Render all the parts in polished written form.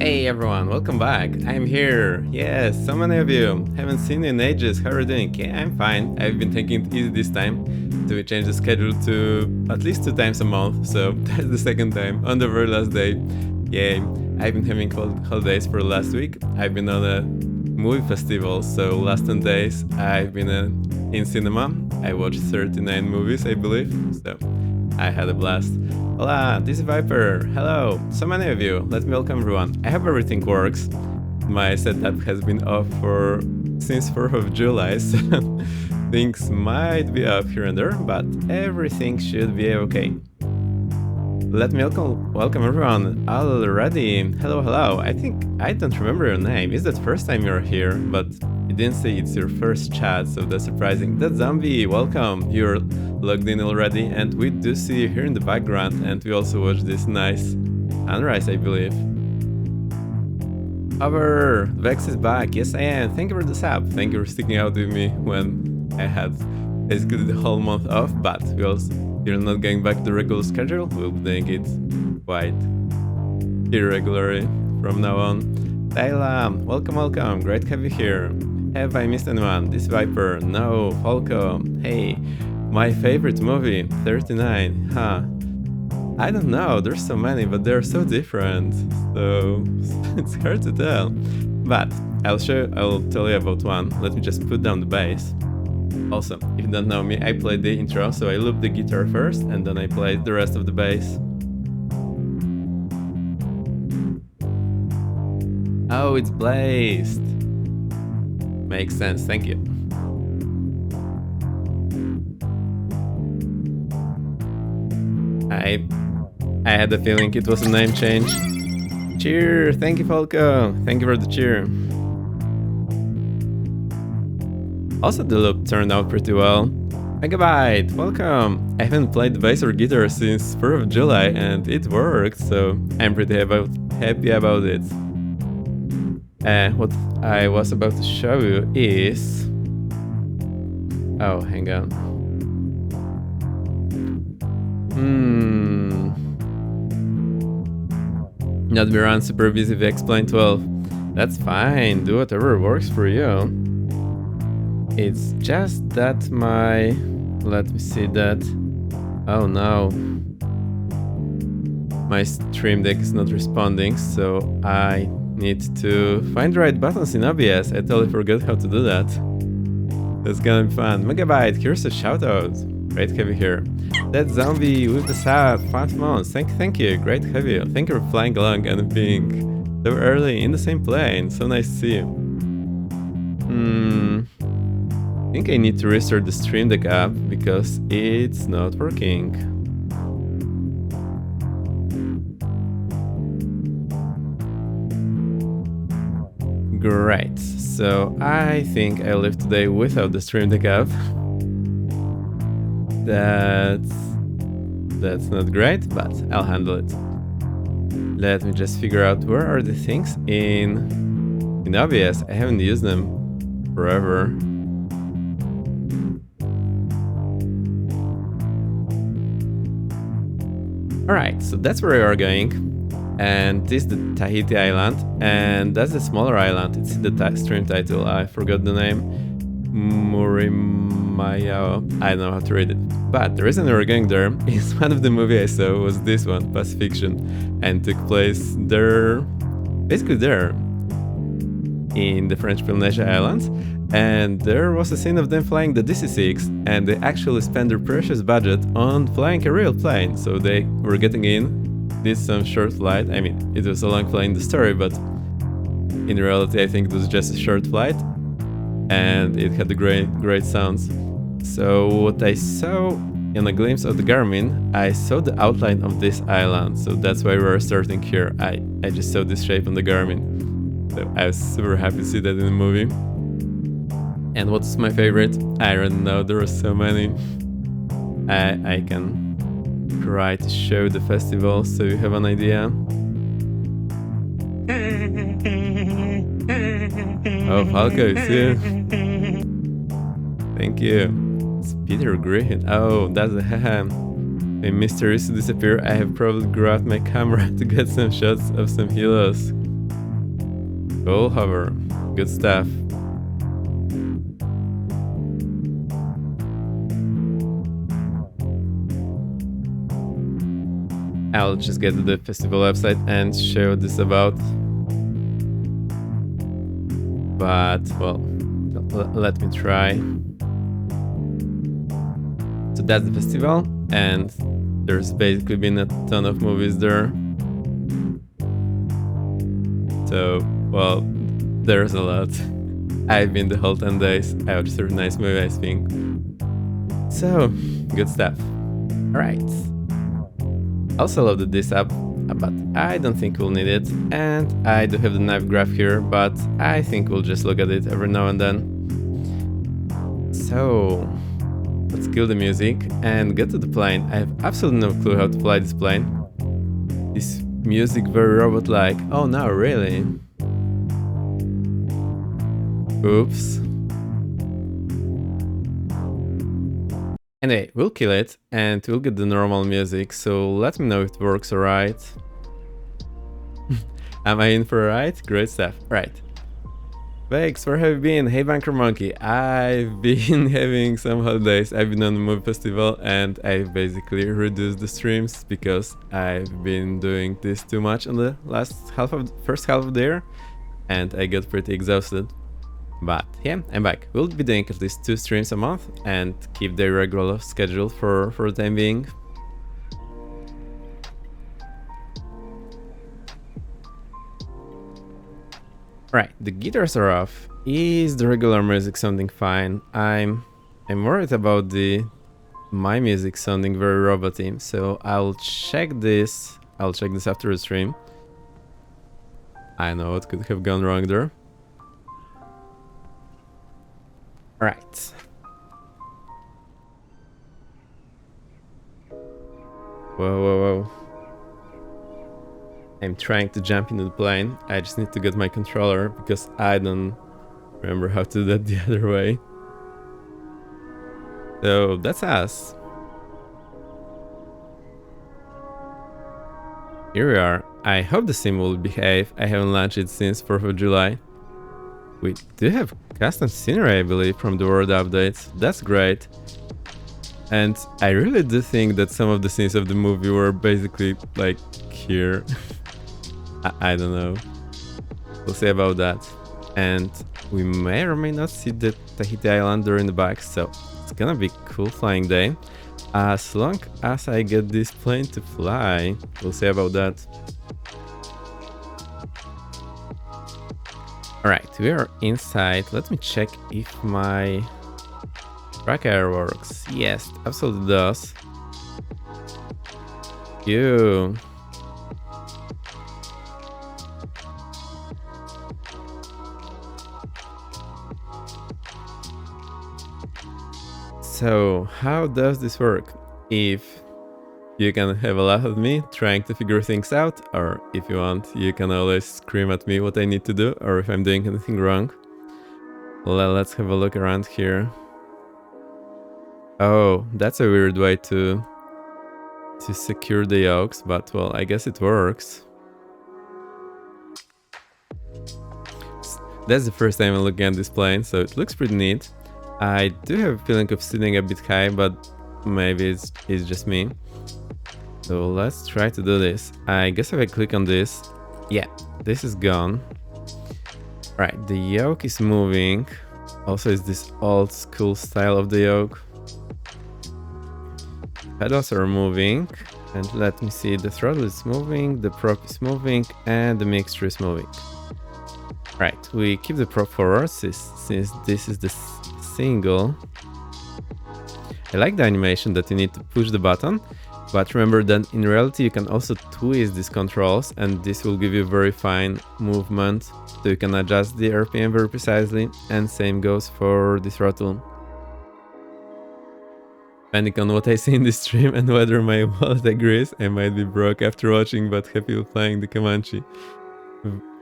Hey everyone, welcome back. I'm here. Yes, so many of you. Haven't seen you in ages. How are you doing? Yeah, I'm fine. I've been taking it easy this time to change the schedule to at least 2 times a month. So that's the second time on the very last day. Yay. I've been having holidays for last week. I've been on a movie festival. So last 10 days I've been in cinema. I watched 39 movies, I believe. So I had a blast. Hola, this is Viper. Hello, so many of you. Let me welcome everyone. I hope everything works. My setup has been off since 4th of July, so things might be off here and there, but everything should be okay. Let me welcome everyone already. Hello. I think I don't remember your name. Is that first time you're here? But you didn't say it's your first chat, so that's surprising. That's Zombie. Welcome. You're logged in already, and we do see you here in the background, and we also watch this nice sunrise, I believe. Hover, Vex is back. Yes, I am. Thank you for the sub. Thank you for sticking out with me when I had basically the whole month off, but you're not going back to the regular schedule. We'll be doing it quite irregularly from now on. Taylor, welcome. Great to have you here. Have I missed anyone? This Viper? No. Falco? Hey. My favorite movie, 39, huh? I don't know, there's so many, but they're so different, so it's hard to tell. But I'll tell you about one. Let me just put down the bass. Also, if you don't know me, I played the intro, so I looped the guitar first, and then I played the rest of the bass. Oh, it's blazed. Makes sense, thank you. I had a feeling it was a name change. Cheer! Thank you, Falco! Thank you for the cheer. Also, the loop turned out pretty well. Megabyte, welcome! I haven't played the bass or guitar since 4th of July and it worked, so I'm pretty happy about it. What I was about to show you is... Oh, hang on. Not be around super busy if you explain 12. That's fine, do whatever works for you. It's just that let me see that. Oh no. My stream deck is not responding, so I need to find the right buttons in OBS. I totally forgot how to do that. That's gonna be fun. Megabyte, here's a shoutout. Great to have you here. That Zombie with the sub, 5 months. Thank you. Great to have you. Thank you for flying along and being so early in the same plane. So nice to see you. I think I need to restart the Stream Deck app because it's not working. Great. So I think I live today without the Stream Deck app. That's not great, but I'll handle it. Let me just figure out where are the things in OBS. I haven't used them forever. Alright, so that's where we are going. And this is the Tahiti island, and that's the smaller island. It's in the stream title. I forgot the name. Moorea-Maiao. I don't know how to read it. But the reason we're going there is one of the movies I saw was this one, Pacifiction, and took place there, basically there, in the French Polynesia Islands. And there was a scene of them flying the DC-6, and they actually spent their precious budget on flying a real plane. So they were getting in, did some short flight. I mean, it was a long flight in the story, but in reality I think it was just a short flight. And it had the great sounds. So what I saw in a glimpse of the Garmin, I saw the outline of this island. So that's why we're starting here. I just saw this shape on the Garmin. So I was super happy to see that in the movie. And what's my favorite? I don't know, there are so many. I can try to show the festival so you have an idea. Oh, Falco is here. Thank you. It's Peter Griffin. Oh, that's a haha. A mysterious disappear. I have probably grabbed my camera to get some shots of some helos. Full hover. Good stuff. I'll just get to the festival website and show this about. But, well, let me try. So that's the festival, and there's basically been a ton of movies there. So, well, there's a lot. I've been the whole 10 days. I watched a nice movie, I think. So, good stuff. Alright. Also loaded this up, but I don't think we'll need it. And I do have the knife graph here, but I think we'll just look at it every now and then. So, let's kill the music and get to the plane. I have absolutely no clue how to fly this plane. This music very robot-like. Oh no, really? Oops. Anyway, we'll kill it and we'll get the normal music, so let me know if it works alright. Am I in for a ride? Great stuff. Right. Thanks, where have you been? Hey Banker Monkey, I've been having some holidays. I've been on the movie festival and I've basically reduced the streams because I've been doing this too much on the first half of the year and I got pretty exhausted. But yeah, I'm back. We'll be doing at least 2 streams a month and keep the regular schedule for the time being. Right, the guitars are off. Is the regular music sounding fine? I'm worried about my music sounding very roboty, so I'll check this. I'll check this after the stream. I know what could have gone wrong there. Right. Whoa. I'm trying to jump into the plane. I just need to get my controller because I don't remember how to do that the other way. So that's us. Here we are. I hope the sim will behave. I haven't launched it since 4th of July. We do have custom scenery, I believe, from the world updates. That's great. And I really do think that some of the scenes of the movie were basically like here. I don't know. We'll see about that. And we may or may not see the Tahiti Island there in the back, so it's gonna be a cool flying day. As long as I get this plane to fly, we'll see about that. Alright, we are inside. Let me check if my tracker works. Yes, it absolutely does. Ew. So, how does this work? If you can have a laugh at me trying to figure things out, or if you want, you can always scream at me what I need to do, or if I'm doing anything wrong. Let's have a look around here. Oh, that's a weird way to secure the yokes, but well, I guess it works. That's the first time I'm looking at this plane, so it looks pretty neat. I do have a feeling of sitting a bit high, but maybe it's just me. So let's try to do this. I guess if I click on this, yeah, this is gone. Right, the yoke is moving. Also, it's this old school style of the yoke. Pedals are moving, and let me see, the throttle is moving, the prop is moving, and the mixture is moving. Right, we keep the prop forward since this is the single. I like the animation that you need to push the button, but remember that in reality you can also twist these controls and this will give you very fine movement, so you can adjust the RPM very precisely, and same goes for the throttle. Depending on what I see in this stream and whether my wallet agrees, I might be broke after watching, but happy with flying the Comanche.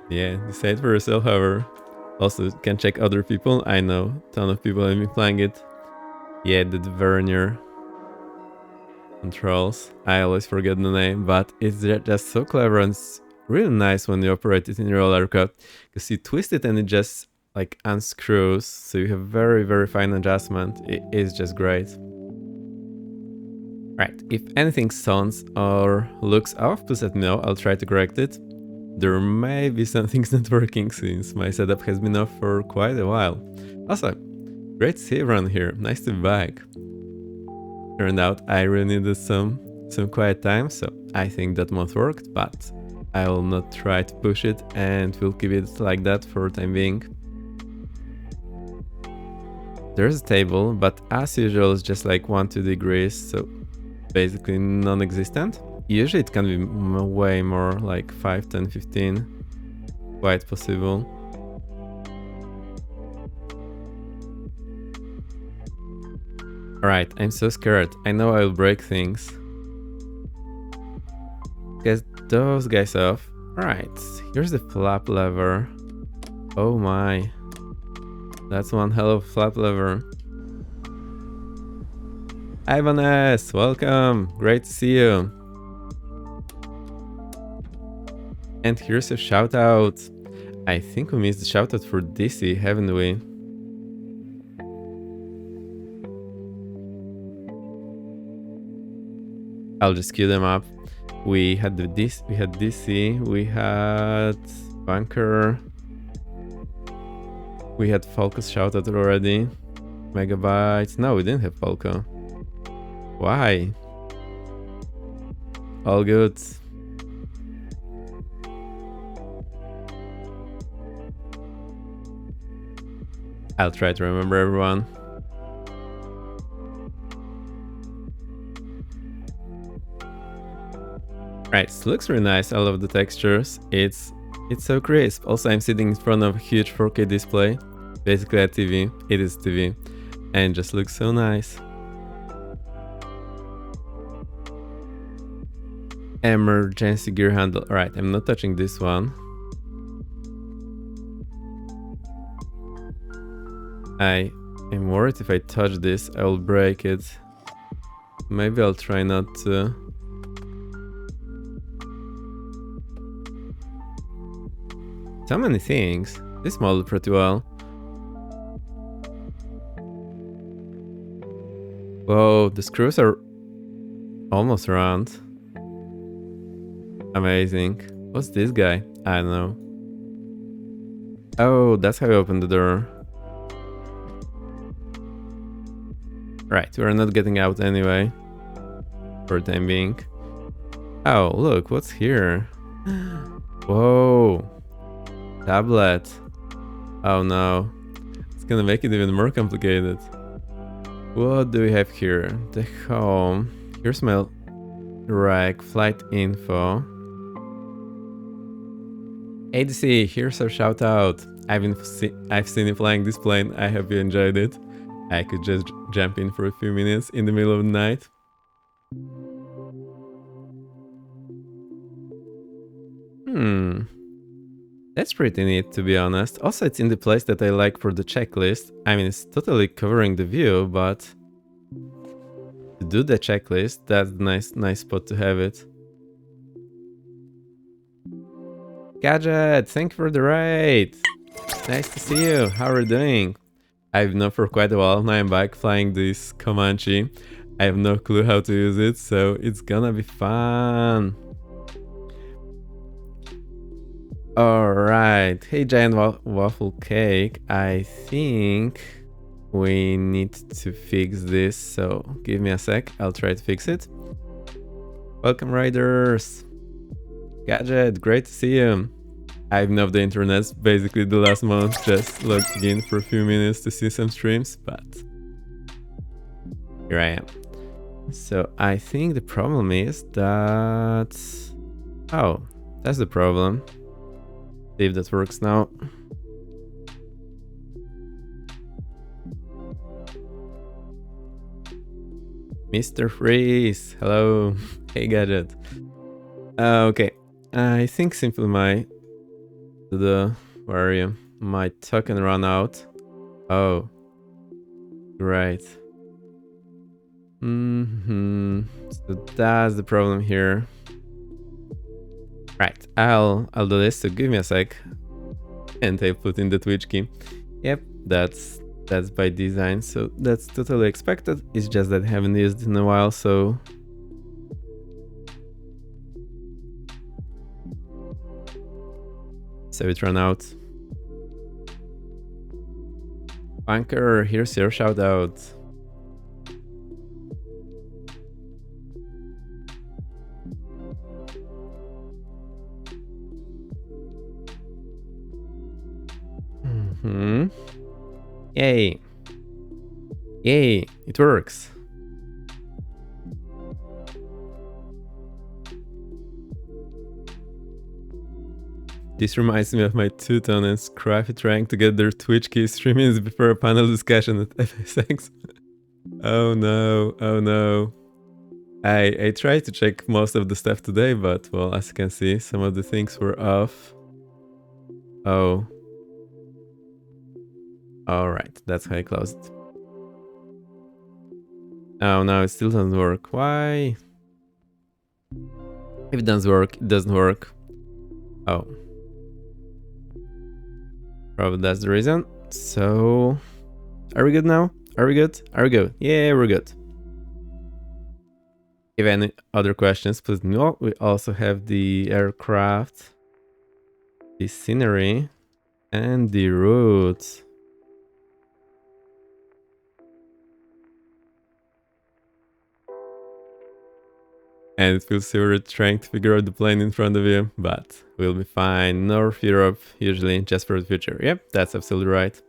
Yeah, decide for yourself, however. Also, you can check other people. I know a ton of people have been flying it. Yeah, the Vernier controls. I always forget the name, but it's just so clever and really nice when you operate it in roller coat, because you twist it and it just like unscrews, so you have very fine adjustment. It is just great. Right, if anything sounds or looks off, please let me know, I'll try to correct it. There may be some things not working since my setup has been off for quite a while. Also, great to see everyone here, nice to be back. Turned out I really needed some quiet time, so I think that mod worked, but I will not try to push it and we'll keep it like that for the time being. There's a table, but as usual it's just like 1-2 degrees, so basically non-existent. Usually it can be way more, like 5, 10, 15, quite possible. Alright, I'm so scared. I know I'll break things. Get those guys off. Alright, here's the flap lever. Oh my. That's one hell of a flap lever. Ivanes, welcome! Great to see you. And here's a shout out. I think we missed the shout out for DC, haven't we? I'll just queue them up. We had DC, we had Bunker, we had Falco's shoutout already. Megabytes. No, we didn't have Falco. Why? All good. I'll try to remember everyone. Right, so it looks really nice. I love the textures. It's so crisp. Also, I'm sitting in front of a huge 4K display, basically a TV. It is TV, and it just looks so nice. Emergency gear handle. Alright, I'm not touching this one. I am worried if I touch this, I will break it. Maybe I'll try not to. So many things. This modeled pretty well. Whoa, the screws are almost round. Amazing. What's this guy? I don't know. Oh, that's how you open the door. Right, we're not getting out anyway. For the time being. Oh, look, what's here? Whoa. Tablet. Oh no. It's gonna make it even more complicated. What do we have here? The home. Here's my rack, flight info. ADC, here's our shout out. I've seen you flying this plane. I hope you enjoyed it. I could just jump in for a few minutes in the middle of the night. That's pretty neat, to be honest. Also, it's in the place that I like for the checklist. I mean, it's totally covering the view, but to do the checklist, that's a nice spot to have it. Gadget, thank you for the raid. Nice to see you. How are you doing? I've known for quite a while. Now I'm back flying this Comanche. I have no clue how to use it, so it's gonna be fun. Alright, hey giant waffle cake, I think we need to fix this, so give me a sec, I'll try to fix it. Welcome riders! Gadget, great to see you! I've been off the internet basically the last month, just logged in for a few minutes to see some streams, but here I am. So I think the problem is that... Oh, that's the problem. See if that works now. Mr. Freeze, hello. Hey Gadget. Okay, I think simply my where are you? My token ran out. Oh, great. So that's the problem here. Right, I'll do this, so give me a sec. And I put in the Twitch key. Yep, that's by design, so that's totally expected. It's just that I haven't used it in a while, so it ran out. Bunker, here's your shout out. Yay. Yay, it works. This reminds me of my two-tone and Scruffy trying to get their Twitch keys 3 minutes before a panel discussion at FSX. Oh no, oh no. I tried to check most of the stuff today, but well, as you can see, some of the things were off. Oh. Alright, that's how I closed it. Oh no, it still doesn't work. Why? If it doesn't work, it doesn't work. Oh. Probably that's the reason. So, are we good now? Are we good? Are we good? Yeah, we're good. If any other questions, please know. We also have the aircraft, the scenery, and the routes. And it feels weird trying to figure out the plane in front of you, but we'll be fine. North Europe, usually, just for the future. Yep, that's absolutely right.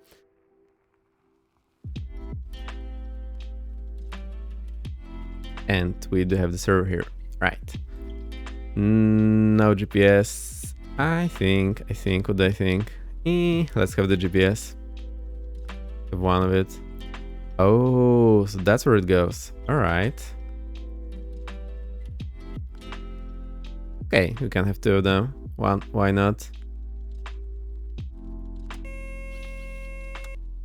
And we do have the server here. Right. No GPS. I think, what do I think? Let's have the GPS. Have one of it. Oh, so that's where it goes. Alright. Okay, we can have two of them. One, why not?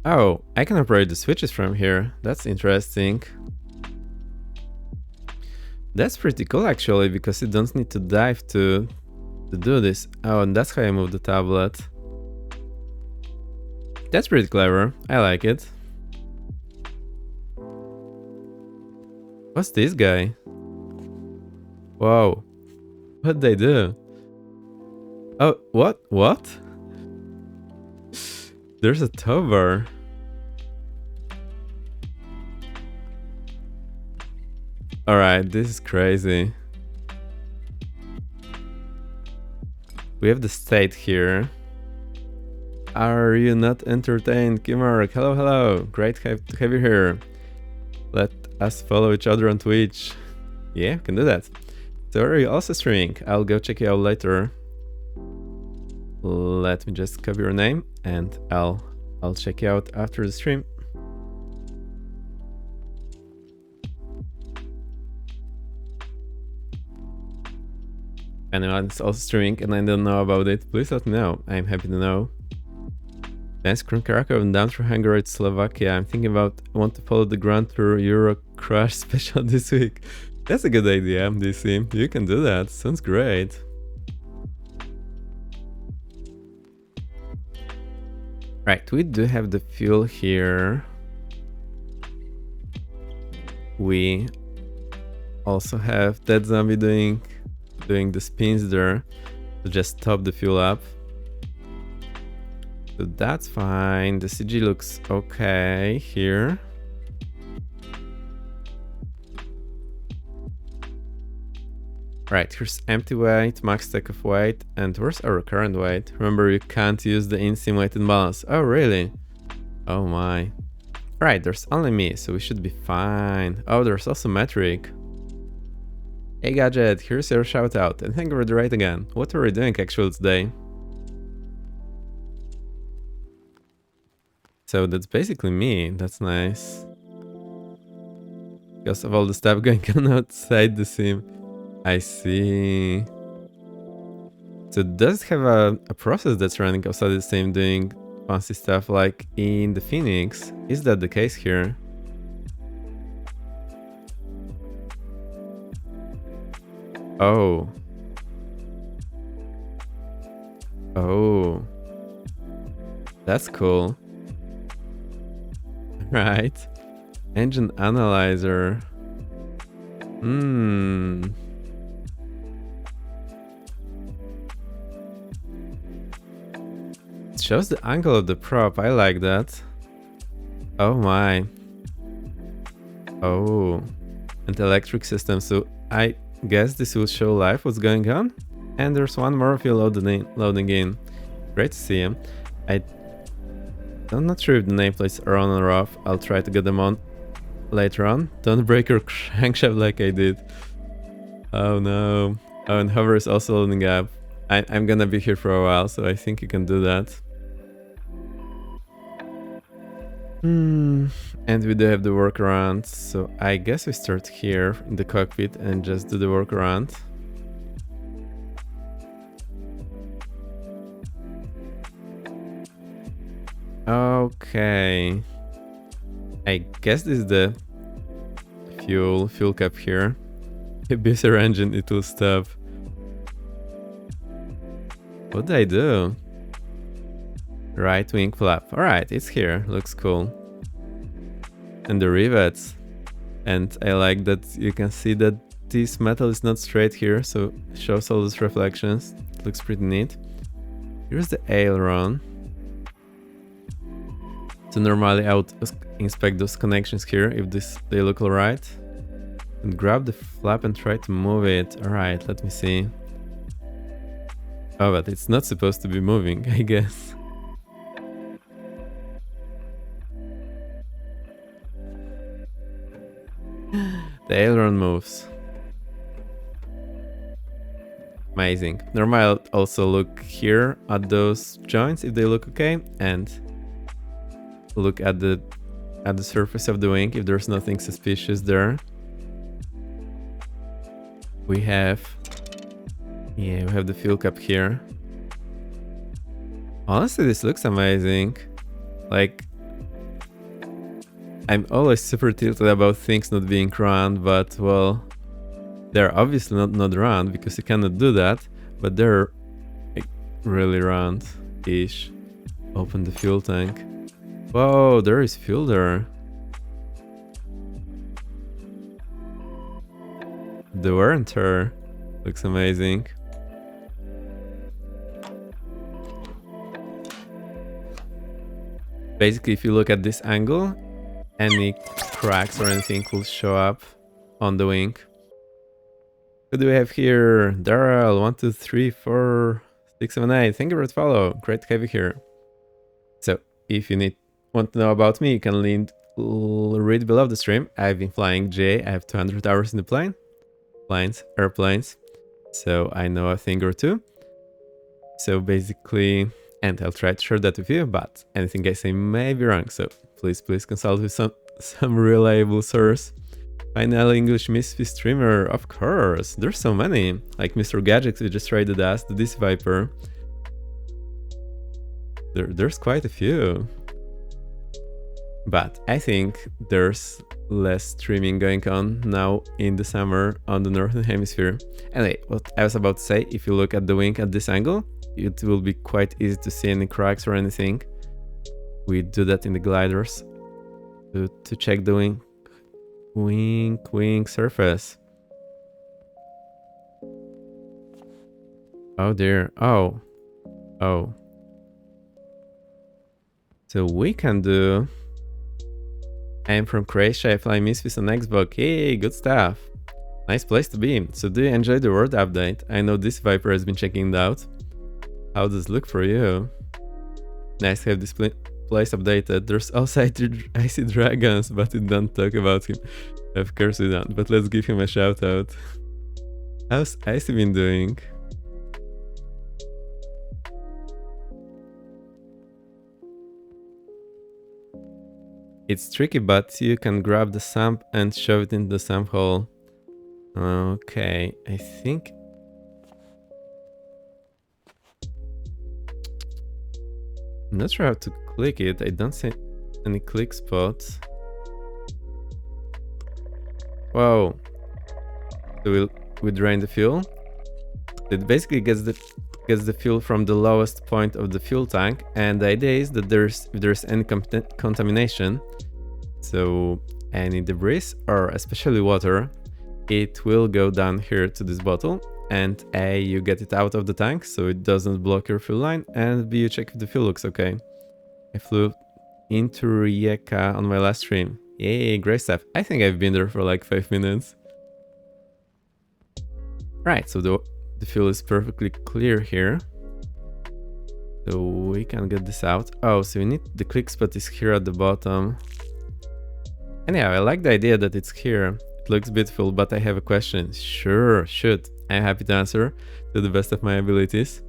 Oh, I can operate the switches from here. That's interesting. That's pretty cool actually, because you don't need to dive to do this. Oh, and that's how I move the tablet. That's pretty clever. I like it. What's this guy? Whoa. What'd they do? Oh, what? What? There's a tow bar. Alright, this is crazy. We have the state here. Are you not entertained, Kimark? Hello, hello. Great to have you here. Let us follow each other on Twitch. Yeah, we can do that. So are you also streaming? I'll go check you out later. Let me just copy your name and I'll check you out after the stream. Anyone's also streaming and I don't know about it, please let me know. I'm happy to know. Thanks from Krakow and down through Hungary to Slovakia. I'm thinking about want to follow the Grand Tour Euro Crash special this week. That's a good idea, DC. You can do that. Sounds great. Right, we do have the fuel here. We also have that zombie doing the spins there to just top the fuel up. So that's fine. The CG looks okay here. Right, here's empty weight, max stack of weight, and where's our current weight? Remember, you can't use the in-sim weight and balance. Oh, really? Oh my. Right, there's only me, so we should be fine. Oh, there's also metric. Hey Gadget, here's your shout out, and thank you for the raid again. What are we doing actually today? So that's basically me, that's nice. Because of all the stuff going on outside the sim. I see. So does it have a process that's running outside the sim doing fancy stuff like in the Phoenix? Is that the case here? Oh. Oh, that's cool. Right. Engine analyzer. Hmm. It shows the angle of the prop. I like that. Oh my. Oh. And electric system. So I guess this will show live what's going on. And there's one more of you loading in. Great to see him. I'm not sure if the nameplates are on or off. I'll try to get them on later on. Don't break your crankshaft like I did. Oh no. Oh, and hover is also loading up. I'm gonna be here for a while, so I think you can do that. And we do have the workaround, so I guess we start here in the cockpit and just do the workaround. Okay. I guess this is the fuel cap here. Abuse our engine, it will stop. What did I do? Right wing flap. Alright, it's here. Looks cool. And the rivets. And I like that you can see that this metal is not straight here, so it shows all those reflections. It looks pretty neat. Here's the aileron. So normally I would inspect those connections here if they look alright. And grab the flap and try to move it. Alright, let me see. Oh, but it's not supposed to be moving, I guess. The aileron moves. Amazing. Normally I'll also look here at those joints if they look okay, and look at the surface of the wing if there's nothing suspicious there. We have the fuel cap here. Honestly, this looks amazing. Like, I'm always super tilted about things not being round, but well, they're obviously not round because you cannot do that, but they're like, really round-ish. Open the fuel tank. Whoa, there is fuel there. The wear and tear looks amazing. Basically, if you look at this angle, any cracks or anything will show up on the wing. What do we have here? Daryl, 1, 2, 3, 4, 6, 7, 8. Thank you for the follow. Great to have you here. So, if you want to know about me, you can read below the stream. I've been flying J. I have 200 hours in the plane. Airplanes. So I know a thing or two. So basically, and I'll try to share that with you, but anything I say may be wrong. So please consult with some reliable source. Final English Misfit streamer, of course. There's so many. Like Mr. Gadgets, who just traded us, the This Viper. There's quite a few. But I think there's less streaming going on now in the summer on the Northern Hemisphere. Anyway, what I was about to say, if you look at the wing at this angle, it will be quite easy to see any cracks or anything. We do that in the gliders to check the wing surface. Oh dear. Oh. So we can do... I'm from Croatia, I fly Misfits on Xbox. Hey, good stuff. Nice place to be. So do you enjoy the world update? I know this Viper has been checking it out. How does it look for you? Nice to have this place updated. There's also Icy Dragons, but we don't talk about him. Of course we don't, but let's give him a shout out. How's Icy been doing? It's tricky, but you can grab the sump and shove it in the sump hole. Okay, I think... I'm not sure how to click it. I don't see any click spots. Whoa. So we drain the fuel. It basically gets the gets the fuel from the lowest point of the fuel tank, and the idea is that if there's any contamination, so any debris or especially water, it will go down here to this bottle, and A, you get it out of the tank so it doesn't block your fuel line, and B, you check if the fuel looks okay. I flew into Rijeka on my last stream. Yay, great stuff. I think I've been there for like 5 minutes. Right, so the fuel is perfectly clear here. So we can get this out. Oh, so we need the click spot is here at the bottom. Anyhow, I like the idea that it's here. It looks beautiful, but I have a question. Sure, shoot. I'm happy to answer to the best of my abilities.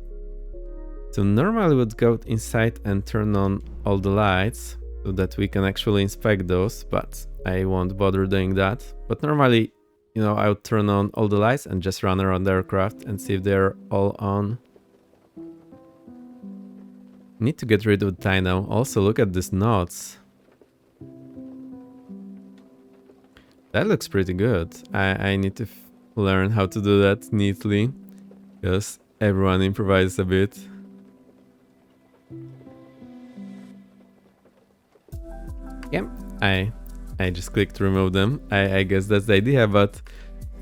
So normally would go inside and turn on all the lights so that we can actually inspect those, but I won't bother doing that. But normally, you know, I would turn on all the lights and just run around the aircraft and see if they're all on. Need to get rid of the tie now. Also, look at these knots. That looks pretty good. I need to learn how to do that neatly, because everyone improvises a bit. Yep, I just clicked to remove them. I guess that's the idea, but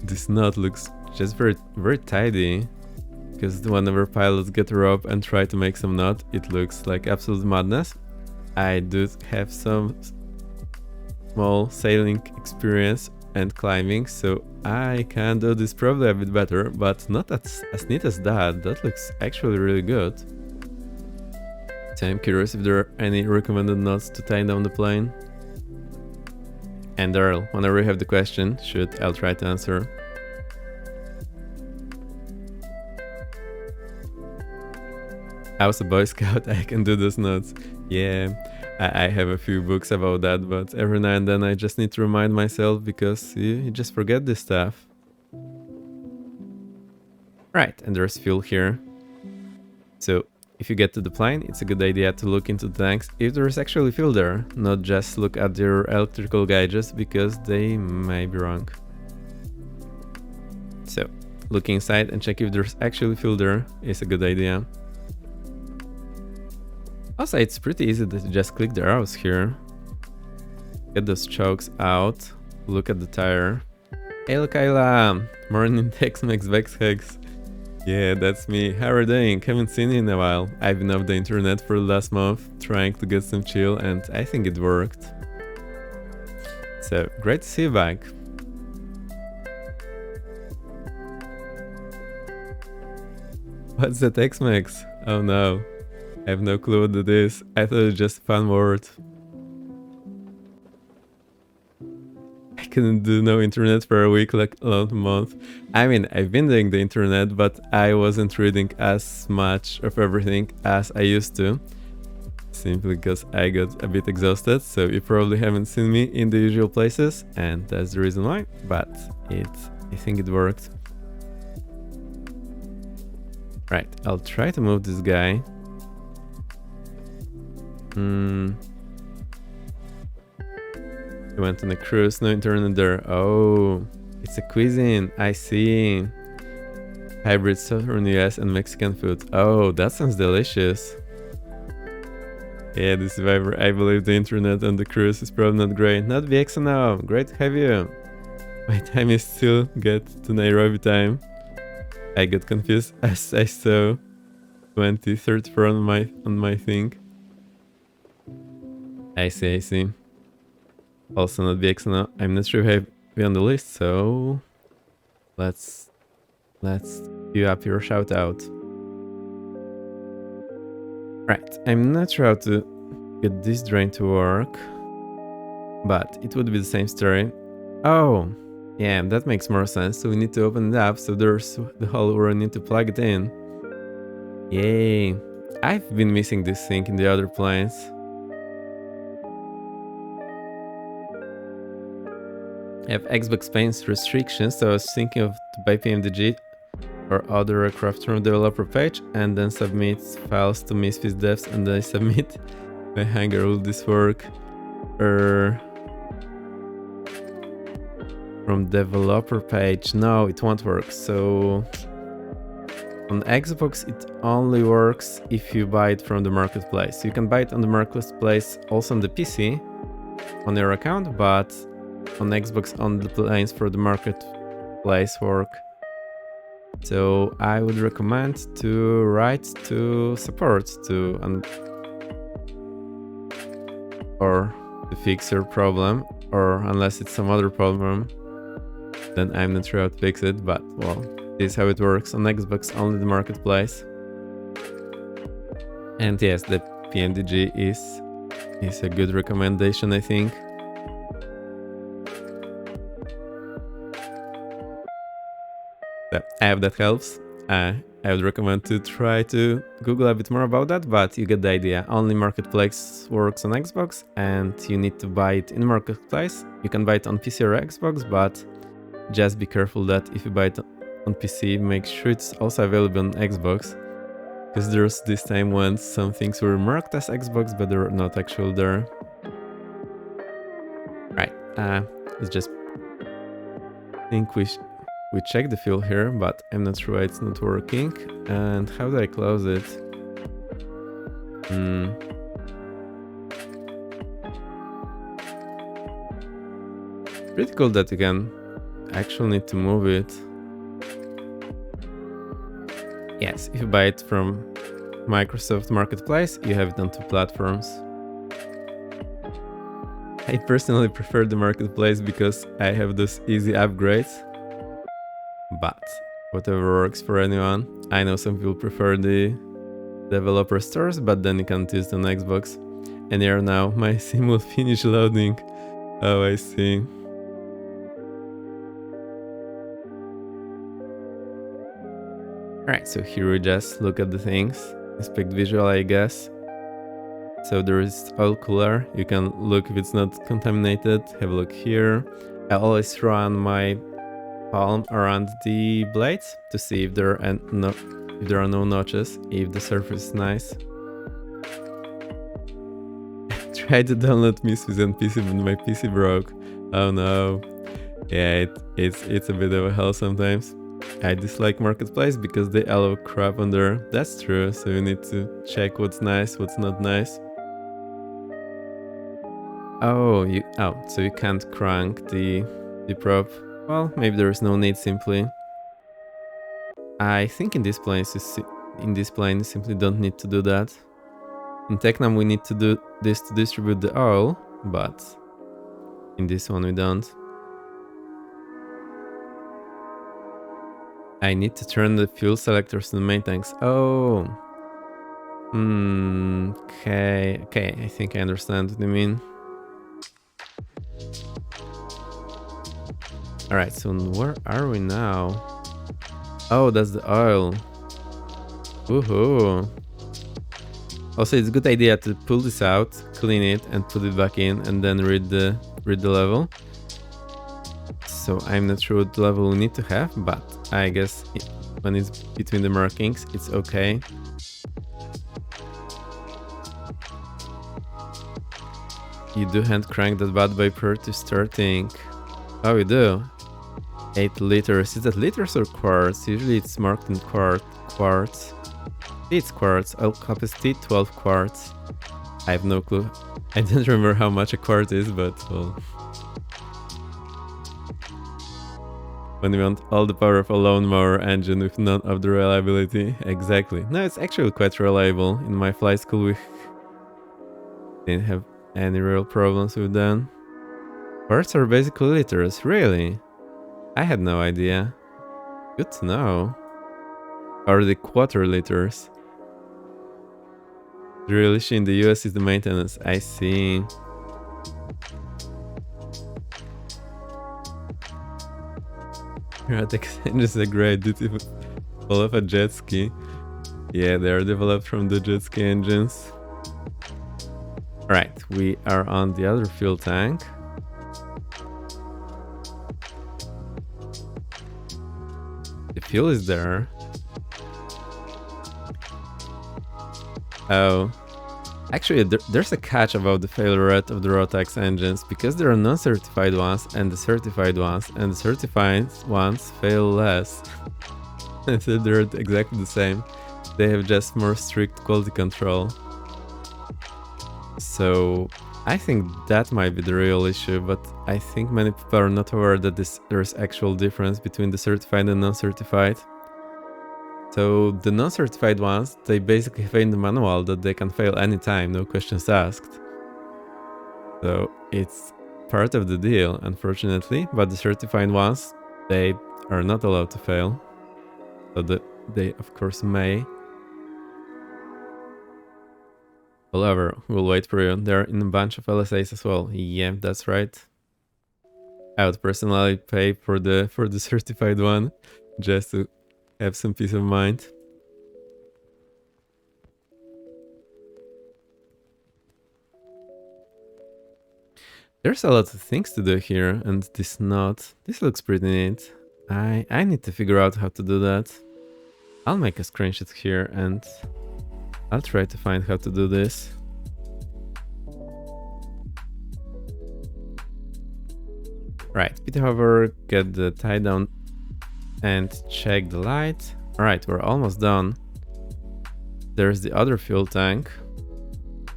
this knot looks just very tidy. Because whenever pilots get a rope and try to make some knot, it looks like absolute madness. I do have some small sailing experience and climbing, so I can do this probably a bit better, but not as neat as that. That looks actually really good. So I'm curious if there are any recommended knots to tie down the plane. And Earl, whenever you have the question, shoot, I'll try to answer. I was a Boy Scout, I can do those knots. Yeah, I have a few books about that, but every now and then I just need to remind myself, because you just forget this stuff. Right, and there's fuel here. So if you get to the plane, it's a good idea to look into the tanks if there is actually fuel there, not just look at your electrical gauges, because they may be wrong. So look inside and check if there's actually fuel there is a good idea. Also, it's pretty easy to just click the arrows here. Get those chokes out. Look at the tire. Hey, look, Ayla! Morning Tex-Mex Vex-Hex. Yeah, that's me. How are you doing? Haven't seen you in a while. I've been off the internet for the last month, trying to get some chill, and I think it worked. So, great to see you back. What's the Tex-Mex? Oh no. I have no clue what it is. I thought it was just a fun word. I couldn't do no internet for a week, like a month. I mean, I've been doing the internet, but I wasn't reading as much of everything as I used to. Simply because I got a bit exhausted, so you probably haven't seen me in the usual places, and that's the reason why. But I think it worked. Right, I'll try to move this guy. I went on a cruise, no internet there. Oh, it's a cuisine, I see. Hybrid Southern US and Mexican food. Oh, that sounds delicious. Yeah, the Survivor, I believe the internet on the cruise is probably not great. Not VX now, great to have you. My time is still get to Nairobi time. I got confused as I saw 2034 on my thing. I see. Also not VX now. I'm not sure if I'll be on the list, so let's queue up your shout out. Right, I'm not sure how to get this drain to work, but it would be the same story. Oh, yeah, that makes more sense. So we need to open it up, so there's the hole where we need to plug it in. Yay, I've been missing this thing in the other planes. I have Xbox Pain's restrictions, so I was thinking of to buy PMDG or other aircraft from developer page and then submit files to Misfits devs and then I submit my hangar. Will this work? From developer page? No, it won't work. So On Xbox, it only works if you buy it from the marketplace. You can buy it on the marketplace also on the PC on your account, but on Xbox, only the planes for the marketplace work. So I would recommend to write to support or to fix your problem, or unless it's some other problem, then I'm not sure how to fix it, but well, this is how it works on Xbox, only the marketplace. And yes, the PMDG is a good recommendation, I think. I hope that helps. I would recommend to try to Google a bit more about that, but you get the idea. Only marketplace works on Xbox, and you need to buy it in marketplace. You can buy it on PC or Xbox, but just be careful that if you buy it on PC, make sure it's also available on Xbox, because there's this time when some things were marked as Xbox, but they're not actually there. Right, let's just think we check the fuel here, but I'm not sure why it's not working. And how do I close it? Pretty cool that you can actually need to move it. Yes, if you buy it from Microsoft Marketplace, you have it on 2 platforms. I personally prefer the Marketplace because I have those easy upgrades. But whatever works for anyone. I know some people prefer the developer stores, but then you can't use it on Xbox. And here now, my sim will finish loading. Oh, I see. Alright, so here we just look at the things, inspect visual, I guess. So there is oil cooler, you can look if it's not contaminated, have a look here. I always run my palm around the blades to see if there are no notches, if the surface is nice. Tried to download Misfits on PC, but my PC broke. Oh no. Yeah, it's a bit of a hell sometimes. I dislike Marketplace because they allow crap on there. That's true, so you need to check what's nice, what's not nice. Oh, so you can't crank the prop. Well, maybe there is no need simply. I think in this plane you simply don't need to do that. In Tecnam we need to do this to distribute the oil, but in this one we don't. I need to turn the fuel selectors to the main tanks. Oh. Okay, I think I understand what you mean. Alright, so where are we now? Oh, that's the oil. Woohoo. Also, it's a good idea to pull this out, clean it, and put it back in, and then read the level. So I'm not sure what level we need to have, but I guess when it's between the markings, it's okay. You do hand crank that bad boy prior to starting. Oh, you do? 8 liters. Is that liters or quarts? Usually it's marked in quarts. It's quarts. Oil capacity 12 quarts. I have no clue. I don't remember how much a quart is, but well. When you want all the power of a lawnmower engine with none of the reliability. Exactly. No, it's actually quite reliable. In my flight school we didn't have any real problems with them. Quarts are basically liters, really? I had no idea. Good to know. Or the quarter liters. The real issue in the US is the maintenance. I see. Piratic engines are great due to full of a jet ski. Yeah, they are developed from the jet ski engines. Alright, we are on the other fuel tank. The fuel is there. Oh. Actually, there's a catch about the failure rate of the Rotax engines, because there are non-certified ones and the certified ones, and the certified ones fail less. So they're exactly the same. They have just more strict quality control. So I think that might be the real issue, but I think many people are not aware that there's actual difference between the certified and non-certified. So the non-certified ones, they basically have in the manual that they can fail anytime, no questions asked. So it's part of the deal, unfortunately, but the certified ones, they are not allowed to fail. So they of course may. However, we'll wait for you. They're in a bunch of LSAs as well. Yeah, that's right. I would personally pay for the certified one just to have some peace of mind. There's a lot of things to do here, and this looks pretty neat. I need to figure out how to do that. I'll make a screenshot here and I'll try to find how to do this. Right, speed hover, get the tie down and check the light. Alright, we're almost done. There's the other fuel tank.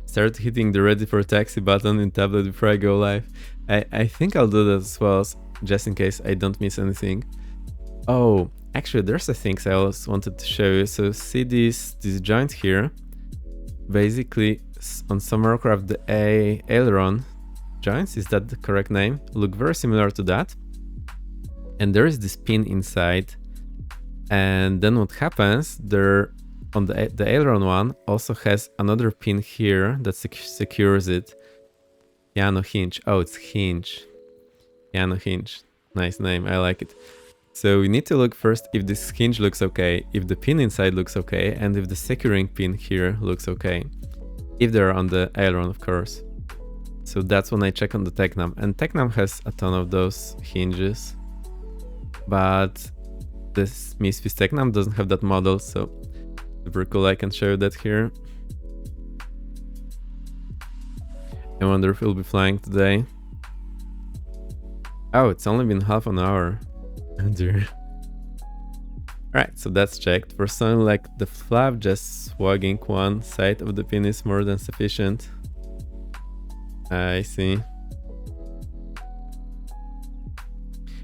Start hitting the ready for taxi button in tablet before I go live. I think I'll do that as well, just in case I don't miss anything. Oh, actually there's a thing I also wanted to show you. So see this joint here. Basically on some aircraft the aileron joints, is that the correct name? Look very similar to that. And there is this pin inside. And then what happens, there on the aileron one also has another pin here that secures it. Piano hinge. Oh, it's hinge. Piano hinge. Nice name, I like it. So we need to look first if this hinge looks okay, if the pin inside looks okay, and if the securing pin here looks okay. If they're on the aileron, of course. So that's when I check on the Tecnam. And Tecnam has a ton of those hinges. But this Misfits Tecnam doesn't have that model, so super cool. I can show you that here. I wonder if we'll be flying today. Oh, it's only been half an hour. Oh dear. Alright, so that's checked. For something like the flap, just swagging one side of the pin is more than sufficient. I see.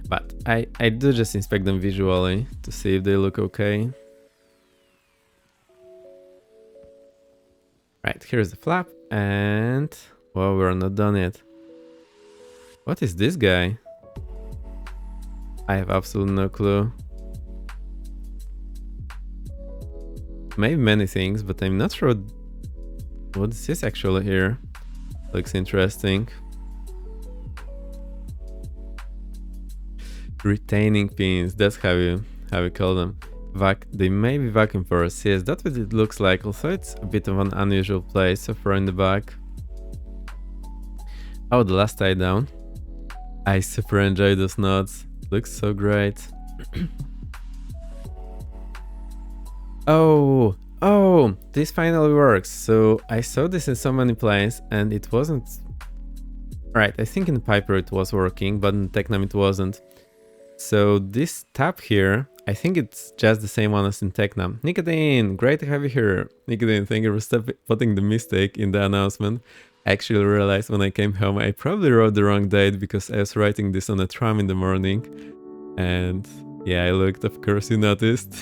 But I do just inspect them visually to see if they look okay. Right, here's the flap, and well, we're not done yet. What is this guy? I have absolutely no clue. Maybe many things, but I'm not sure what this is actually here. Looks interesting. Retaining pins, that's how you call them. They may be vacuum porous. Yes, that's what it looks like. Also, it's a bit of an unusual place so far in the back. Oh, the last tie down. I super enjoy those knots. Looks so great. Oh, this finally works. So I saw this in so many planes and it wasn't. Right, I think in the Piper it was working, but in Tecnam it wasn't. So this tab here, I think it's just the same one as in Tecnam. Nicotine, great to have you here. Nicotine, thank you for spotting the mistake in the announcement. I actually realized when I came home, I probably wrote the wrong date because I was writing this on a tram in the morning. And yeah, I looked, of course you noticed.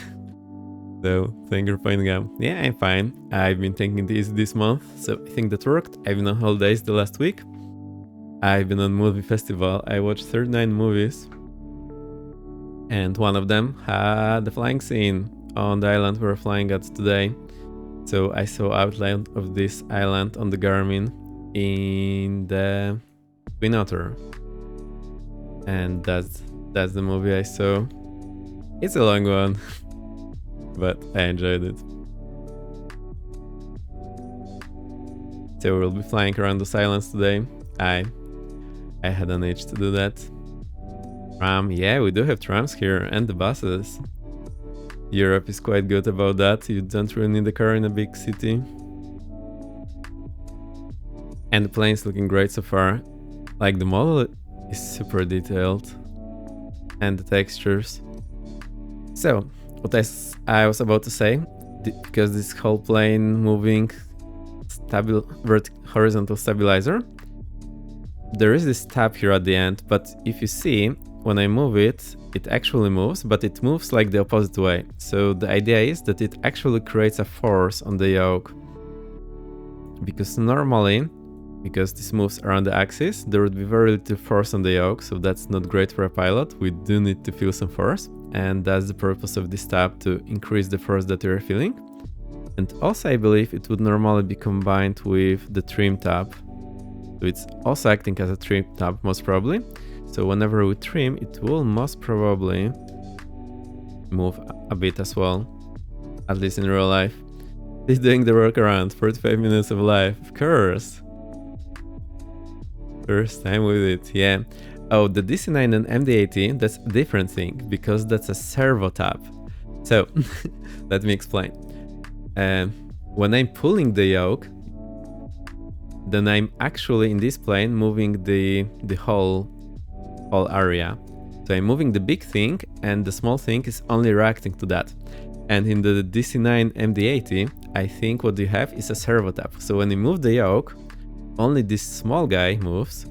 So thank you for pointing out. Yeah, I'm fine. I've been taking it easy this month, so I think that worked. I've been on holidays the last week. I've been on movie festival. I watched 39 movies. And one of them had the flying scene on the island we're flying at today. So I saw outline of this island on the Garmin in the Twin Otter. And that's the movie I saw. It's a long one, but I enjoyed it. So we'll be flying around those islands today. I had an itch to do that. Tram, yeah, we do have trams here and the buses. Europe is quite good about that. You don't really need a car in a big city. And the plane's looking great so far. Like the model is super detailed. And the textures. So, what I was about to say, because this whole plane moving horizontal stabilizer, there is this tab here at the end, but if you see, when I move it, it actually moves, but it moves like the opposite way. So the idea is that it actually creates a force on the yoke. Because normally, because this moves around the axis, there would be very little force on the yoke, so that's not great for a pilot. We do need to feel some force, and that's the purpose of this tab, to increase the force that you're feeling. And also I believe it would normally be combined with the trim tab. So it's also acting as a trim tab most probably. So whenever we trim, it will most probably move a bit as well, at least in real life. He's doing the workaround, 45 minutes of life, of course. First time with it, yeah. Oh, the DC9 and MD80, that's a different thing, because that's a servo tab. So, let me explain. When I'm pulling the yoke, then I'm actually in this plane moving the whole area. So I'm moving the big thing, and the small thing is only reacting to that. And in the DC9 MD80, I think what you have is a servo tab. So when you move the yoke, only this small guy moves,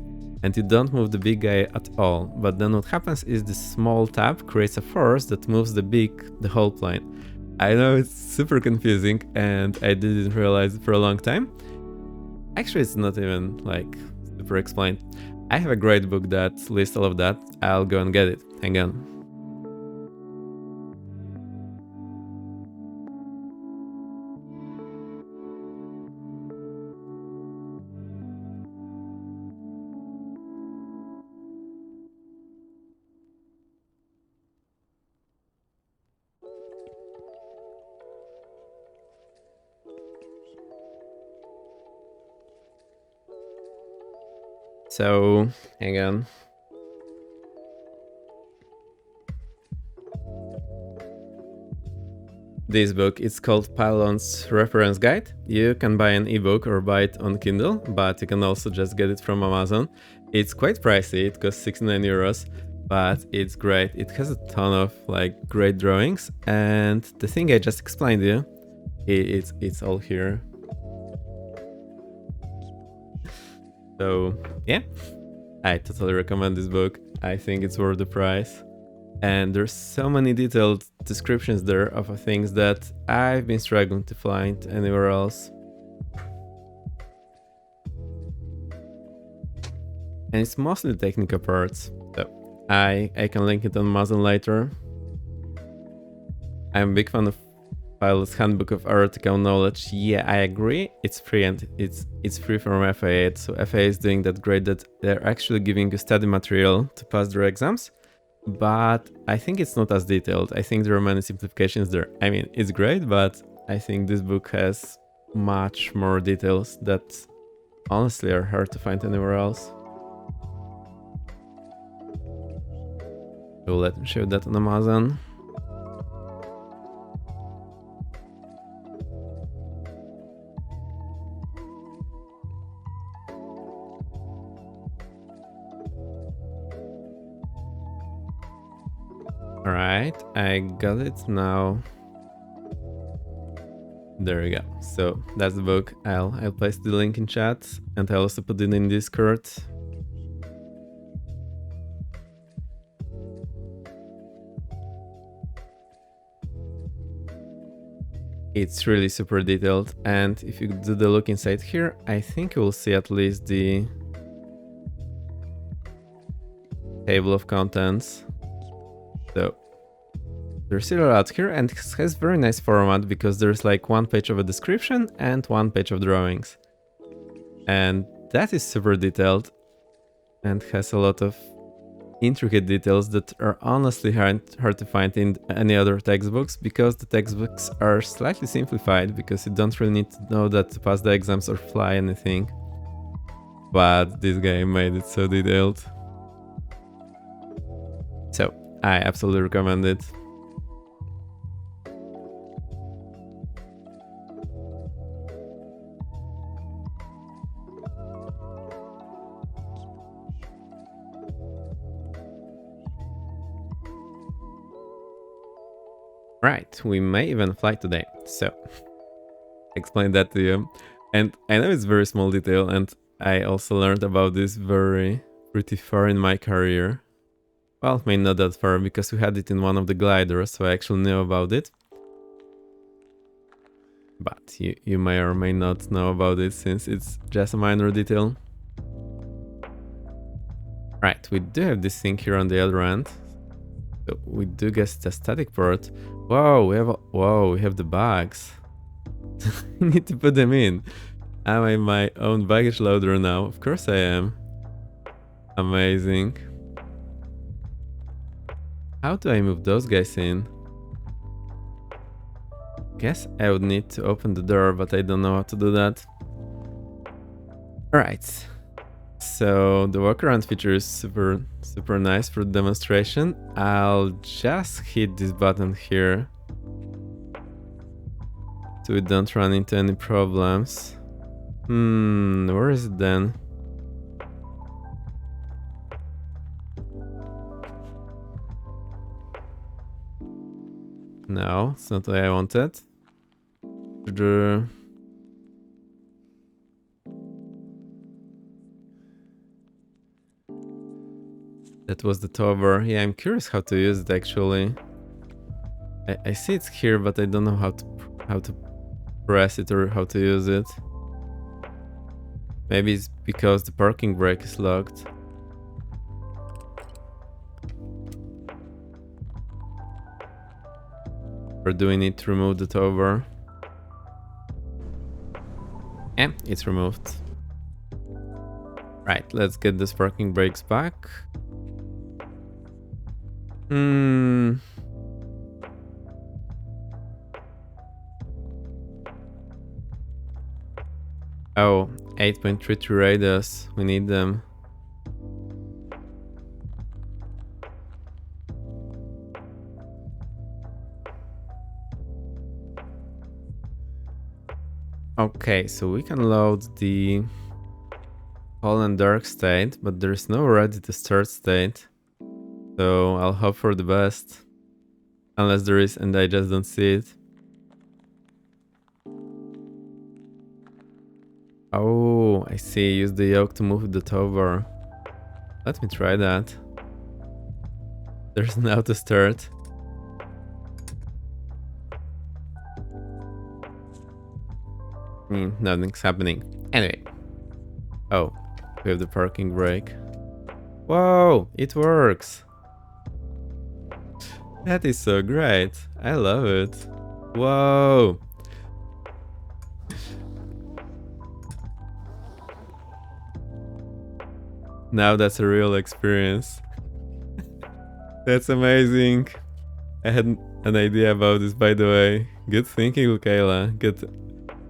and you don't move the big guy at all. But then what happens is this small tab creates a force that moves the whole plane. I know it's super confusing, and I didn't realize it for a long time. Actually, it's not even like super explained. I have a great book that lists all of that. I'll go and get it. Hang on. So, hang on. This book, it's called Pylon's Reference Guide. You can buy an ebook or buy it on Kindle, but you can also just get it from Amazon. It's quite pricey, it costs 69 euros, but it's great. It has a ton of like great drawings, and the thing I just explained to you, it's all here. So yeah, I totally recommend this book. I think it's worth the price. And there's so many detailed descriptions there of things that I've been struggling to find anywhere else. And it's mostly technical parts. So I can link it on Amazon later. I'm a big fan of Pilot's Handbook of Aeronautical Knowledge. Yeah, I agree. It's free, and it's free from FAA. So FAA is doing that great that they're actually giving you study material to pass their exams. But I think it's not as detailed. I think there are many simplifications there. I mean, it's great, but I think this book has much more details that honestly are hard to find anywhere else. So let me show that on Amazon. Alright, I got it now. There we go. So that's the book. I'll place the link in chat, and I'll also put it in Discord. It's really super detailed, and if you do the look inside here, I think you will see at least the table of contents. So there's still a lot here, and it has very nice format because there's like one page of a description and one page of drawings. And that is super detailed and has a lot of intricate details that are honestly hard to find in any other textbooks, because the textbooks are slightly simplified because you don't really need to know that to pass the exams or fly anything. But this guy made it so detailed. So I absolutely recommend it. Right, we may even fly today, so explain that to you. And I know it's very small detail, and I also learned about this very pretty far in my career. Well, maybe not that far, because we had it in one of the gliders, so I actually knew about it. But you may or may not know about it, since it's just a minor detail. Right, we do have this thing here on the other end. So we do get the static port. Whoa, we have the bags. I need to put them in. Am I my own baggage loader now? Of course I am. Amazing. How do I move those guys in? Guess I would need to open the door, but I don't know how to do that. Alright. So the walk around feature is super nice for the demonstration. I'll just hit this button here so we don't run into any problems. Where is it then? No, it's not what I wanted. That was the tower. Yeah, I'm curious how to use it actually. I see it's here, but I don't know how to press it or how to use it. Maybe it's because the parking brake is locked. Or do we need to remove the tower? Yeah, it's removed. Right, let's get these parking brakes back. Oh, 8.32 radius. We need them. Okay, so we can load the cold and dark state, but there's no ready to start state. So I'll hope for the best. Unless there is and I just don't see it. Oh, I see. Use the yoke to move the tower. Let me try that. There's an auto start. Nothing's happening. Anyway. Oh, we have the parking brake. Whoa, it works. That is so great. I love it. Whoa. Now that's a real experience. That's amazing. I had an idea about this, by the way. Good thinking, Lukaila.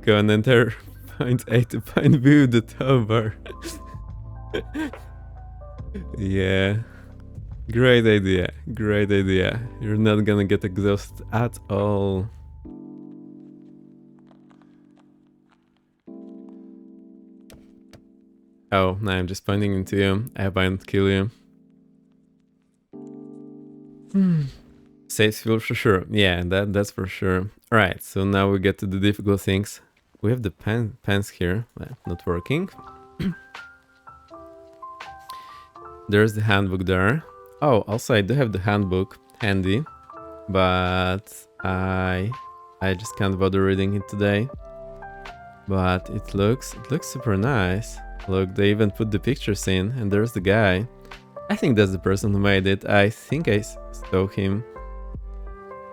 Go and enter point A to point B with the tower. Yeah. Great idea. Great idea. You're not gonna get exhausted at all. Oh, now I'm just pointing into you. I hope I don't kill you. Saves fuel for sure. Yeah, that's for sure. Alright, so now we get to the difficult things. We have the pens here. Not working. There's the handbook there. Oh, also I do have the handbook handy, but I just can't bother reading it today. But it looks super nice. Look, they even put the pictures in, and there's the guy. I think that's the person who made it. I think I saw him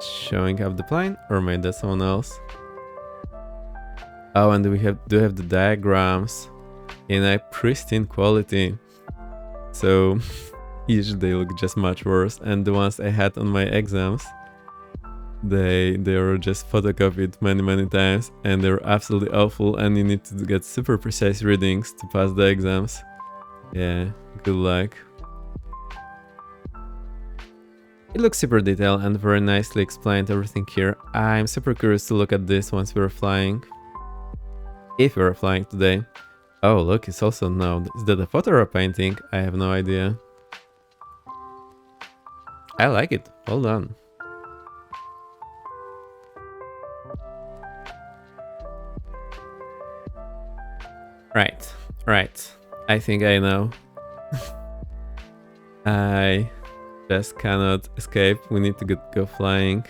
showing up the plane, or maybe that's someone else. Oh, and we do have the diagrams in a pristine quality. So usually they look just much worse, and the ones I had on my exams, they were just photocopied many times, and they were absolutely awful, and you need to get super precise readings to pass the exams. Yeah, good luck. It looks super detailed and very nicely explained everything here. I'm super curious to look at this once we're flying. If we're flying today. Oh, look, it's also no. Is that a photo or a painting? I have no idea. I like it. Well done. Right, right. I think I know. I just cannot escape. We need to go flying.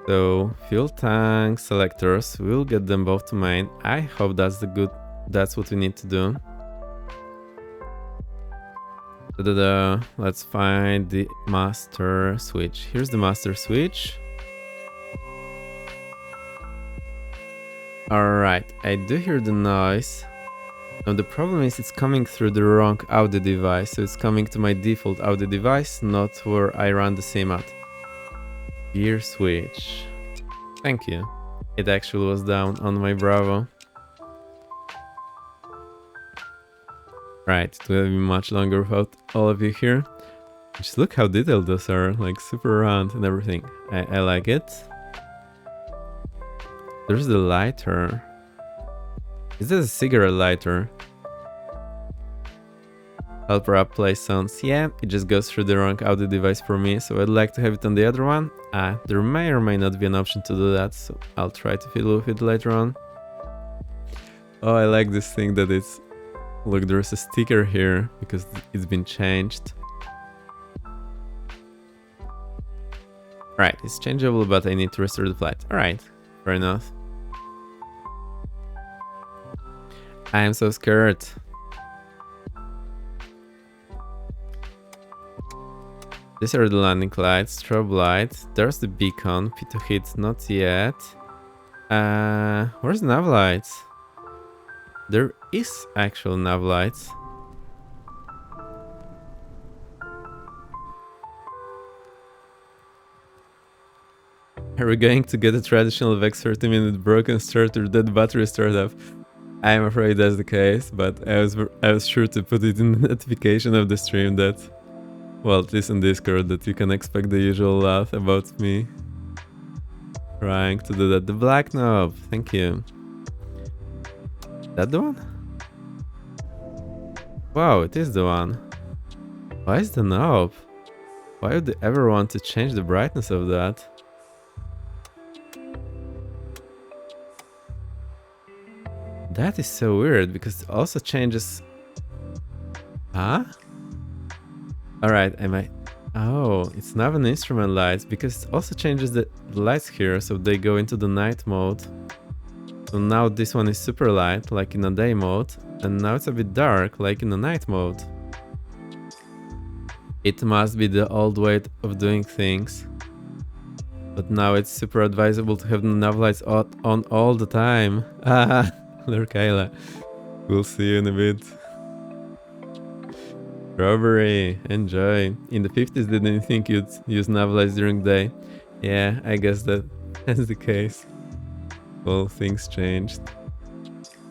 So fuel tank selectors, we'll get them both to mine. I hope that's what we need to do. Let's find the master switch. Here's the master switch. Alright, I do hear the noise. Now the problem is it's coming through the wrong audio device, so it's coming to my default audio device, not where I run the sim at. Gear switch. Thank you. It actually was down on my Bravo. Right, it will be much longer without all of you here. Just look how detailed those are, like super round and everything. I like it. There's the lighter. Is this a cigarette lighter? Helper up play sounds. Yeah, it just goes through the wrong audio device for me, so I'd like to have it on the other one. There may or may not be an option to do that, so I'll try to fiddle with it later on. Oh, I like this thing that it's... Look, there's a sticker here because it's been changed. Right, it's changeable, but I need to restore the flight. Alright, fair enough. I am so scared. These are the landing lights, strobe light. There's the beacon, P2 hit, not yet. Where's the nav lights? There is actual nav lights. Are we going to get a traditional VEX 30-minute broken starter dead battery startup? I am afraid that's the case, but I was sure to put it in the notification of the stream that, well, at least on Discord, that you can expect the usual laugh about me trying to do that. The black knob, thank you. That the one? Wow, it is the one. Why is the knob? Why would they ever want to change the brightness of that? That is so weird, because it also changes... Huh? Alright, Oh, it's not an instrument lights, because it also changes the lights here, so they go into the night mode. So now this one is super light, like in a day mode, and now it's a bit dark, like in a night mode. It must be the old way of doing things. But now it's super advisable to have the nav lights on all the time. Ah, Lord Kyla. We'll see you in a bit. Strawberry, enjoy. In the 50s, didn't you think you'd use nav lights during the day? Yeah, I guess that's the case. Well, things changed.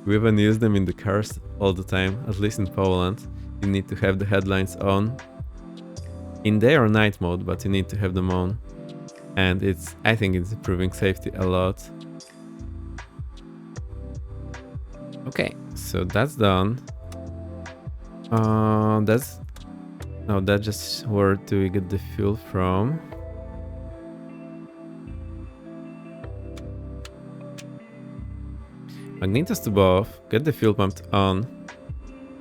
We even use them in the cars all the time, at least in Poland. You need to have the headlights on. In day or night mode, but you need to have them on. And I think it's improving safety a lot. Okay, so that's done. That's just where do we get the fuel from? Magnetos to both. Get the fuel pumped on.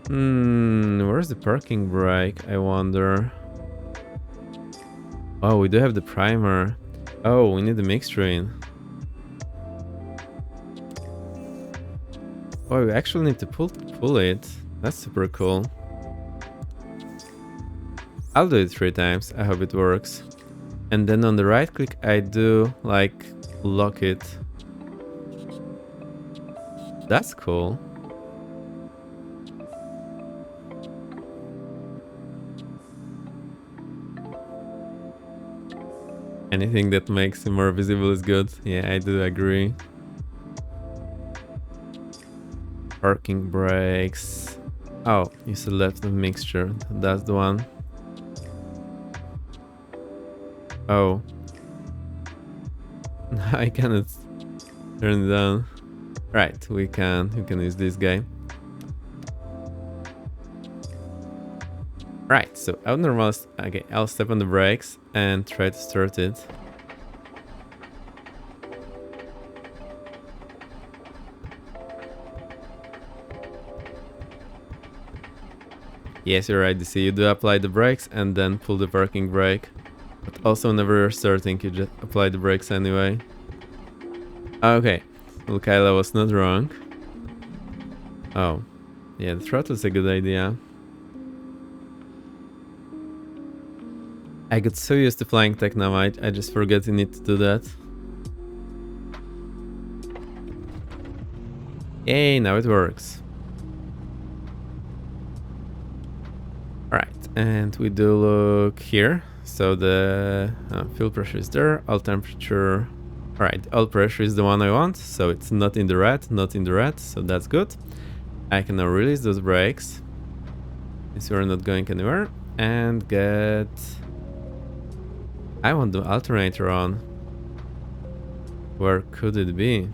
Where's the parking brake? I wonder. Oh, we do have the primer. Oh, we need the mixture in. Oh, we actually need to pull it. That's super cool. I'll do it 3 times. I hope it works. And then on the right click, I do like lock it. That's cool. Anything that makes it more visible is good. Yeah, I do agree. Parking brakes. Oh, you select the mixture. That's the one. Oh. I cannot turn it down. Right, we can use this guy. Right, so I'll step on the brakes and try to start it. Yes, you're right, DC. You do apply the brakes and then pull the parking brake. But also whenever you're starting, you just apply the brakes anyway. Okay. Well, Kyla was not wrong. Oh. Yeah, the throttle is a good idea. I got so used to flying Technomite, I just forget you need to do that. Yay, now it works. Alright, and we do look here. So the fuel pressure is there, all temperature. Alright, all pressure is the one I want, so it's not in the red, so that's good. I can now release those brakes, since we're not going anywhere, and get... I want the alternator on. Where could it be?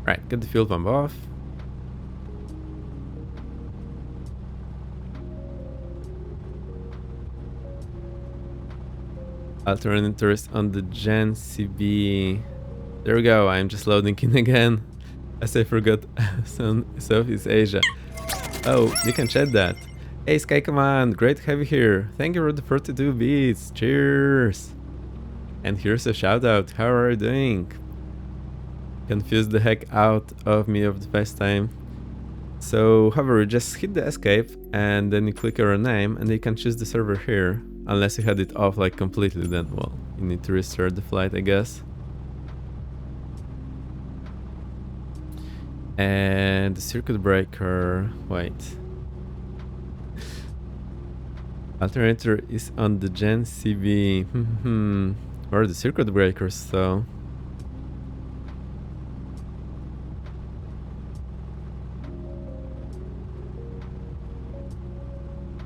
Right, get the fuel pump off. Alternator is on the Gen CB. There we go, I'm just loading in again. As I forgot, Southeast Asia. Oh, you can chat that. Hey Sky Command, great to have you here. Thank you for the 42 beats. Cheers. And here's a shout out. How are you doing? Confused the heck out of me of the past time. So, however, just hit the escape and then you click your name and you can choose the server here. Unless you had it off like completely, then well, you need to restart the flight, I guess. And the circuit breaker, wait. Alternator is on the Gen CB. Where are the circuit breakers though?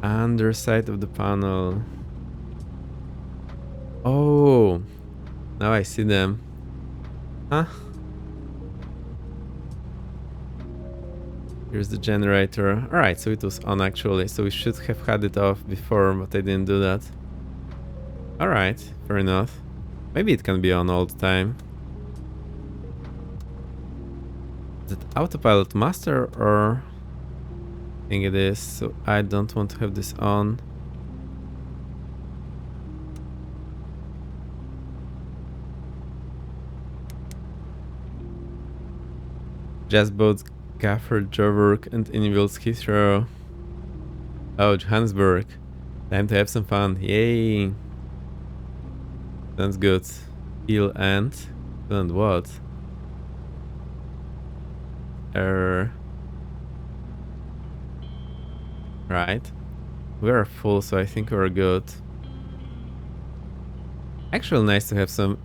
Underside of the panel. Oh, now I see them. Huh? Here's the generator. Alright, so it was on actually, so we should have had it off before, but I didn't do that. Alright, fair enough. Maybe it can be on all the time. Is it autopilot master or... I think it is, so I don't want to have this on. Just bought Gaffer, Joburg and Invil's Heathrow. Oh, Johannesburg. Time to have some fun. Yay! Sounds good. Heal and what? Right. We are full, so I think we're good. Actually, nice to have some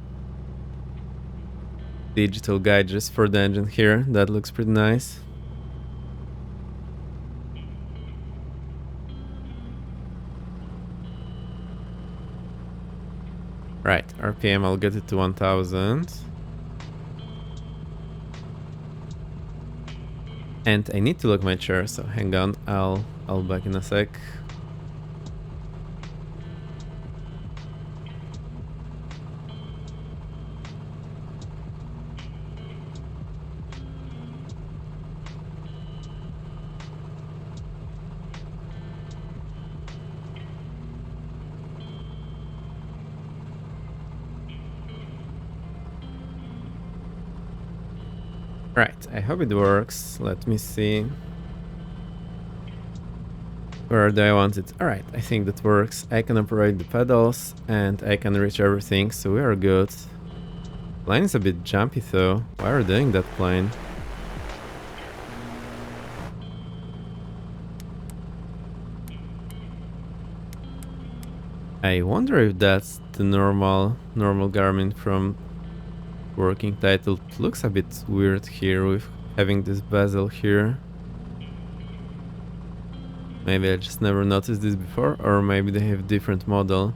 digital guide just for the engine here. That looks pretty nice. Right, RPM, I'll get it to 1000. And I need to lock my chair, so hang on, I'll back in a sec. Right, I hope it works. Let me see. Where do I want it? Alright, I think that works. I can operate the pedals and I can reach everything, so we are good. Plane is a bit jumpy though. Why are you doing that, plane? I wonder if that's the normal Garmin from working title. It looks a bit weird here with having this bezel here. Maybe I just never noticed this before, or maybe they have different model.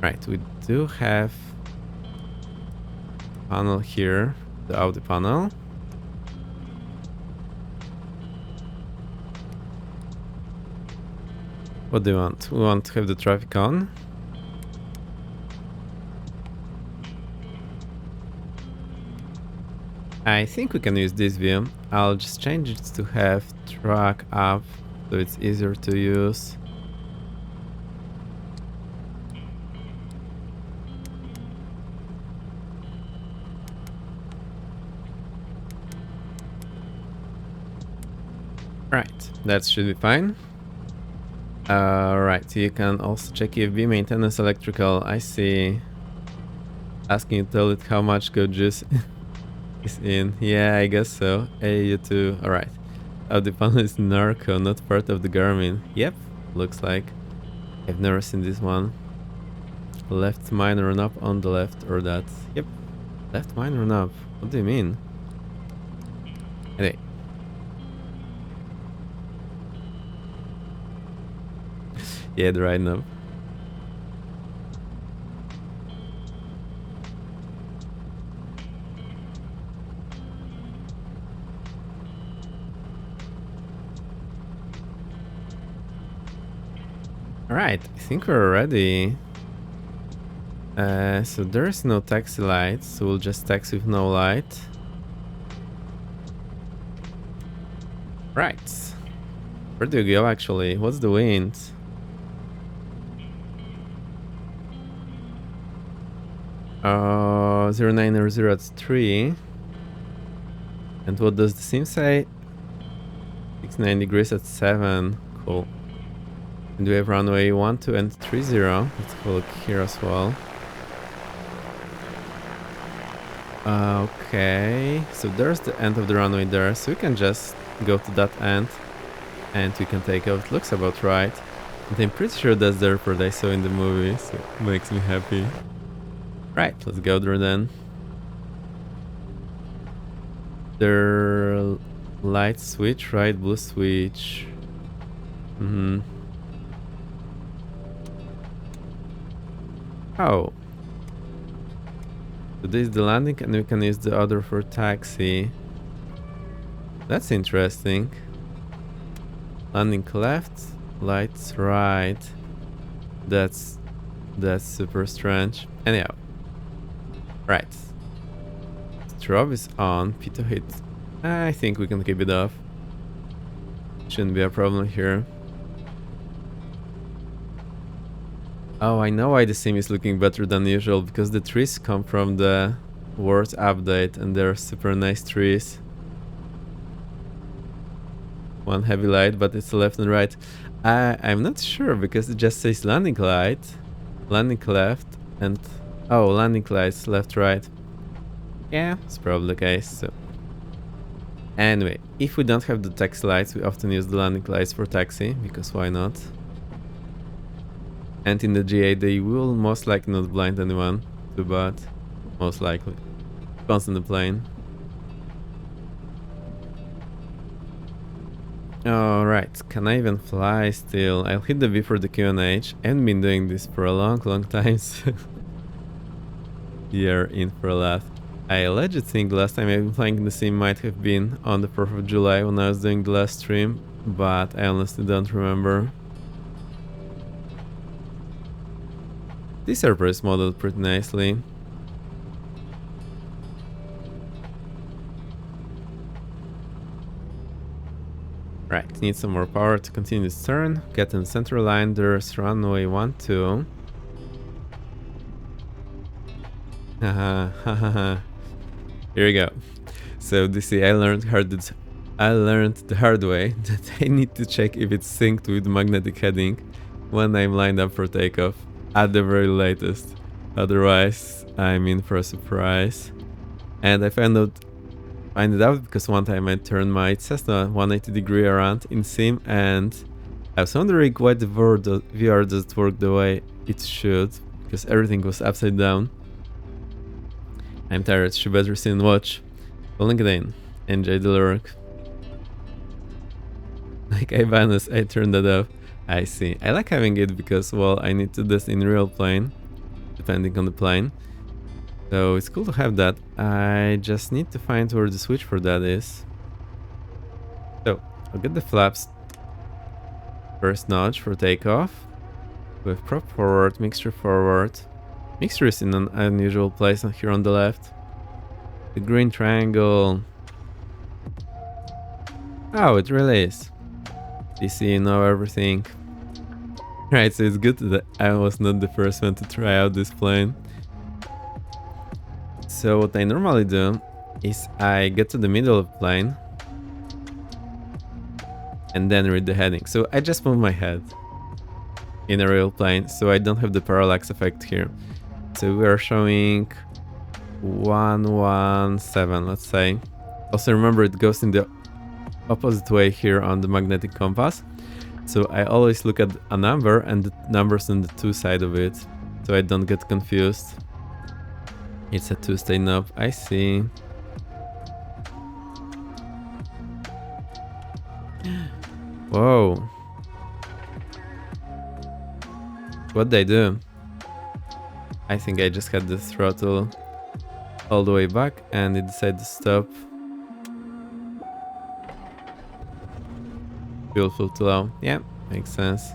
Right, we do have panel here, the audio panel. What do you want? We want to have the traffic on. I think we can use this view. I'll just change it to have track up so it's easier to use. Right, that should be fine. Right, you can also check if maintenance electrical. I see. Asking you to tell it how much code juice is in. Yeah, I guess so. A2. Alright. Oh, the panel is Narco, not part of the Garmin. Yep, looks like. I've never seen this one. Left minor knob on the left, or that. Yep. Left minor knob. What do you mean? Anyway. Yeah, the right knob. Alright, I think we're ready. So there's no taxi light, so we'll just taxi with no light. Right. Where do you go actually? What's the wind? 0900 at 3. And what does the sim say? 69 degrees at 7. Cool. And we have runway 12 and 30. Let's have a look here as well. Okay, so there's the end of the runway there, so we can just go to that end and we can take off. It looks about right. And I'm pretty sure that's the airport I saw in the movie, so it makes me happy. Right, let's go there then. The light switch, right? Blue switch. Oh. So this is the landing and we can use the other for taxi. That's interesting. Landing left, lights right. That's super strange. Anyhow. Right. Strobe is on, P2 hit. I think we can keep it off. Shouldn't be a problem here. Oh, I know why the sim is looking better than usual, because the trees come from the Word update and they're super nice trees. One heavy light, but it's left and right. I'm not sure because it just says landing light, landing left, and oh, landing lights left, right. Yeah, it's probably the case. So anyway, if we don't have the taxi lights, we often use the landing lights for taxi, because why not? And in the GA they will most likely not blind anyone, too bad. Most likely. Depends on the plane. Alright, can I even fly still? I'll hit the V for the QNH. I haven't been doing this for a long time, so you're in for a laugh. I legit think the last time I've been flying in the sim might have been on the 4th of July when I was doing the last stream, but I honestly don't remember. This airport is modeled pretty nicely. Right, need some more power to continue this turn. Get in center line, there's runway 12. Haha, haha. Here we go. So this I learned the hard way that I need to check if it's synced with magnetic heading when I'm lined up for takeoff. At the very latest. Otherwise, I'm in for a surprise. And I find it out because one time I turned my Cessna 180 degree around in sim, and I was wondering why the VR doesn't work the way it should, because everything was upside down. I'm tired, should better sit and watch. Well, LinkedIn. Enjoy the lurk. Like Ibanez, I turned that off. I see. I like having it because, well, I need to do this in real plane, depending on the plane. So it's cool to have that. I just need to find where the switch for that is. So I'll get the flaps. First notch for takeoff. With prop forward, mixture forward. Mixture is in an unusual place here on the left. The green triangle. Oh, it really is. DC know everything. Right, so it's good that I was not the first one to try out this plane. So what I normally do is I get to the middle of the plane and then read the heading. So I just move my head in a real plane, so I don't have the parallax effect here. So we are showing 117, let's say. Also remember it goes in the opposite way here on the magnetic compass. So I always look at a number and the numbers on the two side of it, so I don't get confused. It's a two-state knob, I see. Whoa. What'd I do? I think I just had the throttle all the way back and it decided to stop. Fuel too low. Yeah, makes sense.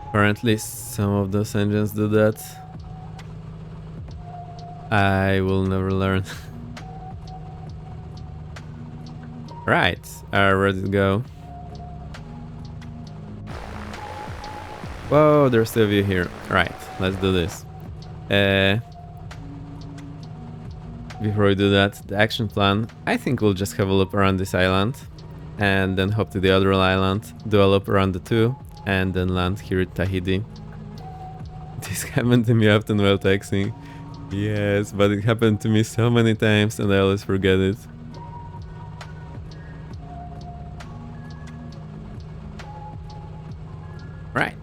Apparently some of those engines do that. I will never learn. Right, ready to go. Whoa, there's still a view here. Right, let's do this. Before we do that, the action plan, I think we'll just have a loop around this island and then hop to the other island, do a loop around the two, and then land here at Tahiti. This happened to me often while taxiing. Yes, but it happened to me so many times and I always forget it. Right.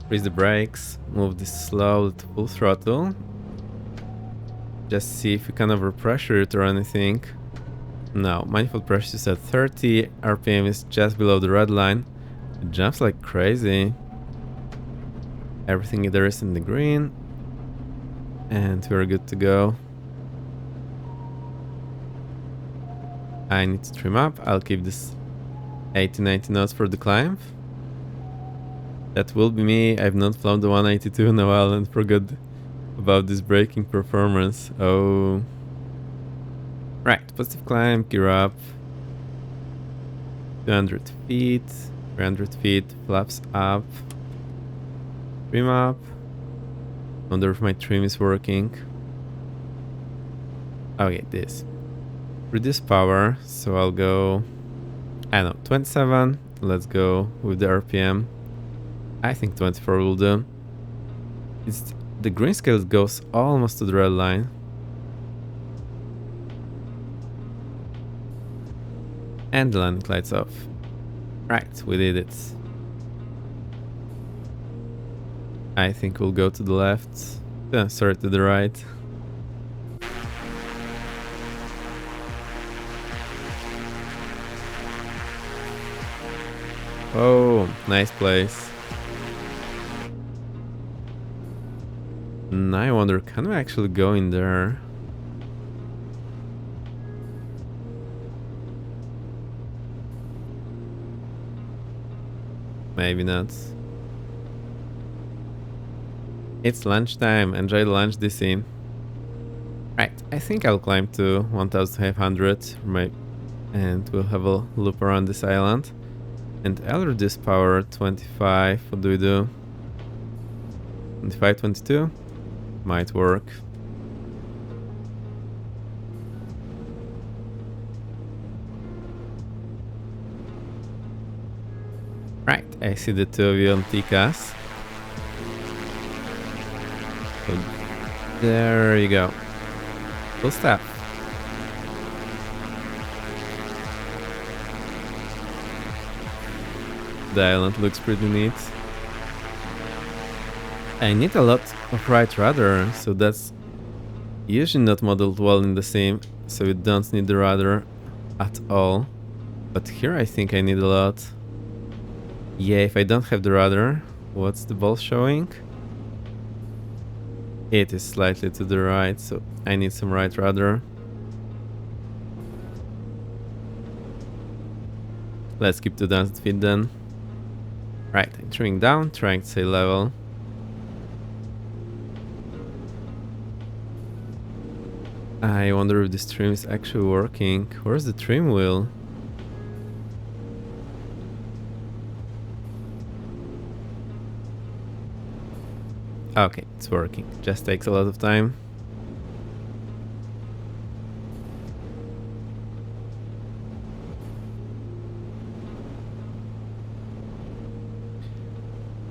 Press the brakes, move this slowly to full throttle. Just see if you can overpressure it or anything. No, manifold pressure is at 30, RPM is just below the red line. It jumps like crazy. Everything there is in the green. And we're good to go. I need to trim up. I'll keep this 80-90 knots for the climb. That will be me. I've not flown the 182 in a while and forgot about this braking performance. Oh. Right, positive climb, gear up. 200 feet, 300 feet, flaps up. Trim up. Wonder if my trim is working. Okay, this. Reduce power, so I'll go, I don't know, 27. Let's go with the RPM. I think 24 will do. The green scale goes almost to the red line. And the landing lights off. Right, we did it. I think we'll go to the left. Sorry, to the right. Oh, nice place. Now I wonder, can we actually go in there? Maybe not. It's lunchtime. Enjoy the lunch, DC. Right, I think I'll climb to 1500 and we'll have a loop around this island. And I'll reduce power 25. What do we do? 25, 22? Might work. Right, I see the two of you on TCAS. So there you go. Full stop. The island looks pretty neat. I need a lot of right rudder, so that's usually not modeled well in the sim, so you don't need the rudder at all. But here I think I need a lot. Yeah, if I don't have the rudder, what's the ball showing? It is slightly to the right, so I need some right rudder. Let's keep 2000 feet then. Right, I'm trimming down, trying to stay level. I wonder if this trim is actually working. Where's the trim wheel? Okay, it's working. Just takes a lot of time.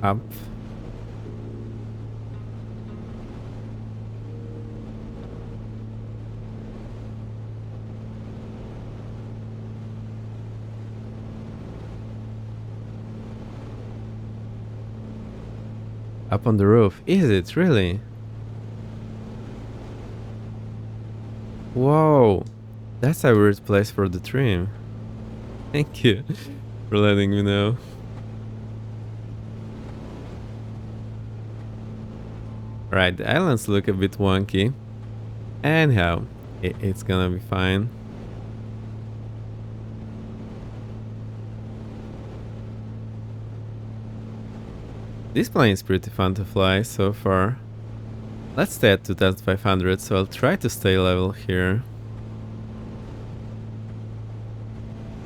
Up. Up on the roof. Is it really? Whoa, that's a weird place for the trim. Thank you for letting me know. Right, the islands look a bit wonky. Anyhow, it's gonna be fine. This plane is pretty fun to fly so far. Let's stay at 2500, so I'll try to stay level here.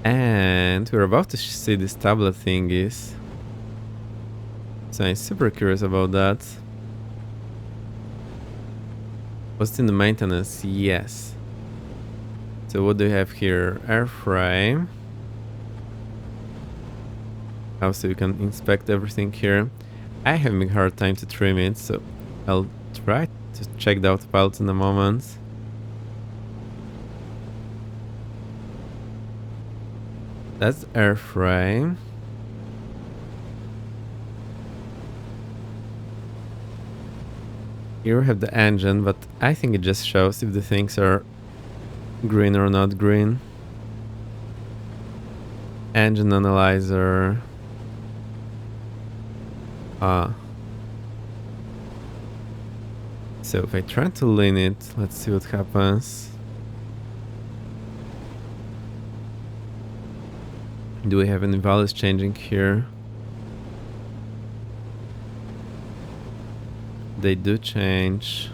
And we're about to see this tablet thingies. So I'm super curious about that. Was it in the maintenance? Yes. So what do we have here? Airframe. Also you can inspect everything here. I have a hard time to trim it, so I'll try to check the autopilot in a moment. That's the airframe. Here we have the engine, but I think it just shows if the things are green or not green. Engine analyzer. So if I try to lean it, let's see what happens. Do we have any values changing here? They do change.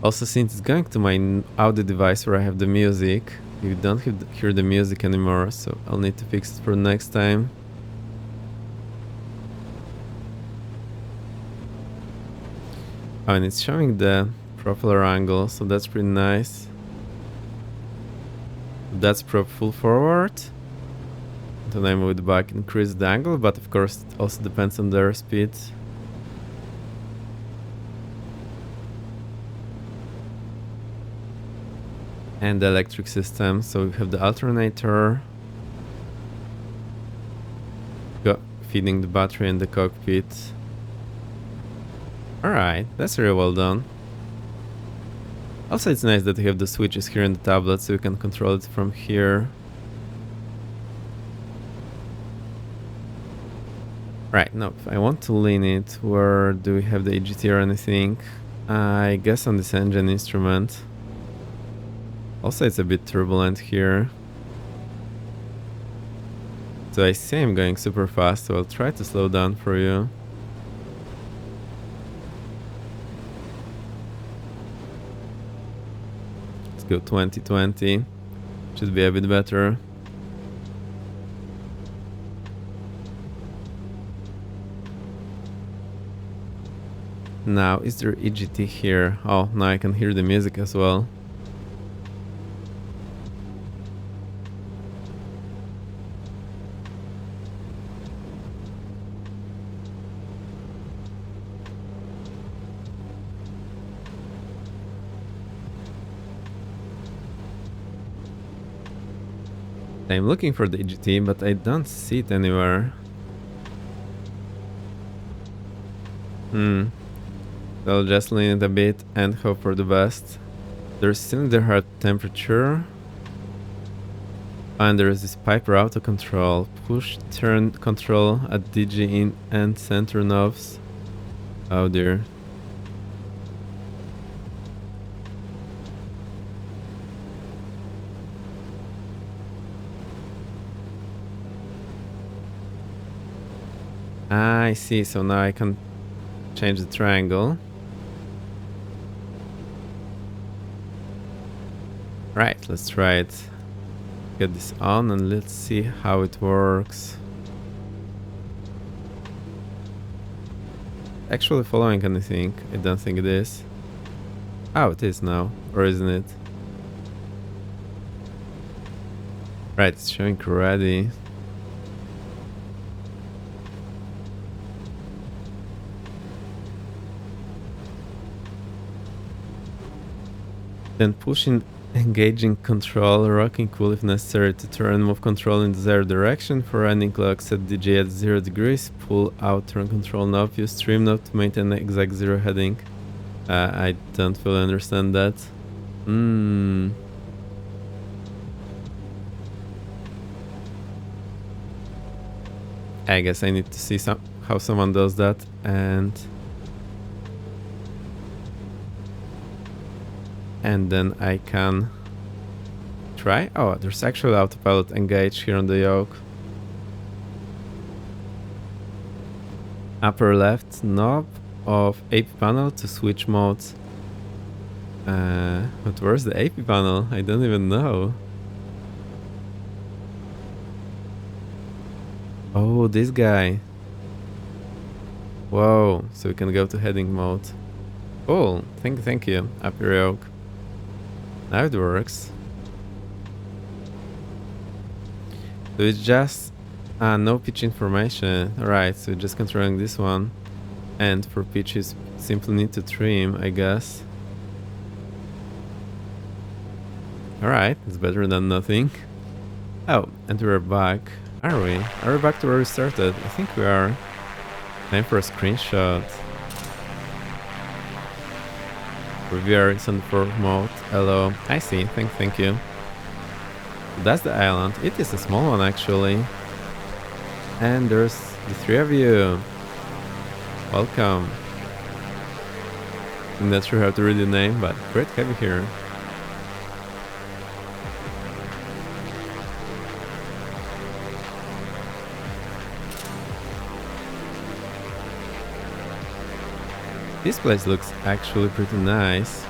Also, since it's going to my audio device where I have the music, you don't hear the music anymore, so I'll need to fix it for next time. Oh, and it's showing the propeller angle, so that's pretty nice. That's prop full forward. Then I move it back, increase the angle, but of course it also depends on the airspeed. And the electric system, so we have the alternator. Feeding the battery in the cockpit. Alright, that's really well done. Also, it's nice that you have the switches here in the tablet, so you can control it from here. Right, now if I want to lean it, where do we have the EGT or anything? I guess on this engine instrument. Also, it's a bit turbulent here. So I see I'm going super fast, so I'll try to slow down for you. Let's go 2020. Should be a bit better. Now, is there EGT here? Oh, now I can hear the music as well. I'm looking for the EGT, but I don't see it anywhere. So I'll just lean it a bit and hope for the best. There's cylinder head temperature. And there is this Piper auto control. Push turn control at DG in and center knobs. Oh dear. I see, so now I can change the triangle. Right, let's try it. Get this on and let's see how it works. Actually following anything? I don't think it is. Oh, it is now. Or isn't it? Right, it's showing ready. Then pushing engaging control, rocking cool if necessary to turn move control in desired direction. For running clock, set DJ at 0 degrees. Pull out turn control knob. Use stream knob to maintain exact 0 heading. I don't fully understand that. I guess I need to see how someone does that, and then I can try. Oh, there's actually autopilot engaged here on the yoke. Upper left knob of AP panel to switch modes. But where's the AP panel? I don't even know. Oh, this guy. Whoa, so we can go to heading mode. Cool, thank you, upper yoke. Now it works. So it's just no pitch information. Alright, so just controlling this one. And for pitches, simply need to trim, I guess. Alright, it's better than nothing. Oh, and we're back. Are we? Are we back to where we started? I think we are. Time for a screenshot. Reviewer is on 4 mode. Hello. I see. Thank you. That's the island. It is a small one actually. And there's the 3 of you. Welcome. I'm not sure how to read the name, but great to have you here. This place looks actually pretty nice.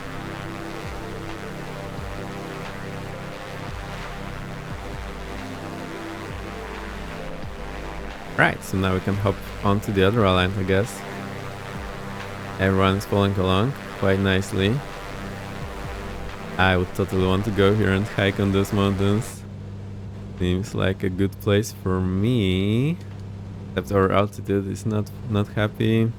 Right, so now we can hop onto the other island, I guess. Everyone is following along quite nicely. I would totally want to go here and hike on those mountains. Seems like a good place for me. Except our altitude is not happy.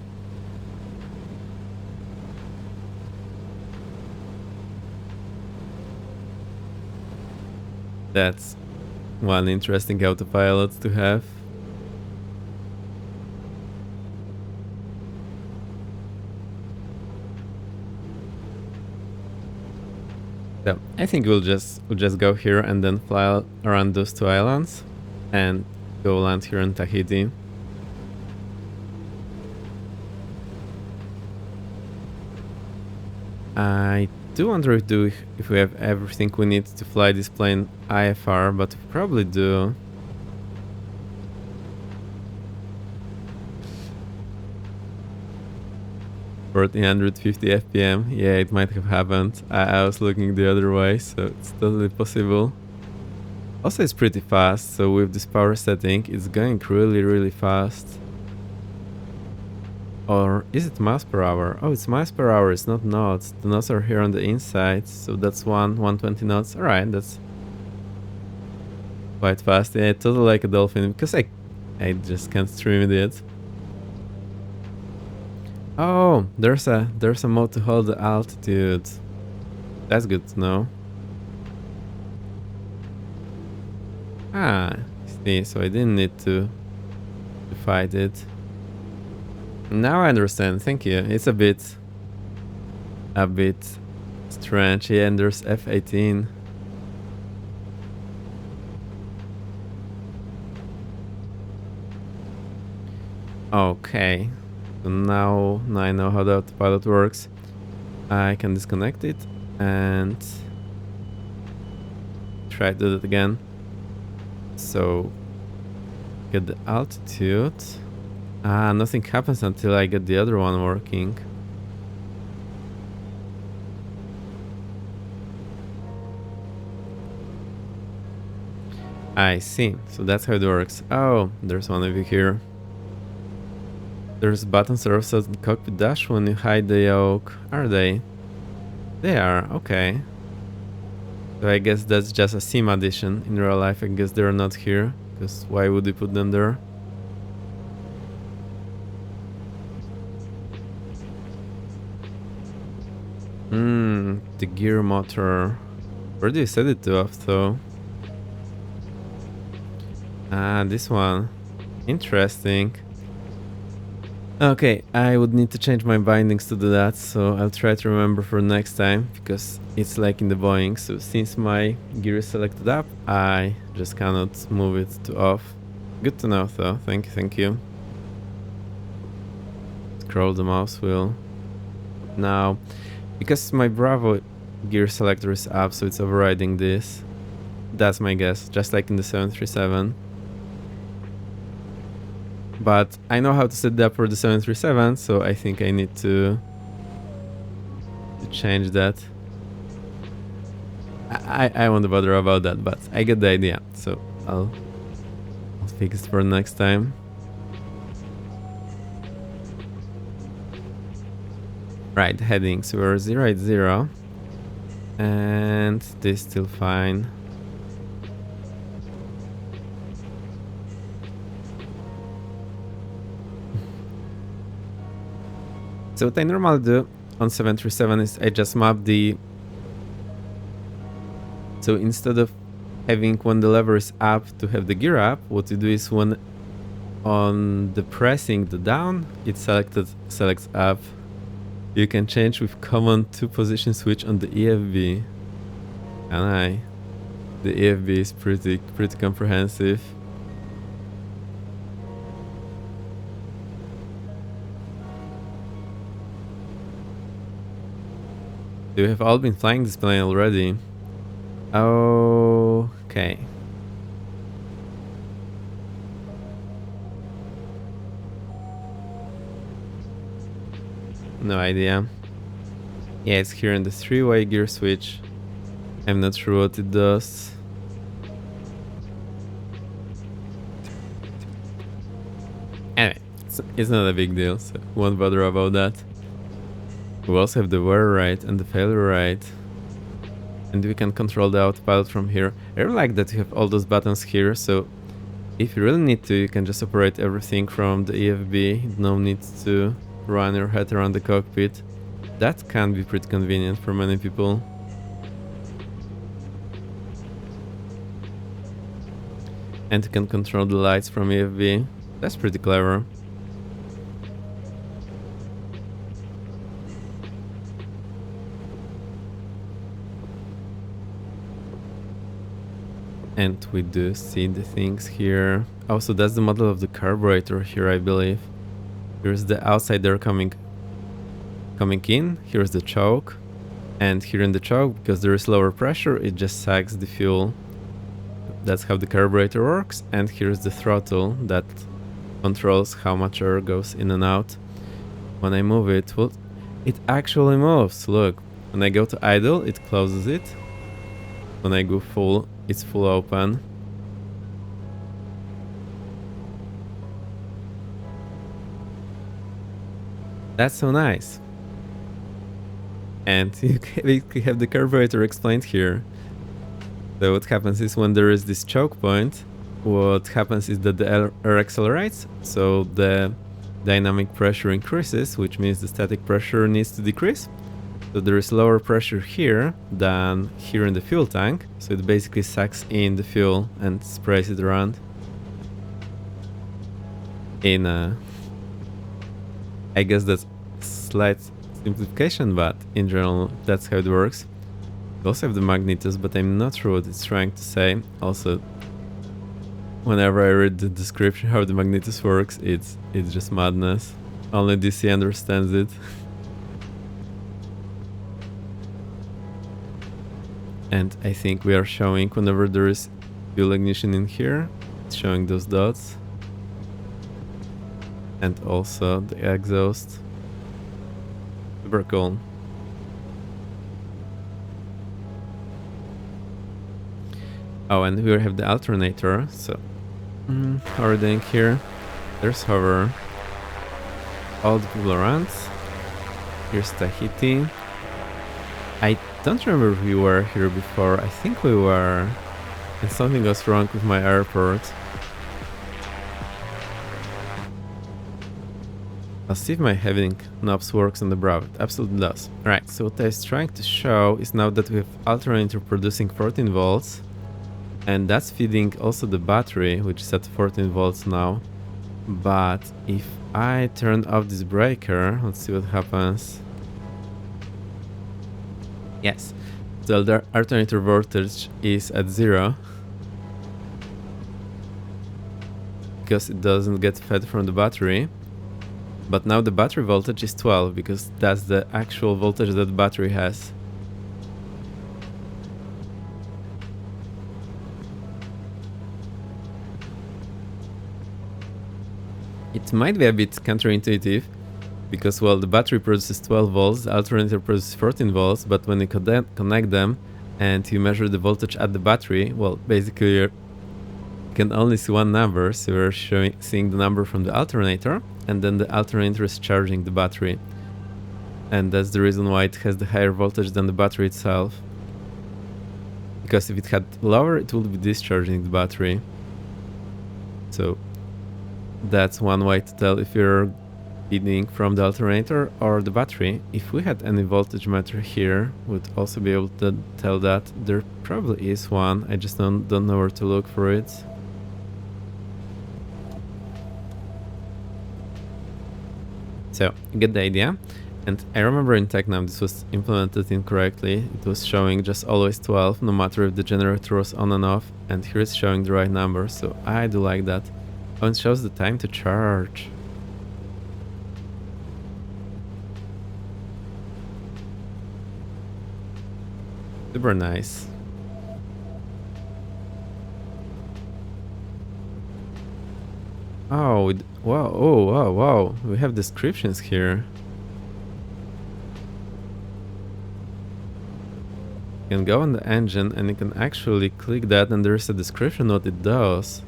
That's one interesting autopilot to have. So I think we'll just go here and then fly around those 2 islands and go land here in Tahiti. I do wonder if we have everything we need to fly this plane IFR, but we probably do. For 350 FPM, yeah, it might have happened. I was looking the other way, so it's totally possible. Also, it's pretty fast, so with this power setting, it's going really fast. Or is it miles per hour? Oh, it's miles per hour, it's not knots. The knots are here on the inside, so that's 120 knots. Alright, that's quite fast. Yeah, totally like a dolphin, because I just can't stream it yet. Oh, there's a mode to hold the altitude. That's good to know. Ah, see, so I didn't need to fight it. Now I understand, thank you. It's a bit strange. Yeah, and there's F-18. Okay, so now I know how the autopilot works. I can disconnect it and try to do that again. So get the altitude. Ah, nothing happens until I get the other one working. I see. So that's how it works. Oh, there's one of you here. There's buttons also in the cockpit dash when you hide the yoke. Are they? They are, okay. So I guess that's just a sim addition. In real life, I guess they're not here. Because why would you put them there? The gear motor. Where do you set it to off though? Ah, this one. Interesting. Okay, I would need to change my bindings to do that, so I'll try to remember for next time, because it's like in the Boeing, so since my gear is selected up, I just cannot move it to off. Good to know though, thank you, thank you. Scroll the mouse wheel. Now, because my Bravo gear selector is up, so it's overriding this. That's my guess, just like in the 737. But I know how to set that for the 737, so I think I need to change that. I won't bother about that, but I get the idea, so I'll fix it for next time. Right, headings were 080, and this still fine. So what I normally do on 737 is I just map the... So instead of having when the lever is up to have the gear up, what you do is when on the pressing the down, it selects up. You can change with command 2 position switch on the EFB. And the EFB is pretty comprehensive. You have all been flying this plane already. Okay. No idea. Yeah, it's here in the 3-way gear switch. I'm not sure what it does. Anyway, it's not a big deal, so won't bother about that. We also have the wear rate and the failure rate. And we can control the autopilot from here. I really like that you have all those buttons here, so if you really need to, you can just operate everything from the EFB. No need to run your head around the cockpit. That can be pretty convenient for many people. And you can control the lights from EFB. That's pretty clever. And we do see the things here. Also, that's the model of the carburetor here, I believe. Here's the outsider coming in. Here's the choke. And here in the choke, because there is lower pressure, it just sucks the fuel. That's how the carburetor works. And here's the throttle that controls how much air goes in and out. When I move it, well, it actually moves. Look, when I go to idle, it closes it. When I go full, it's full open. That's so nice. And we have the carburetor explained here. So what happens is when there is this choke point, what happens is that the air accelerates, so the dynamic pressure increases, which means the static pressure needs to decrease. So there is lower pressure here than here in the fuel tank, so it basically sucks in the fuel and sprays it around. I guess that's slight simplification, but in general that's how it works. We also have the magnetos, but I'm not sure what it's trying to say. Also, whenever I read the description how the magnetos works, it's just madness. Only DC understands it. And I think we are showing whenever there is fuel ignition in here, it's showing those dots. And also the exhaust. Super cool. Oh, and we have the alternator. So, how are we doing here? There's hover. All the people around. Here's Tahiti. I don't remember if we were here before. I think we were. And something goes wrong with my airport. I'll see if my having knobs works on the Bravo. It absolutely does. Alright, so what I was trying to show is now that we have alternator producing 14 volts. And that's feeding also the battery, which is at 14 volts now. But if I turn off this breaker, let's see what happens. Yes, so the alternator voltage is at 0. Because it doesn't get fed from the battery. But now the battery voltage is 12, because that's the actual voltage that the battery has. It might be a bit counterintuitive, because, well, the battery produces 12 volts, the alternator produces 14 volts, but when you connect them and you measure the voltage at the battery, well, basically you can only see one number, so you're seeing the number from the alternator, and then the alternator is charging the battery. And that's the reason why it has the higher voltage than the battery itself. Because if it had lower, it would be discharging the battery. So that's one way to tell if you're feeding from the alternator or the battery. If we had any voltage meter here, we'd also be able to tell that. There probably is one, I just don't know where to look for it. So, you get the idea. And I remember in TechNav this was implemented incorrectly. It was showing just always 12, no matter if the generator was on and off. And here it's showing the right number, so I do like that. Oh, it shows the time to charge. Super nice. Oh, wow, oh, wow, wow. We have descriptions here. You can go on the engine and you can actually click that and there's a description what it does.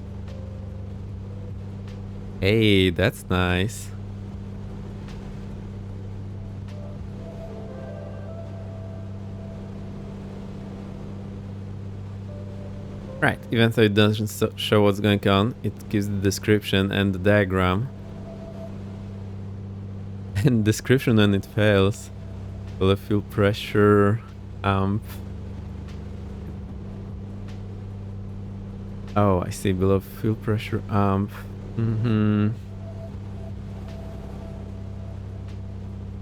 Hey, that's nice. Right, even though it doesn't show what's going on, it gives the description and the diagram. And description when it fails. Below fuel pressure, amp. Oh, I see, below fuel pressure, amp.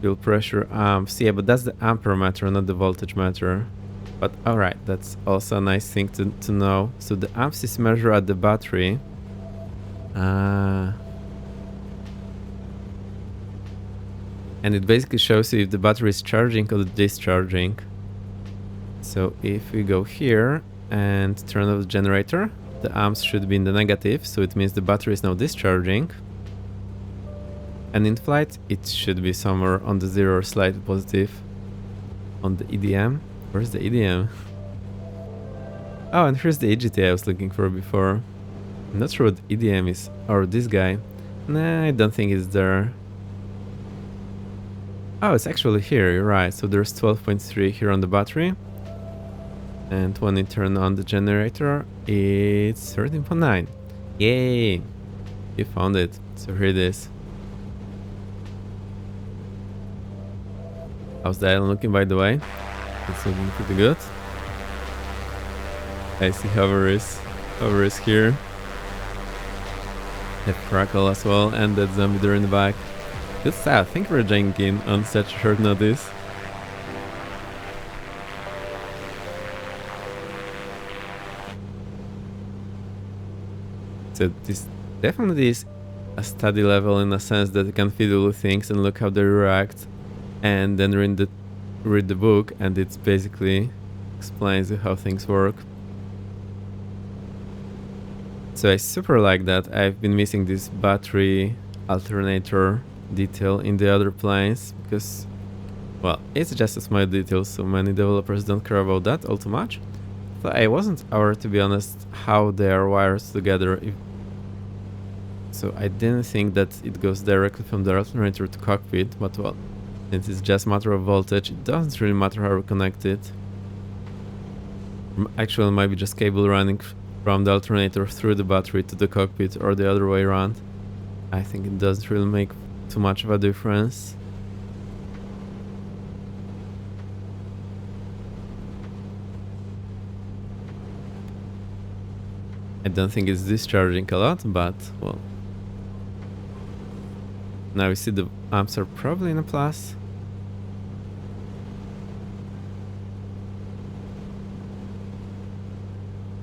Fuel pressure, amps. Yeah, but that's the ampere meter, not the voltage meter. But alright, that's also a nice thing to know. So the amps is measured at the battery. And it basically shows you if the battery is charging or discharging. So if we go here and turn off the generator, the amps should be in the negative, so it means the battery is now discharging. And in flight, it should be somewhere on the 0 or slightly positive. On the EDM. Where's the EDM? Oh, and here's the EGT I was looking for before. I'm not sure what EDM is. Or this guy. Nah, I don't think it's there. Oh, it's actually here, you're right. So there's 12.3 here on the battery. And when you turn on the generator, it's 13.9. Yay! You found it. So here it is. How's the island looking, by the way? It's looking pretty good. I see hover is here. Have Crackle as well, and that zombie there in the back. Good stuff. Thank you for joining in on such short notice. So this definitely is a study level in a sense that you can fiddle with things and look how they react, and then read the book, and it basically explains how things work. So I super like that. I've been missing this battery alternator detail in the other planes because, well, it's just a small detail, so many developers don't care about that all too much. But I wasn't aware, to be honest, how they are wired together. So I didn't think that it goes directly from the alternator to cockpit, but well, since it's just a matter of voltage, it doesn't really matter how we're connected. Actually, it might be just cable running from the alternator through the battery to the cockpit or the other way around. I think it doesn't really make too much of a difference. I don't think it's discharging a lot, but well. Now we see the amps are probably in a plus.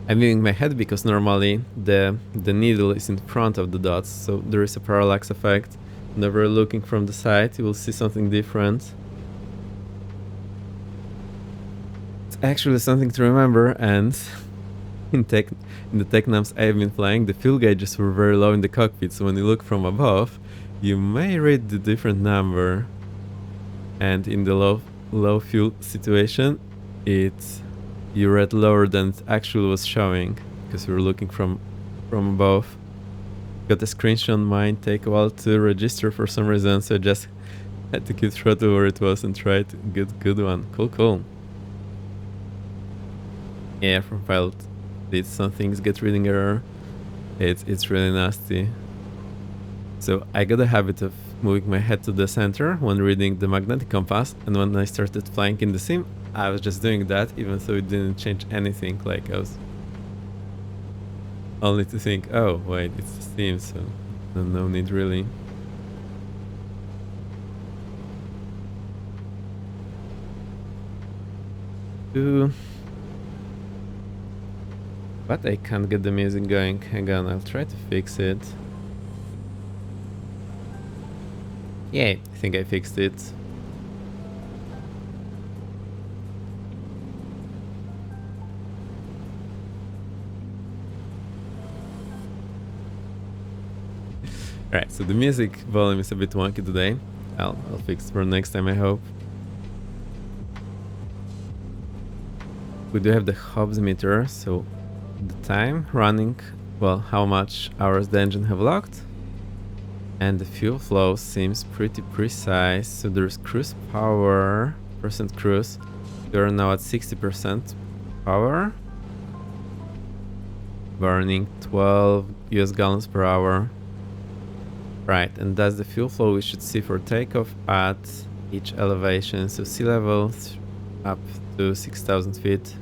I'm moving my head because normally the needle is in front of the dots, so there is a parallax effect. Whenever you're looking from the side, you will see something different. It's actually something to remember, and in the TechNavs I have been flying, the fuel gauges were very low in the cockpit, so when you look from above, you may read the different number. And in the low fuel situation, you read lower than it actually was showing, because we were looking from above. Got a screenshot on mine, take a while to register for some reason, so I just had to keep throttle where it was and try it. Good one. Cool. Yeah, from pilot, some things get reading error. It's really nasty. So I got a habit of moving my head to the center when reading the magnetic compass, and when I started flying in the sim, I was just doing that, even though it didn't change anything. Like, I was only to think, oh wait, it's the sim, so no need really. But I can't get the music going. Hang on, I'll try to fix it. Yeah, I think I fixed it. Alright, so the music volume is a bit wonky today. I'll fix it for next time, I hope. We do have the Hobbs meter, so the time running, well, how much hours the engine have logged. And the fuel flow seems pretty precise. So there's cruise power, cruise. We're now at 60% power. Burning 12 US gallons per hour. Right, and that's the fuel flow we should see for takeoff at each elevation. So sea level up to 6,000 feet.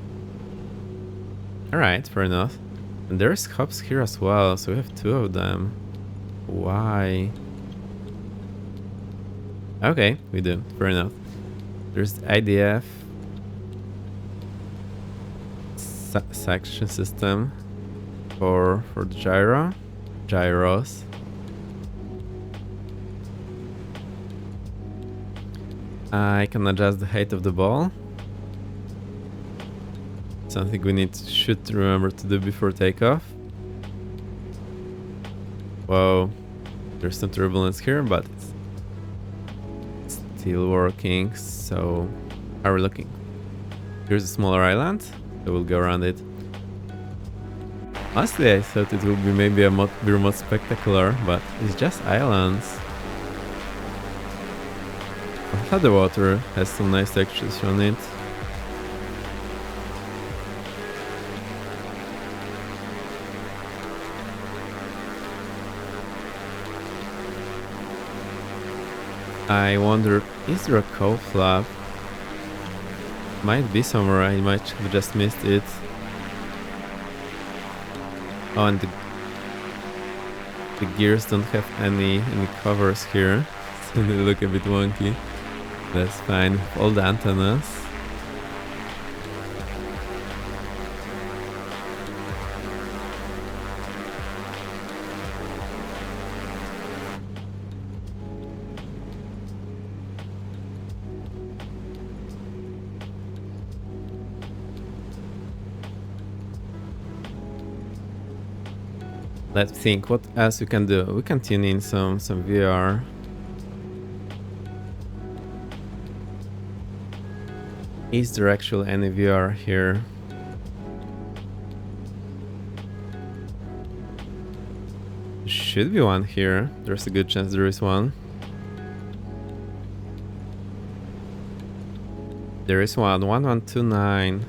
Alright, fair enough. And there's hubs here as well, so we have two of them. Why? Okay, we do. Fair enough. There's the IDF suction system for the gyros. I can adjust the height of the ball. Something we should remember to do before takeoff. Whoa, there's some turbulence here, but it's still working. So, how are we looking? Here's a smaller island, so we'll go around it. Honestly, I thought it would be maybe a bit more spectacular, but it's just islands. I thought the water has some nice textures on it. I wonder, is there a cowl flap? Might be somewhere, I might have just missed it. Oh, and the gears don't have any covers here, so they look a bit wonky. That's fine, all the antennas. Let's think what else we can do. We can tune in some VR. Is there actually any VR here? should be one here. There's a good chance there is one. There is one, 1129.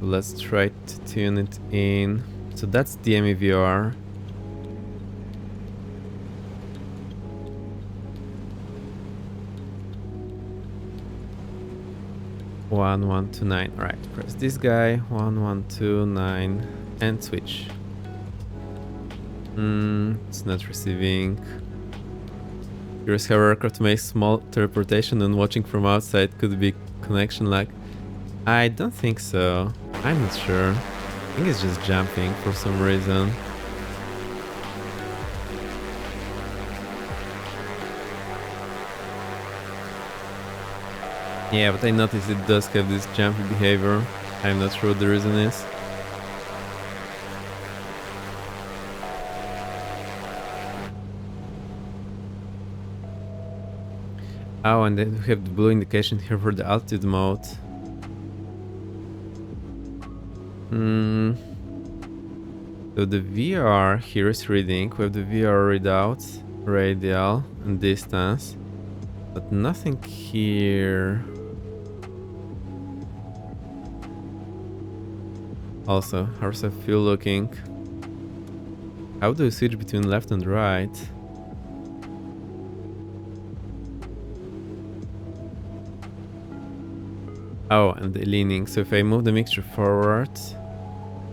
Let's try to tune it in. So that's the MEVR. One, 129. Right, press this guy. 1129 and switch. It's not receiving. Curious how aircraft makes small teleportation and watching from outside could be connection lag. I don't think so. I'm not sure. I think it's just jumping for some reason. Yeah, but I noticed it does have this jumpy behavior. I'm not sure what the reason is. Oh, and then we have the blue indication here for the altitude mode. So the VR here is reading. We have the VR readouts, radial and distance, but nothing here. Also, how's the fuel looking? How do you switch between left and right? Oh, and the leaning. So if I move the mixture forward,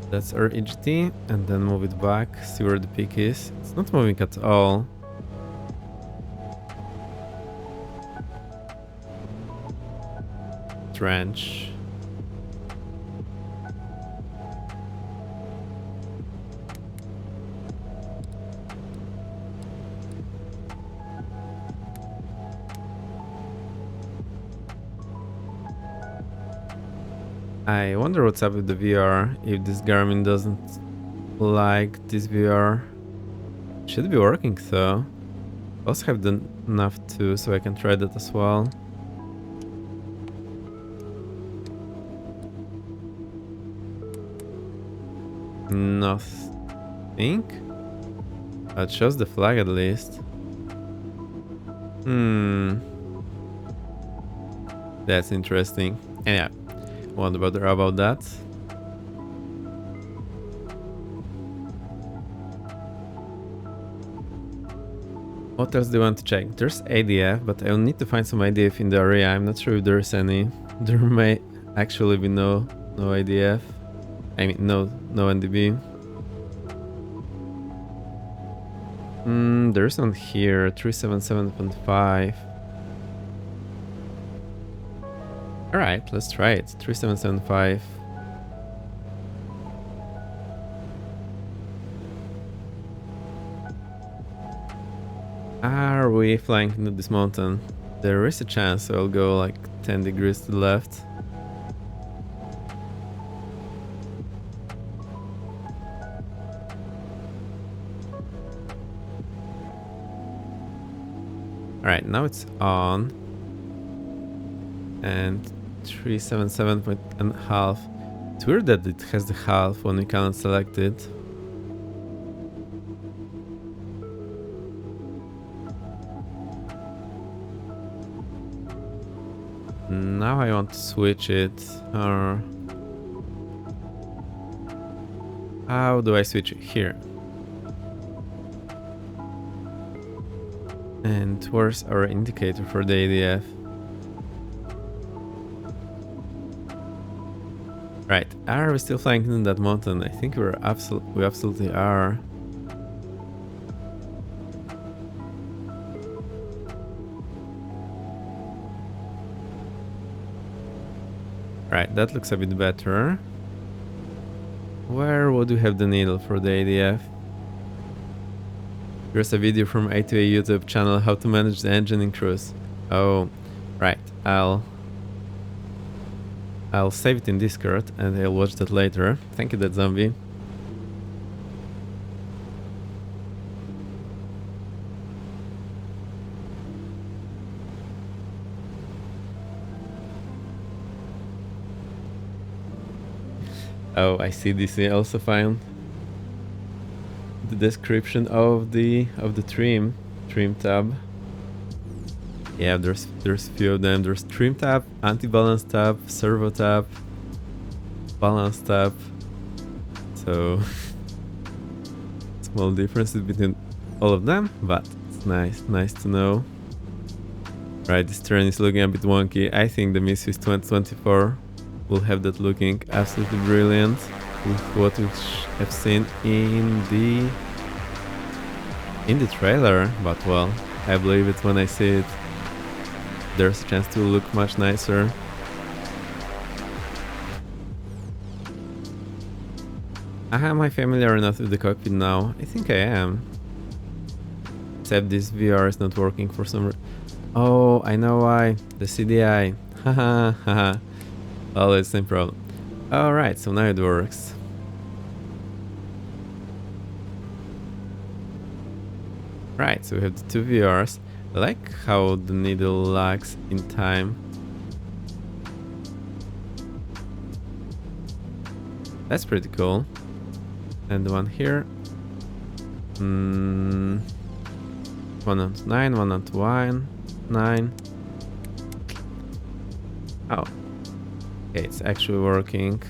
that's our EGT, and then move it back, see where the peak is. It's not moving at all. Strange. I wonder what's up with the VR, if this Garmin doesn't like this VR. Should be working though. I also have the nav too, so I can try that as well. Nothing? It shows the flag at least. That's interesting. And yeah, won't bother about that. What else do you want to check? There's ADF, but I'll need to find some ADF in the area. I'm not sure if there is any. There may actually be no ADF. I mean, no NDB. There's one here, 377.5. Alright, let's try it. 3775. Are we flying into this mountain? There is a chance, so I'll go like 10 degrees to the left. Alright, now it's on. And 377.5. It's weird that it has the half when we cannot select it. Now I want to switch it. Or how do I switch it? Here. And where's our indicator for the ADF? Right, are we still flying in that mountain? I think we absolutely are. Right, that looks a bit better. Where would we have the needle for the ADF? Here's a video from A2A YouTube channel, how to manage the engine in cruise. Oh, right, I'll save it in Discord and I'll watch that later. Thank you, that zombie. Oh, I see this also found. description of the trim tab. Yeah, there's few of them. There's trim tab, anti-balance tab, servo tab, balance tab. So small differences between all of them, but it's nice to know. Right, this turn is looking a bit wonky. I think the Misfits 2024 will have that looking absolutely brilliant with what we have seen in the trailer. But well, I believe it when I see it. There's a chance to look much nicer. Am I familiar enough with the cockpit now? I think I am. Except this VR is not working for some reason. Oh, I know why. The CDI. Haha, haha. Always same problem. Alright, so now it works. Right, so we have the two VRs. I like how the needle lags in time. That's pretty cool. And the one here. 1 on 9, 1 on 1, 9. Oh. Okay, it's actually working.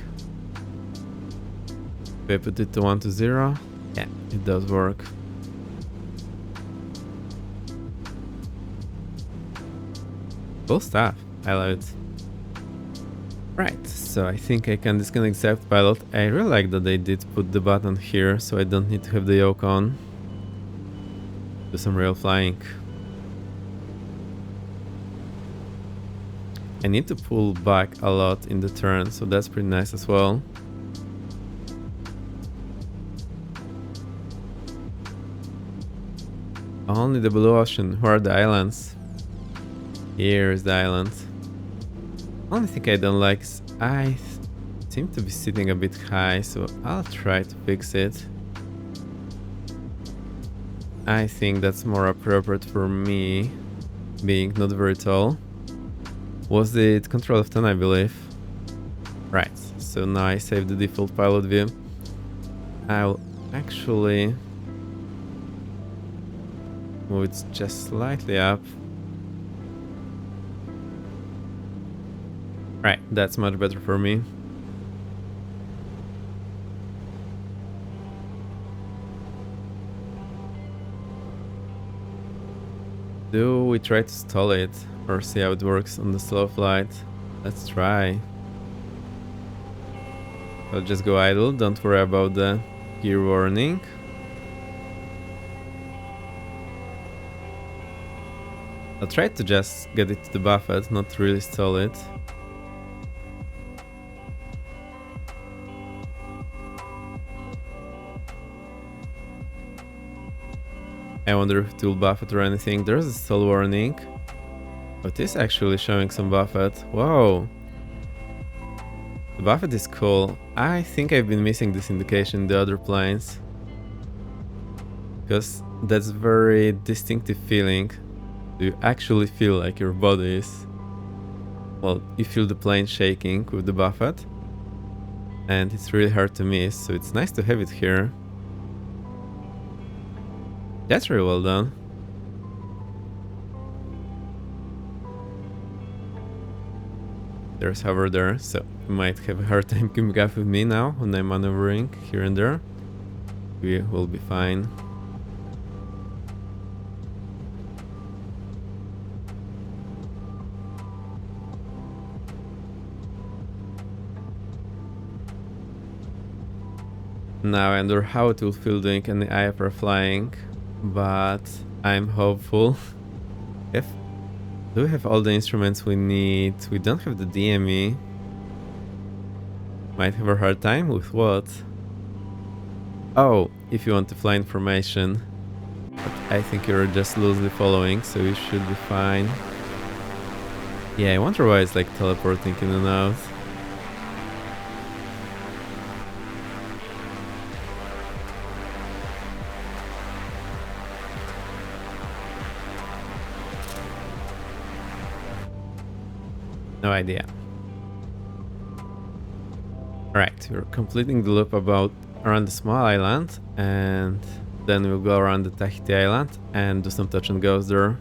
If I put it to 1 to 0, yeah, it does work. Cool stuff. I love it. Right, so I think I can disconnect Zap Pilot. I really like that they did put the button here, so I don't need to have the yoke on. Do some real flying. I need to pull back a lot in the turn, so that's pretty nice as well. Only the blue ocean. Where are the islands? Here is the island. Only thing I don't like is I seem to be sitting a bit high, so I'll try to fix it. I think that's more appropriate for me, being not very tall. Was it control F10, I believe? Right, so now I save the default pilot view. I'll actually move it just slightly up. Right, that's much better for me. Do we try to stall it or see how it works on the slow flight? Let's try. I'll just go idle, don't worry about the gear warning. I'll try to just get it to the buffet, not really stall it. I wonder if it will buffet or anything. There's a stall warning. But it is actually showing some buffet. Whoa! The buffet is cool. I think I've been missing this indication in the other planes. Because that's very distinctive feeling. You actually feel like your body is... Well, you feel the plane shaking with the buffet. And it's really hard to miss, so it's nice to have it here. That's really well done. There's hover there, so you might have a hard time coming up with me now when I'm maneuvering here and there. We will be fine. Now I wonder how it will feel doing any IFR flying, but I'm hopeful. Do we have all the instruments we need? We don't have the DME. Might have a hard time with what? Oh, if you want to fly information. But I think you're just loosely following, so you should be fine. Yeah, I wonder why it's like teleporting in and out. No idea. Right, we're completing the loop around the small island, and Then we'll go around the Tahiti island and do some touch and goes there.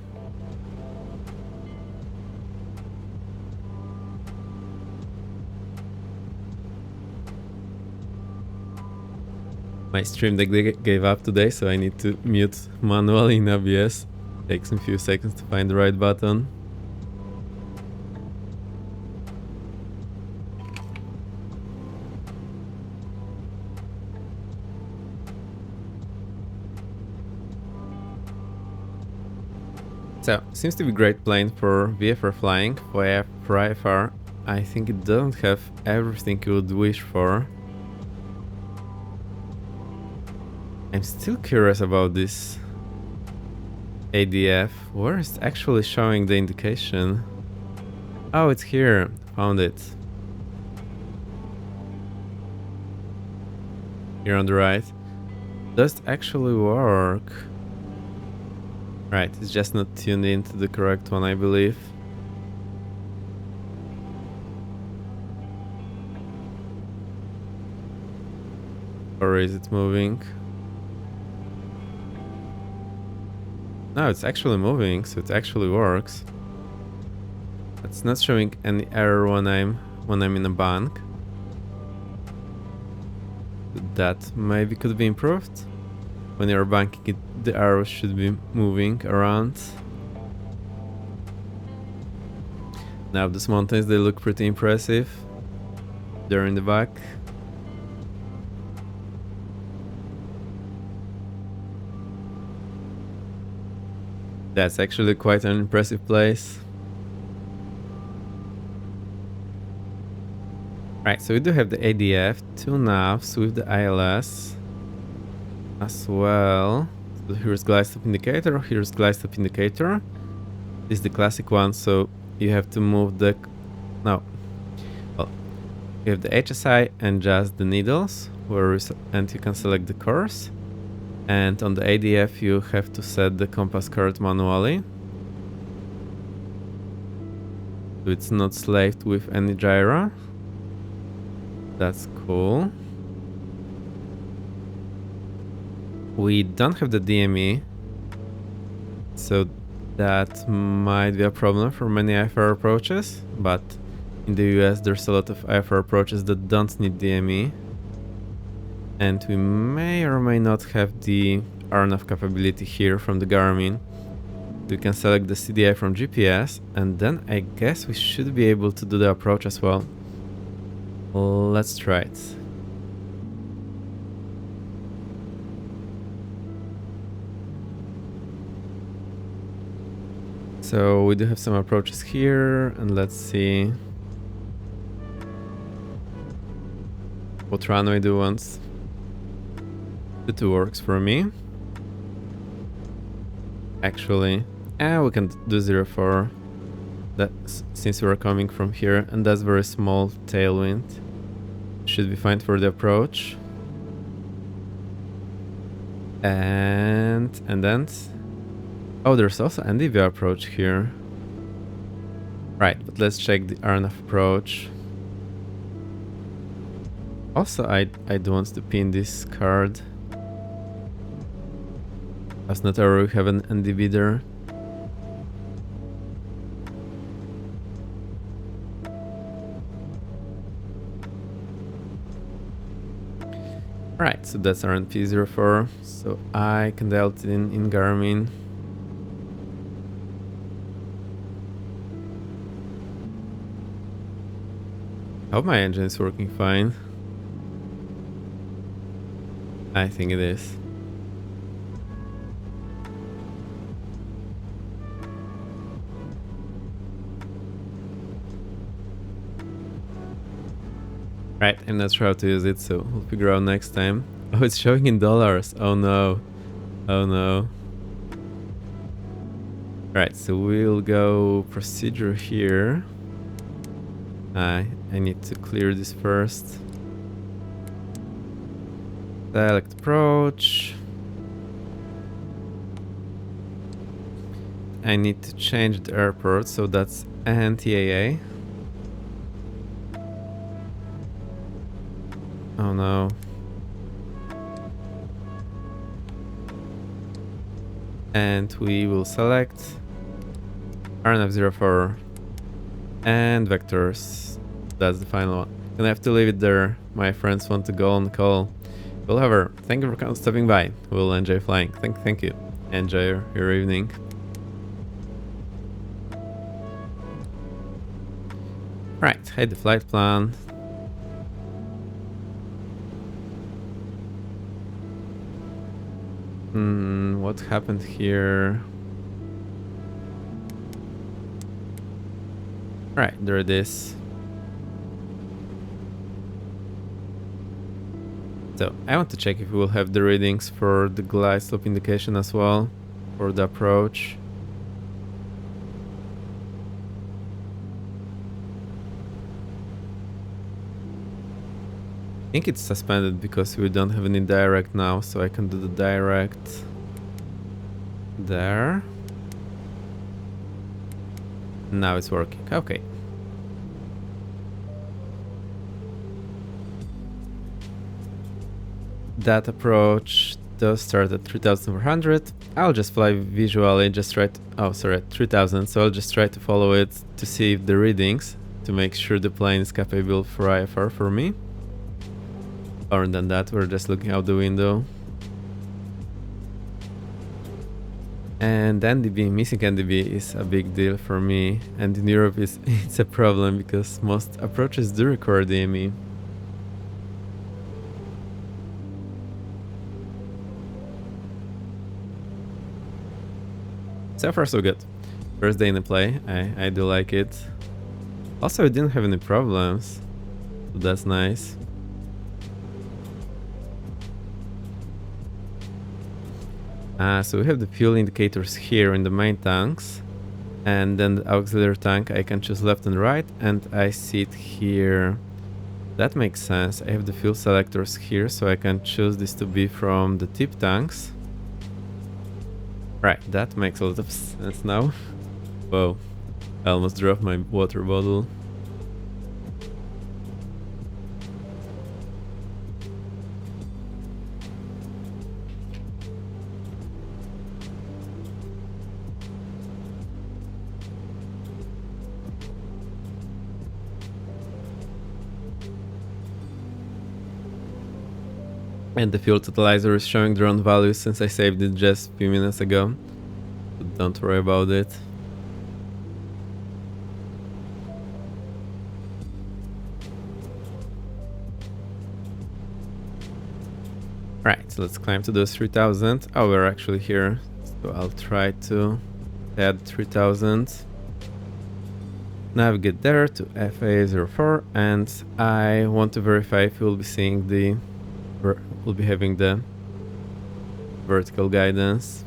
My stream deck gave up today, so I need to mute manually in OBS. Takes me a few seconds to find the right button. So, seems to be a great plane for VFR flying. For IFR, I think it doesn't have everything you would wish for. I'm still curious about this ADF. Where is it actually showing the indication? Oh, it's here. Found it. Here on the right. Does it actually work? Right, it's just not tuned into the correct one, I believe. Or is it moving? No, it's actually moving, so it actually works. It's not showing any error when I'm in a bank. That maybe could be improved. When you're banking it, the arrows should be moving around. Now these mountains, they look pretty impressive. They're in the back. That's actually quite an impressive place. Right, so we do have the ADF, 2 navs with the ILS as well. So here's glide stop indicator, here's glide stop indicator. This is the classic one, so you have to move the... No. Well, you have the HSI and just the needles, and you can select the course. And on the ADF you have to set the compass card manually. So it's not slaved with any gyro. That's cool. We don't have the DME, so that might be a problem for many IFR approaches, but in the US there's a lot of IFR approaches that don't need DME. And we may or may not have the RNAV capability here from the Garmin. We can select the CDI from GPS, and then I guess we should be able to do the approach as well. Let's try it. So we do have some approaches here, and let's see what runway do we want. The 2 works for me. Actually, we can do 04. That's since we're coming from here, and that's very small tailwind. Should be fine for the approach. And then... Oh, there's also NDV approach here. Right, but let's check the RNAV approach. Also, I do want to pin this card. As not ever have an NDV there. Right, so that's RNP04. So I can dial it in Garmin. Hope my engine is working fine. I think it is. Right, I'm not sure how to use it, so we'll figure out next time. Oh, it's showing in dollars. Oh no. Oh no. Right, so we'll go procedure here. I need to clear this first. Select approach. I need to change the airport, so that's NTAA. Oh no. And we will select RNF04 and vectors. That's the final one. Gonna have to leave it there. My friends want to go on call. However, thank you for stopping by. We'll enjoy flying. Thank you. Enjoy your evening. Right, hide the flight plan. What happened here? Right, there it is. So I want to check if we will have the readings for the glide slope indication as well for the approach. I think it's suspended because we don't have any direct now, so I can do the direct there. Now it's working. Okay. That approach does start at 3400. I'll just fly visually, just try to, oh sorry, at 3000, so I'll just try to follow it to see if the readings, to make sure the plane is capable for IFR for me. Other than that, we're just looking out the window. And NDB, missing NDB is a big deal for me, and in Europe it's a problem because most approaches do require DME. So far so good. First day in the play, I do like it. Also, I didn't have any problems, so that's nice. So we have the fuel indicators here in the main tanks, and then the auxiliary tank I can choose left and right, and I see it here. That makes sense. I have the fuel selectors here, so I can choose this to be from the tip tanks. Right, that makes a lot of sense now. Whoa, I almost dropped my water bottle. And the fuel totalizer is showing the wrong values since I saved it just a few minutes ago. But don't worry about it. Right, so let's climb to those 3000. Oh, we're actually here. So I'll try to add 3000. Navigate there to FA04, and I want to verify if we'll be seeing the we'll be having the vertical guidance.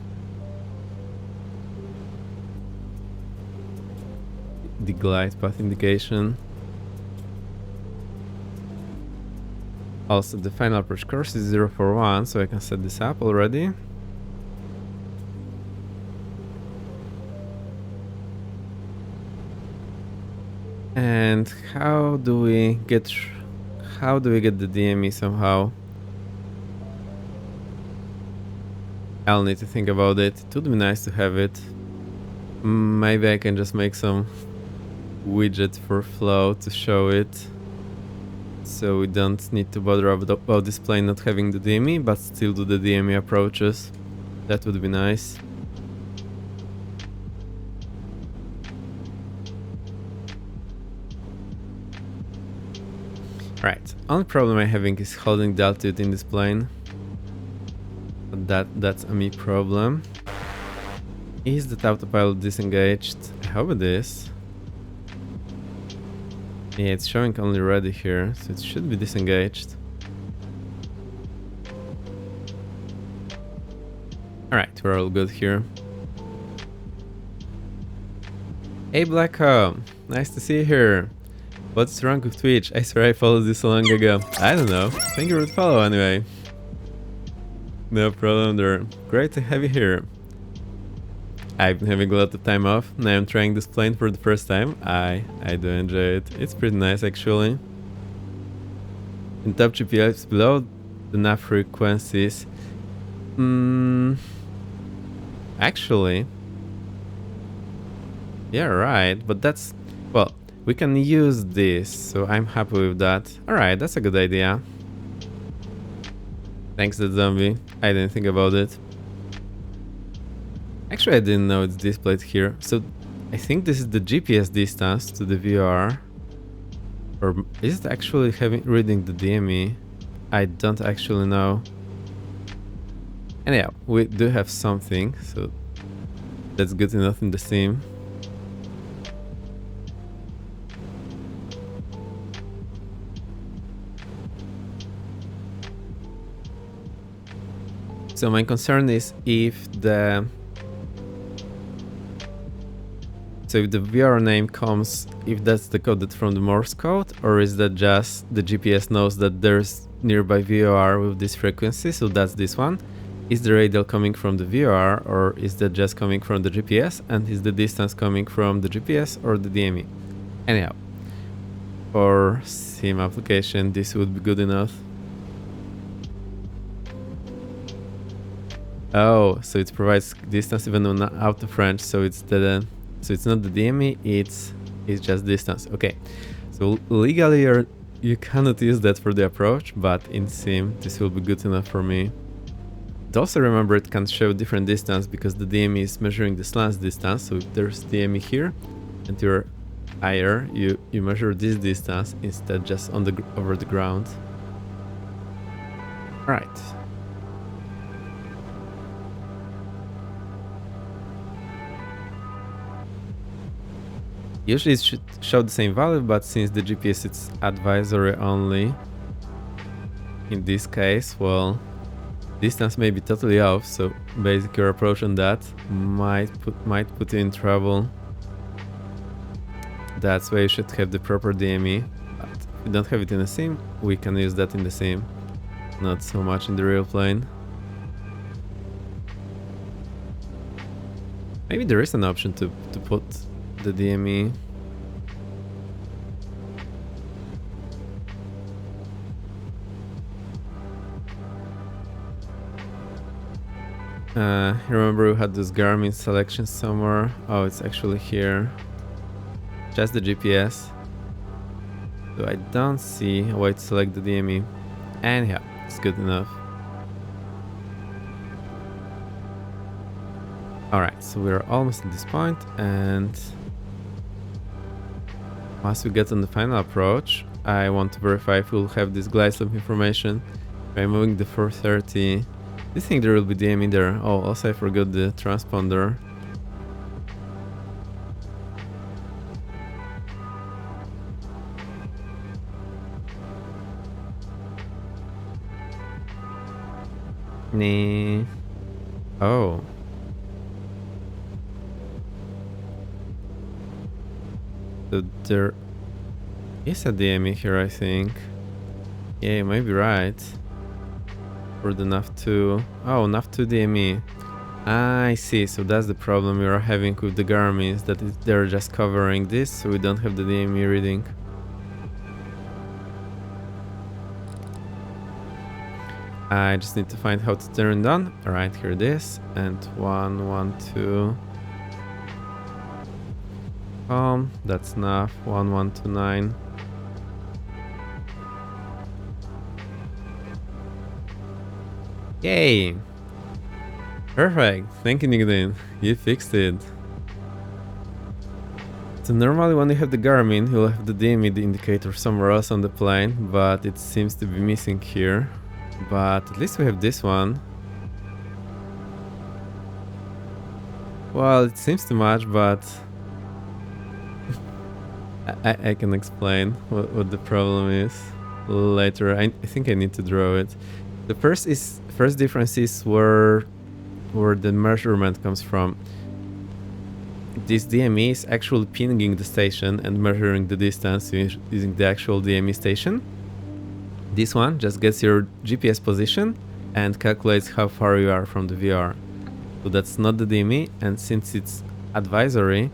The glide path indication. Also, the final approach course is 041, so I can set this up already. And how do we get the DME somehow? I'll need to think about it. It would be nice to have it. Maybe I can just make some widget for flow to show it, so we don't need to bother about this plane not having the DME, but still do the DME approaches. That would be nice. Right, only problem I'm having is holding the altitude in this plane. But that's a me problem. Is the autopilot disengaged? I hope it is. Yeah, it's showing only ready here, so it should be disengaged. Alright, we're all good here. Hey Blacko, nice to see you here. What's wrong with Twitch? I swear I followed this so long ago. I don't know. Thank you for the follow anyway. No problem there. Great to have you here. I've been having a lot of time off. Now I'm trying this plane for the first time. I do enjoy it. It's pretty nice actually. In top GPS below the nav frequencies. Actually, yeah, right. But that's, well, we can use this, so I'm happy with that. Alright, that's a good idea. Thanks, the zombie. I didn't think about it. Actually, I didn't know it's displayed here. So I think this is the GPS distance to the VR. Or is it actually reading the DME? I don't actually know. Anyhow, we do have something, so that's good enough in the sim. So my concern is if the VR name comes, if that's decoded from the Morse code, or is that just the GPS knows that there's nearby VR with this frequency, so that's this one. Is the radial coming from the VR, or is that just coming from the GPS, and is the distance coming from the GPS or the DME? Anyhow, for sim application, this would be good enough. Oh, so it provides distance even when not out of range, so it's not the DME, it's just distance. Okay, so legally you cannot use that for the approach, but in sim this will be good enough for me. But also remember, it can show different distance because the DME is measuring the slant's distance. So if there's DME here and you're higher, you measure this distance instead just on the over the ground. All right. Usually it should show the same value, but since the GPS it's advisory only, in this case, well, distance may be totally off, so basically your approach on that might put you in trouble. That's why you should have the proper DME, but if you don't have it in a sim, we can use that in the sim, not so much in the real plane. Maybe there is an option to put the DME. Remember we had this Garmin selection somewhere. Oh, it's actually here. Just the GPS. So I don't see a way to select the DME. Anyhow, it's good enough. Alright, so we're almost at this point, and once we get on the final approach, I want to verify if we'll have this glide slope information by moving the 430. Do you think there will be DME there? Oh, also I forgot the transponder. Nee. Oh. So there is a DME here, I think. Yeah, you might be right. For the NAV2. Oh, NAV2 DME. I see, so that's the problem we are having with the Garmin's, that they're just covering this, so we don't have the DME reading. I just need to find how to turn it on. Alright, here it is. And 1, 1, 2. That's NAV 1129. Yay! Perfect! Thank you, Nickdin. You fixed it. So normally when you have the Garmin, you'll have the DME indicator somewhere else on the plane, but it seems to be missing here. But at least we have this one. Well, it seems too much, but I can explain what the problem is later. I think I need to draw it. The first difference is where the measurement comes from. This DME is actually pinging the station and measuring the distance using the actual DME station. This one just gets your GPS position and calculates how far you are from the VR. So that's not the DME, and since it's advisory,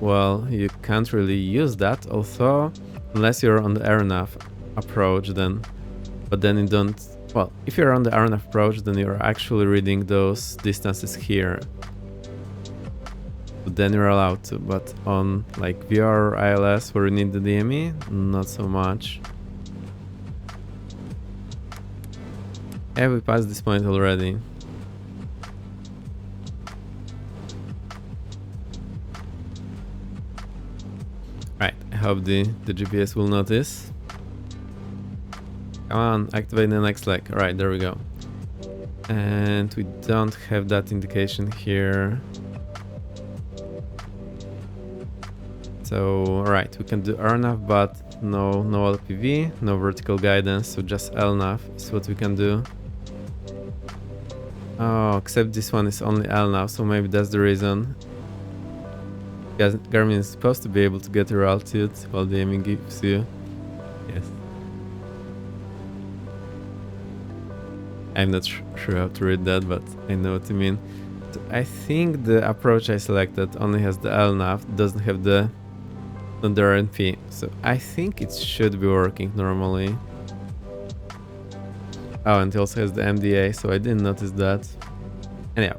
well, you can't really use that, although unless you're on the AirNav approach, then you don't Well, if you're on the RNF approach, then you're actually reading those distances here. But then you're allowed to, but on like VR ILS where you need the DME, not so much. Yeah, we passed this point already. Right, I hope the GPS will notice. Come on, activate the next leg. Alright, there we go. And we don't have that indication here. So, alright, we can do RNAV, but no LPV, no vertical guidance, so just LNAV is what we can do. Oh, except this one is only LNAV, so maybe that's the reason. Because Garmin is supposed to be able to get your altitude while the aiming gives you. Yes. I'm not sure how to read that, but I know what you mean. So I think the approach I selected only has the LNAV, doesn't have the RNP, so I think it should be working normally. Oh, and it also has the MDA, so I didn't notice that. Anyhow,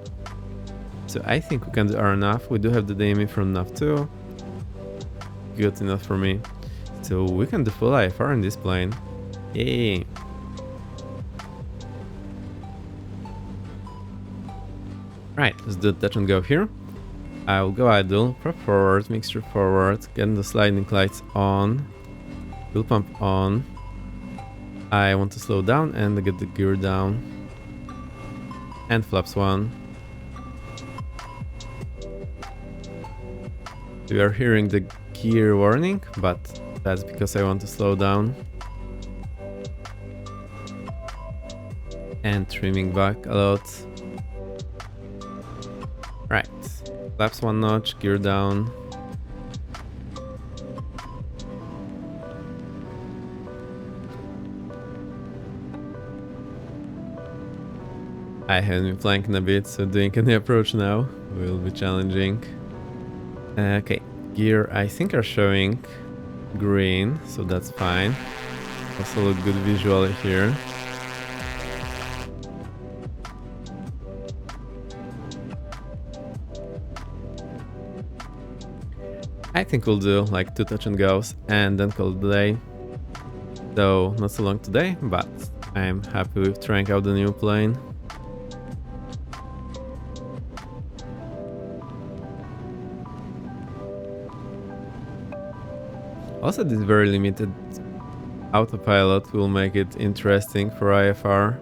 so I think we can do RNAV. We do have the DME from NAV2. Good enough for me. So we can do full IFR in this plane. Yay! Right, let's do touch and go here. I will go idle, prop forward, mixture forward, get the sliding lights on, fuel pump on. I want to slow down and get the gear down. And flaps 1. We are hearing the gear warning, but that's because I want to slow down. And trimming back a lot. Right, flaps 1 notch, gear down. I haven't been flying in a bit, so doing any approach now will be challenging. Okay, gear I think are showing green, so that's fine. Also look good visually here. I think we'll do like 2 touch and goes and then call it a day. Though not so long today, but I'm happy with trying out the new plane. Also, this very limited autopilot will make it interesting for IFR.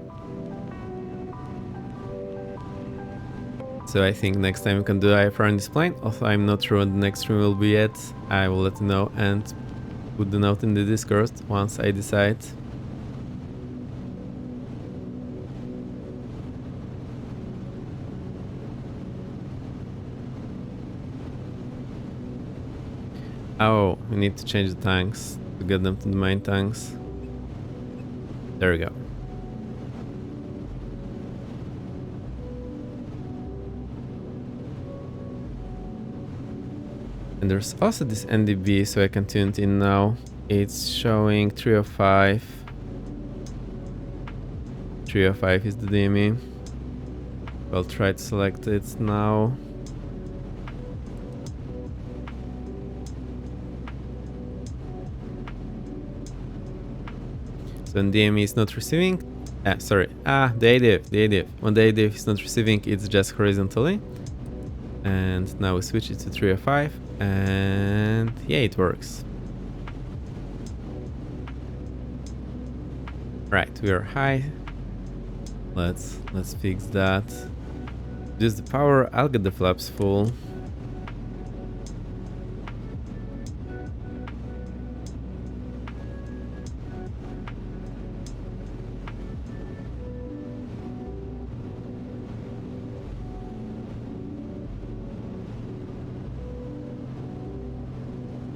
So I think next time we can do IFR in this plane. Also, I'm not sure when the next stream will be yet. I will let you know and put the note in the Discord once I decide. Oh, we need to change the tanks to get them to the main tanks. There we go. And there's also this NDB, so I can tune it in now. It's showing 305. 305 is the DME. I'll try to select it now. So when DME is not receiving, the ADF. When the ADF is not receiving, it's just horizontally. And now we switch it to 305, and yeah, it works. Right, we are high. Let's fix that. Use the power. I'll get the flaps full.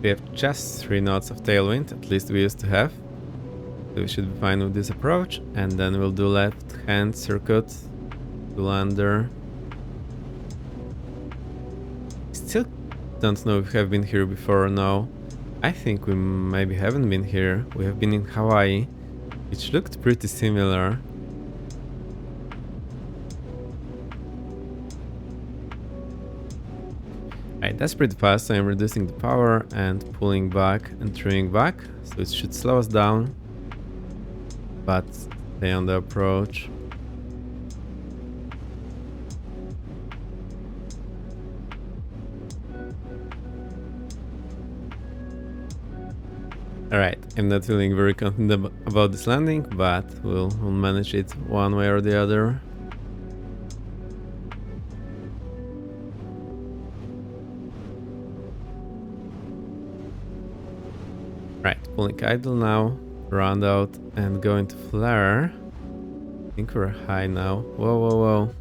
We have just 3 knots of tailwind, at least we used to have. So we should be fine with this approach, and then we'll do left hand circuit to lander. Still don't know if we have been here before or no. I think we maybe haven't been here. We have been in Hawaii, which looked pretty similar. Right, that's pretty fast, so I'm reducing the power and pulling back and trimming back, so it should slow us down, but stay on the approach. Alright, I'm not feeling very confident about this landing, but we'll manage it one way or the other. Right, pulling idle now, round out and go into flare. I think we're high now. Whoa, whoa, whoa.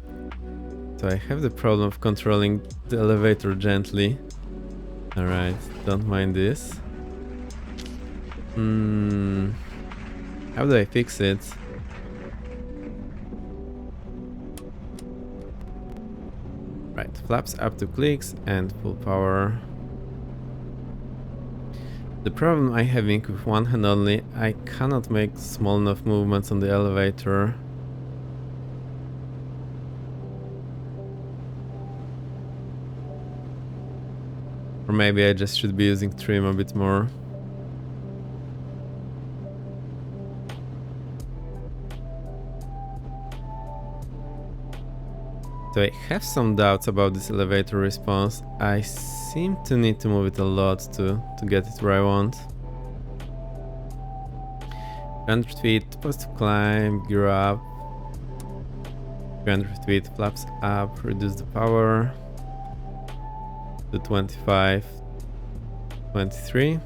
So I have the problem of controlling the elevator gently. Alright, don't mind this. How do I fix it? Right, flaps up to clicks and full power. The problem I'm having with one hand only, I cannot make small enough movements on the elevator. Or maybe I just should be using trim a bit more. So I have some doubts about this elevator response. I seem to need to move it a lot to get it where I want. 100 feet, positive climb, gear up. 300 feet, flaps up, reduce the power to 25, 23.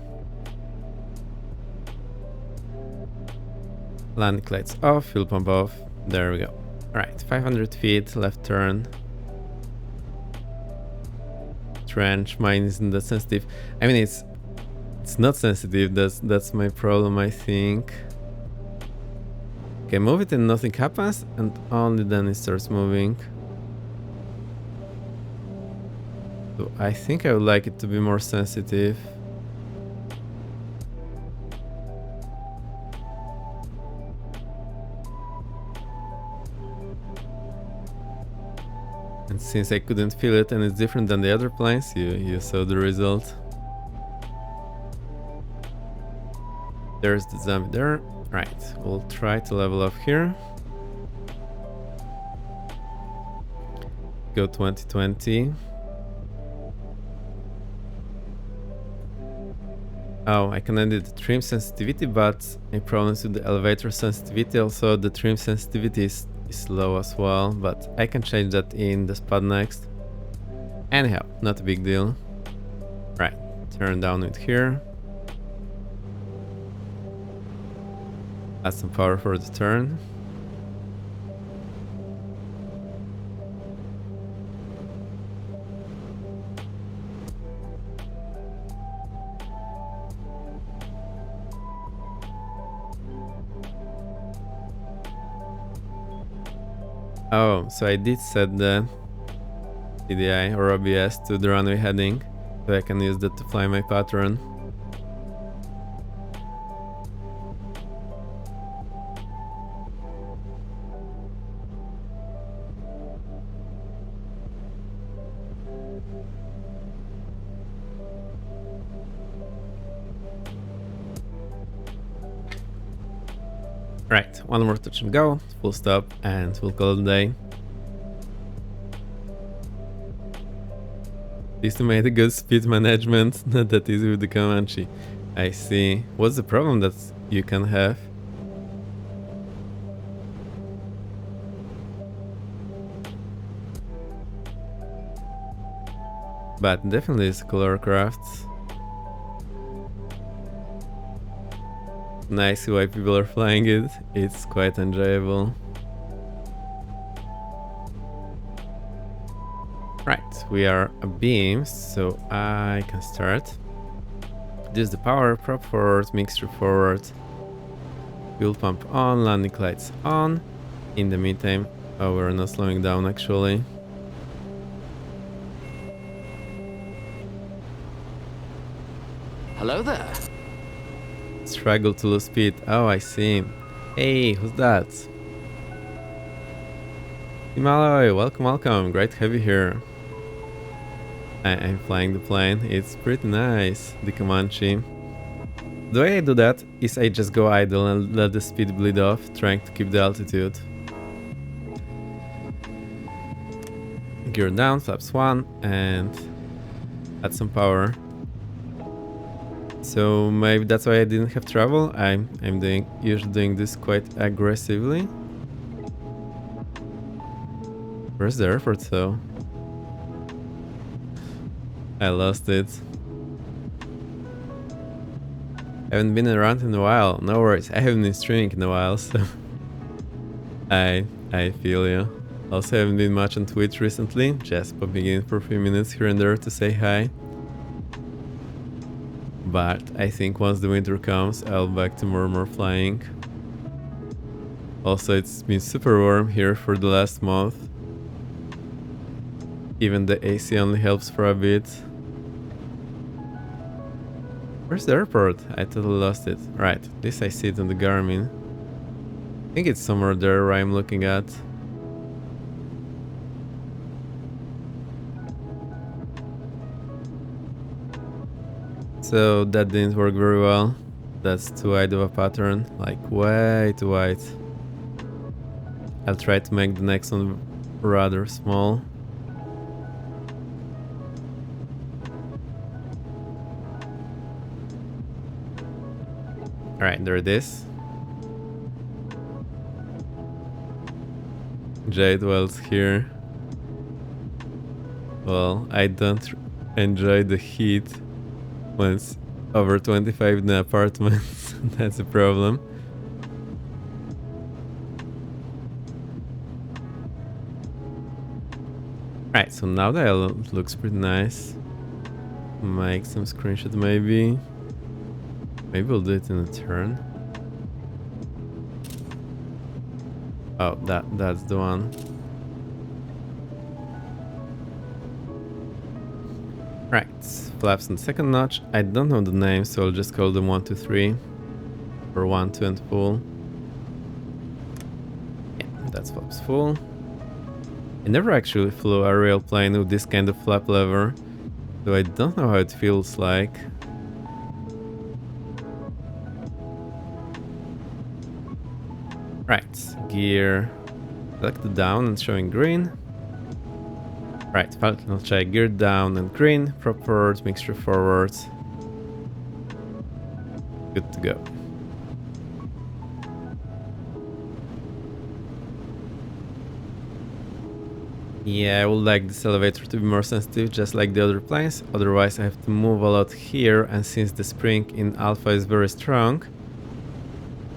Landing lights off, fuel pump off. There we go. Alright, 500 feet, left turn. Trench, mine isn't that sensitive. I mean, it's not sensitive, that's my problem, I think. Okay, move it and nothing happens, and only then it starts moving. So I think I would like it to be more sensitive. And since I couldn't feel it and it's different than the other planes, you saw the result. There's the zombie there. Right, we'll try to level up here. Go 2020. Oh, I can edit the trim sensitivity, but I problems with the elevator sensitivity. Also, the trim sensitivity is low as well, but I can change that in the spot next. Anyhow, not a big deal. Right, turn down it here. Add some power for the turn. Oh, so I did set the CDI or OBS to the runway heading, so I can use that to fly my pattern. Right, one more touch and go, full stop, and we'll call it a day. Used to make a good speed management, not that easy with the Comanche. I see. What's the problem that you can have? But definitely it's a cool aircraft. Nice way people are flying it. It's quite enjoyable. Right, we are abeam, so I can start. This is the power, prop forward, mixture forward. Fuel pump on, landing lights on. In the meantime, oh, we're not slowing down actually. Hello there. Struggle to lose speed. Oh, I see. Hey, who's that? Himaloy, welcome, welcome. Great to have you here. I'm flying the plane. It's pretty nice, the Comanche. The way I do that is I just go idle and let the speed bleed off, trying to keep the altitude. Gear down, flaps 1, and add some power. So maybe that's why I didn't have trouble. I'm usually doing this quite aggressively. Where's the airport though? I lost it. Haven't been around in a while. No worries. I haven't been streaming in a while, so I feel you. Also haven't been much on Twitch recently. Just popping in for a few minutes here and there to say hi. But I think once the winter comes, I'll back to more flying. Also, it's been super warm here for the last month. Even the AC only helps for a bit. Where's the airport? I totally lost it. Right, at least I see it on the Garmin. I think it's somewhere there where I'm looking at. So that didn't work very well. That's too wide of a pattern, like way too wide. I'll try to make the next one rather small. Alright, there it is. Jade Wells here. Well, I don't enjoy the heat when it's over 25 in the apartment. That's a problem. Right, so now that looks pretty nice. Make some screenshot maybe. Maybe we'll do it in a turn. Oh, that's the one. Right, flaps on second notch. I don't know the name, so I'll just call them 1, 2, 3. Or 1, 2 and full. Yeah, that's flaps full. I never actually flew a real plane with this kind of flap lever, so I don't know how it feels like. Right, gear selected down and showing green. Right, Falcon check, gear down and green, prop forward, mixture forward. Good to go. Yeah, I would like this elevator to be more sensitive, just like the other planes. Otherwise I have to move a lot here, and since the spring in alpha is very strong,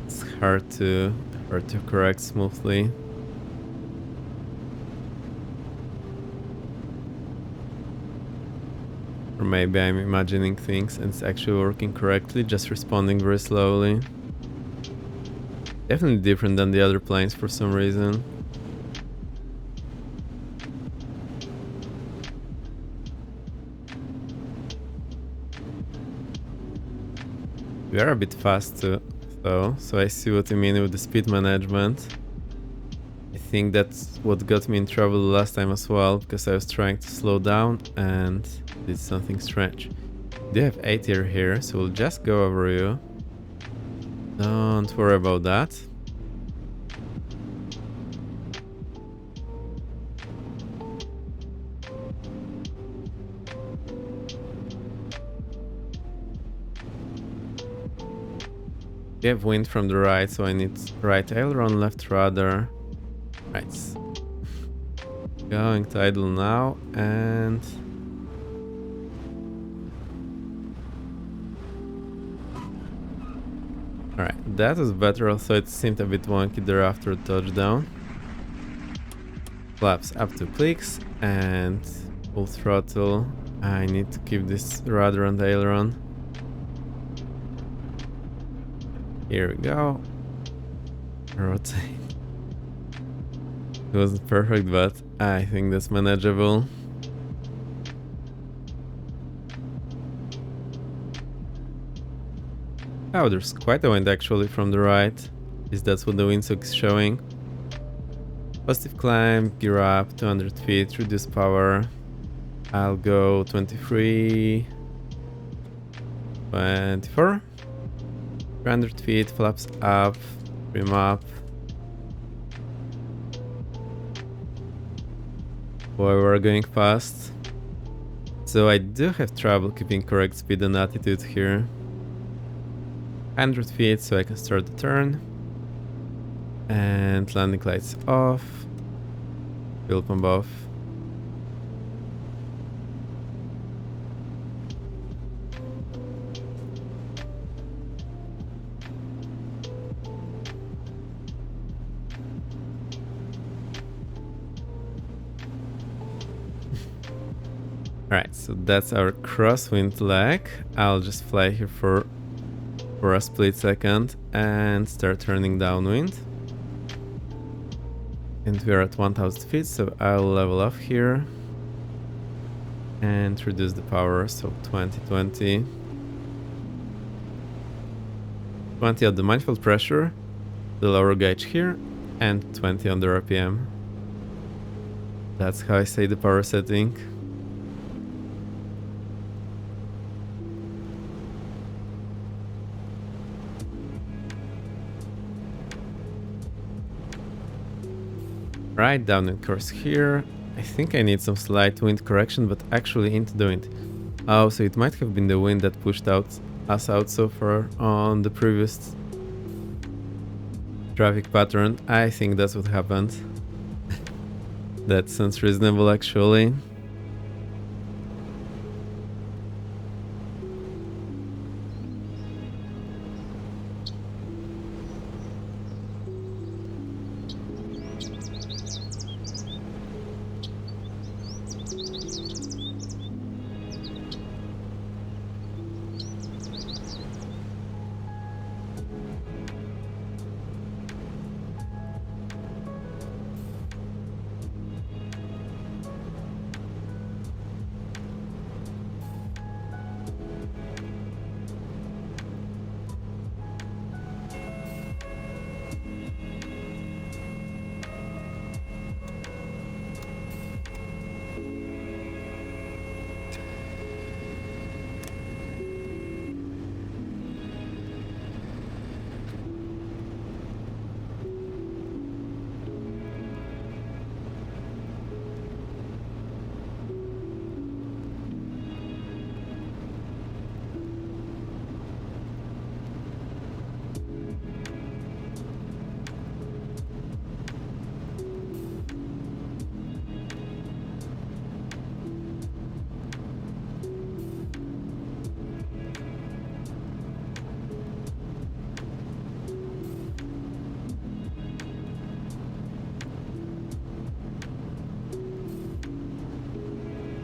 it's hard to correct smoothly. Or maybe I'm imagining things and it's actually working correctly, just responding very slowly. Definitely different than the other planes for some reason. We are a bit fast too, though, so I see what you mean with the speed management. I think that's what got me in trouble the last time as well, because I was trying to slow down and did something strange. We do have A tier here, so we'll just go over you. Don't worry about that. We have wind from the right, so I need right aileron, left rudder. Right. Going to idle now, and alright, that was better, although it seemed a bit wonky there after touchdown. Flaps up 2 clicks and full throttle. I need to keep this rudder and aileron. Here we go. Rotate. It wasn't perfect, but I think that's manageable. Oh, there's quite a wind actually from the right. At least that's what the windsock is showing. Positive climb, gear up, 200 feet, reduce power. I'll go 23, 24, 300 feet, flaps up, trim up. Boy, we're going fast. So I do have trouble keeping correct speed and attitude here. 100 feet so I can start the turn. And landing lights off. Fuel pump off. Alright, so that's our crosswind leg. I'll just fly here for a split second and start turning downwind. And we're at 1000 feet, so I'll level off here and reduce the power, so 20. 20 at the manifold pressure, the lower gauge here, and 20 on the RPM. That's how I say the power setting. Right, downwind course here. I think I need some slight wind correction, but actually into the wind. Oh, so it might have been the wind that pushed us out so far on the previous traffic pattern. I think that's what happened. That sounds reasonable actually.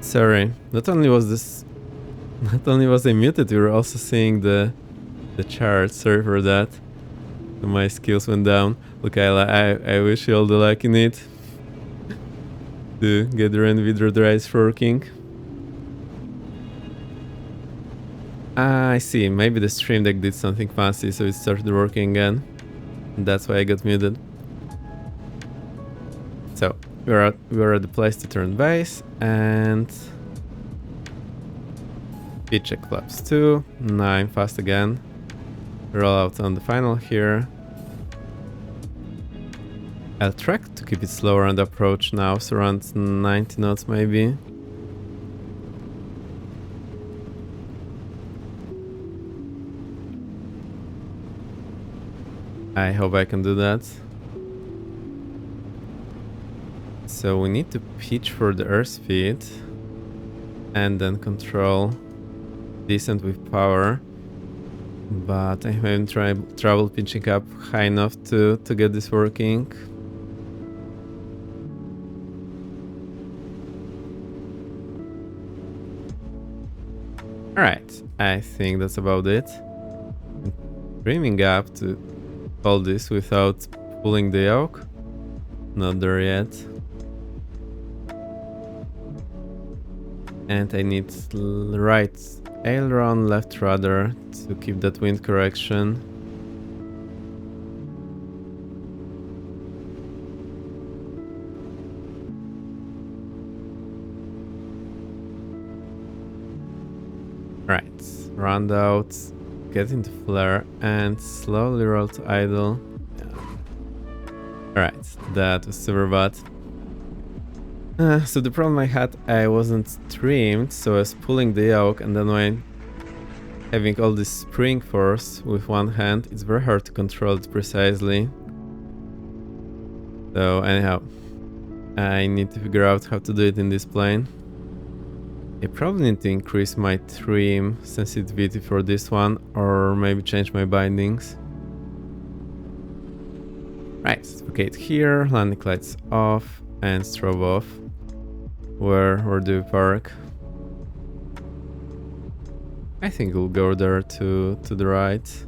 Sorry, not only was I muted, we were also seeing the chart. Sorry for that. My skills went down. Look, I wish you all the luck in it to get the NVIDIA drives working. I see, maybe the stream deck did something fancy, so it started working again. That's why I got muted. So we're at the place to turn base and speed check flaps 2, 9 fast again. Roll out on the final here. I'll try to keep it slower on the approach now, so around 90 knots maybe. I hope I can do that. So we need to pitch for the airspeed and then control descent with power. But I'm having trouble pitching up high enough to get this working. Alright, I think that's about it. Trimming up to hold this without pulling the yoke. Not there yet. And I need right aileron, left rudder to keep that wind correction. Right, round out, get into flare, and slowly roll to idle. Yeah. Alright, that was super bad. So the problem I had, I wasn't trimmed, so I was pulling the yoke, and then when having all this spring force with one hand, it's very hard to control it precisely. So anyhow, I need to figure out how to do it in this plane. I probably need to increase my trim sensitivity for this one, or maybe change my bindings. Right, suffocate here, landing lights off, and strobe off. Where do we park? I think we'll go there to the right.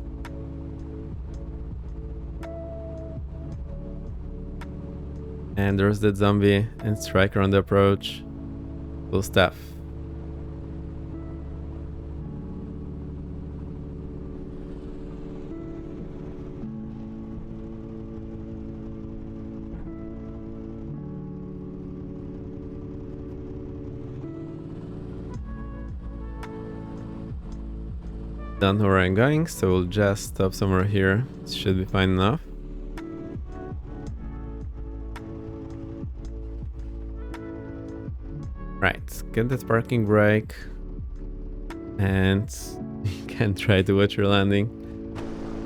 And there's that zombie and striker on the approach. Full staff. Don't know where I'm going, so we'll just stop somewhere here. It should be fine enough. Right, get that parking brake. And you can try to watch your landing.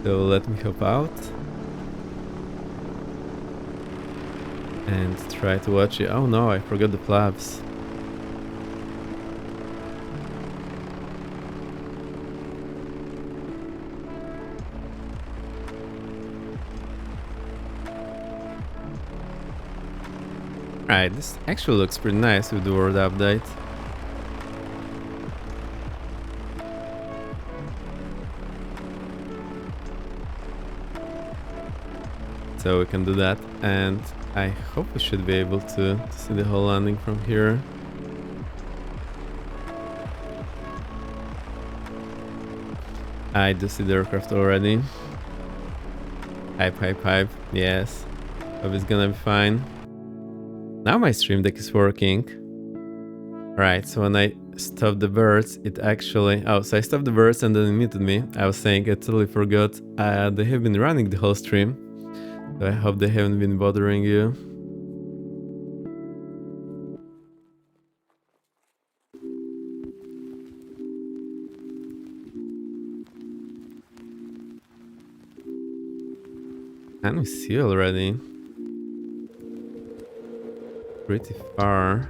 So let me hop out. And try to watch it. Oh no, I forgot the flaps. Right, this actually looks pretty nice with the word update. So we can do that, and I hope we should be able to see the whole landing from here. I do see the aircraft already. Hype, yes. Hope it's gonna be fine. Now my stream deck is working. Right, so when I stopped the birds, it actually... Oh, so I stopped the birds and then it muted me. I was saying I totally forgot. They have been running the whole stream. So I hope they haven't been bothering you. Can we see already? Pretty far.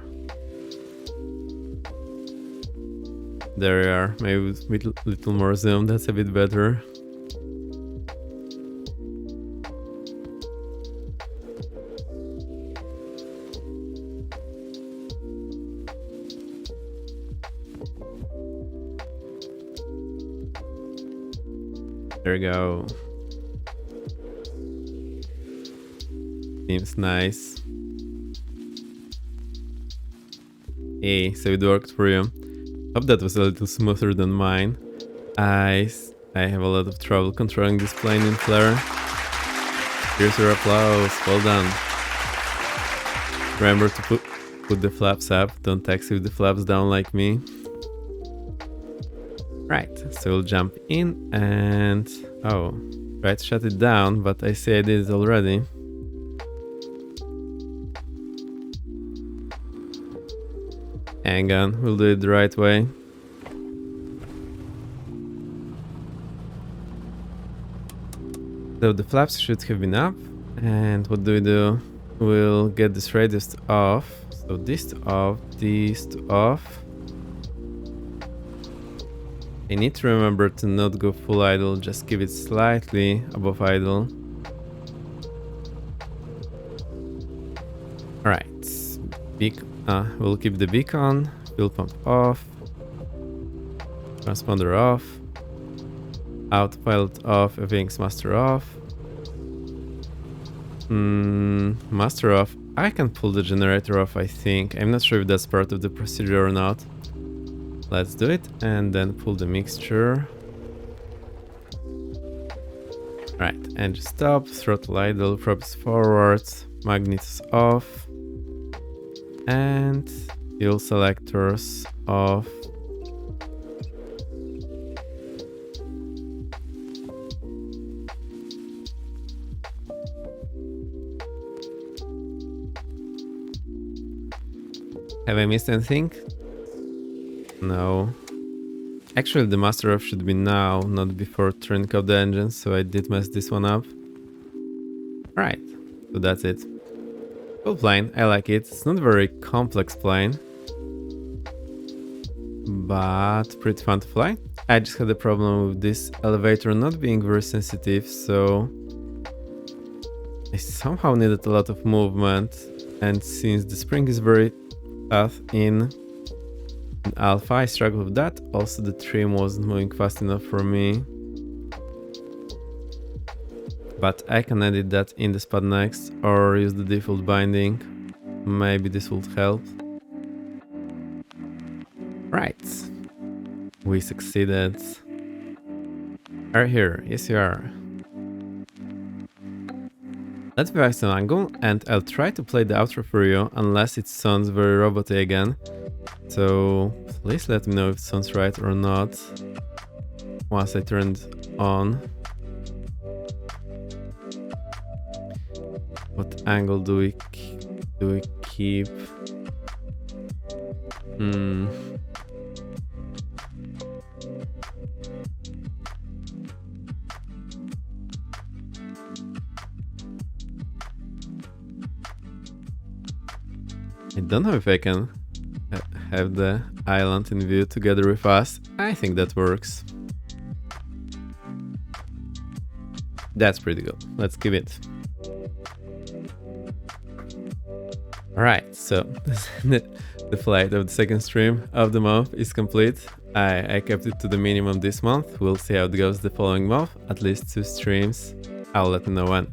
There we are. Maybe with a little more zoom, that's a bit better. There we go. Seems nice. Hey, so it worked for you. Hope that was a little smoother than mine. I have a lot of trouble controlling this plane in flare. Here's your applause, well done. Remember to put the flaps up, don't taxi with the flaps down like me. Right, so we'll jump in and... Oh, try to shut it down, but I see I did it already. Hang on, we'll do it the right way. So the flaps should have been up. And what do? We'll get this radius off. So this to off, these to off. I need to remember to not go full idle, just keep it slightly above idle. Alright, we'll keep the beacon, fuel pump off, transponder off, autopilot off, everything's master off. Master off. I can pull the generator off, I think. I'm not sure if that's part of the procedure or not. Let's do it and then pull the mixture. Right, engine stop, throttle idle, props forward, magnets off, and fuel selectors off. Have I missed anything? No. Actually, the master off should be now, not before turning off the engine, so I did mess this one up. Right, so that's it. Cool plane, I like it. It's not a very complex plane, but pretty fun to fly. I just had a problem with this elevator not being very sensitive, so I somehow needed a lot of movement, and since the spring is very tough in alpha, I struggled with that. Also, the trim wasn't moving fast enough for me, but I can edit that in the spot next or use the default binding. Maybe this would help. Right, we succeeded. Are you here? Yes, you are. Let's be back to an angle, and I'll try to play the outro for you, unless it sounds very roboty again. So please let me know if it sounds right or not once I turn it on. What angle do we keep? I don't know if I can have the island in view together with us. I think that works. That's pretty good. Let's keep it. Alright, so the flight of the second stream of the month is complete. I kept it to the minimum this month. We'll see how it goes the following month. At least 2 streams. I'll let you know when.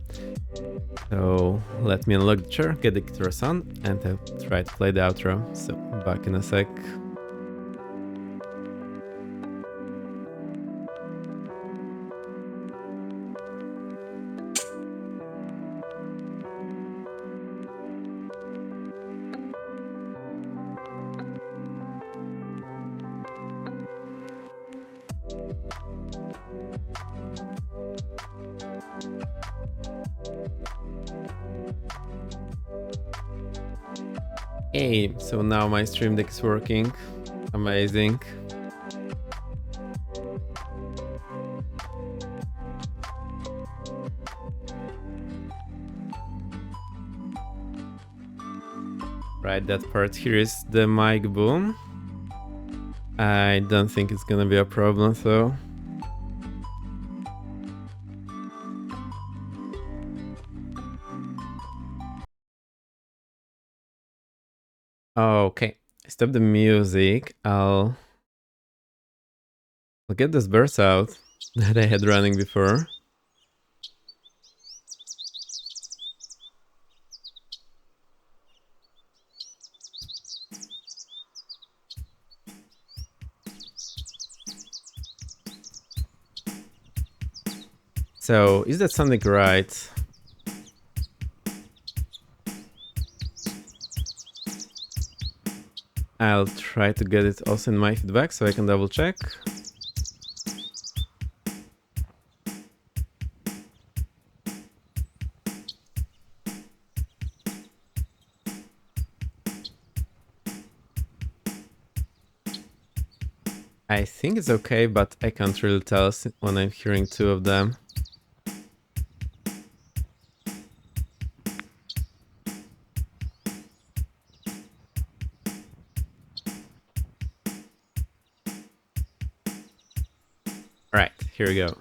So let me unlock the chair, get the guitars on, and I'll try to play the outro. So back in a sec. Hey, so now my stream deck is working. Amazing. Right, that part here is the mic boom. I don't think it's gonna be a problem though. Okay, stop the music. I'll get those birds out that I had running before. So, is that sounding right? I'll try to get it also in my feedback so I can double check. I think it's okay, but I can't really tell when I'm hearing 2 of them. Right, here we go.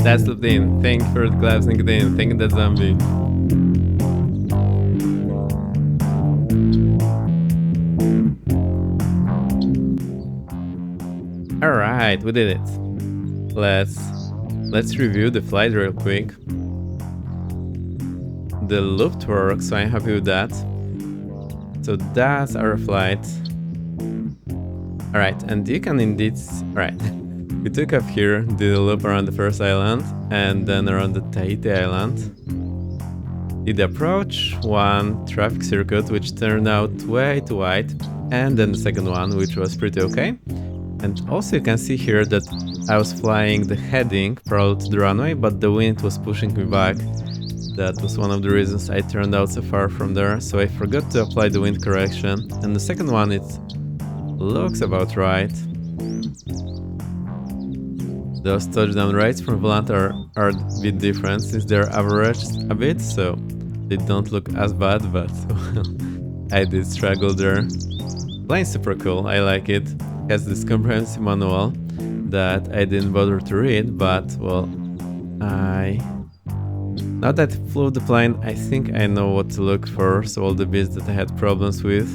That's LinkedIn. Thank you for the claps, LinkedIn. Thank you, that zombie. Alright, we did it. Let's review the flight real quick. The loop works, so I'm happy with that. So that's our flight. Alright, and you can indeed... Alright, we took off here, did a loop around the first island, and then around the Tahiti island. Did the approach, one traffic circuit, which turned out way too wide, and then the second one, which was pretty okay. And also you can see here that I was flying the heading parallel to the runway, but the wind was pushing me back. That was one of the reasons I turned out so far from there, so I forgot to apply the wind correction. And the second one, it looks about right. Those touchdown rates from Volant are a bit different since they're averaged a bit, so they don't look as bad, but I did struggle there. Plane's super cool, I like it. It has this comprehensive manual that I didn't bother to read, but well, now that I flew the plane, I think I know what to look for, so all the bits that I had problems with.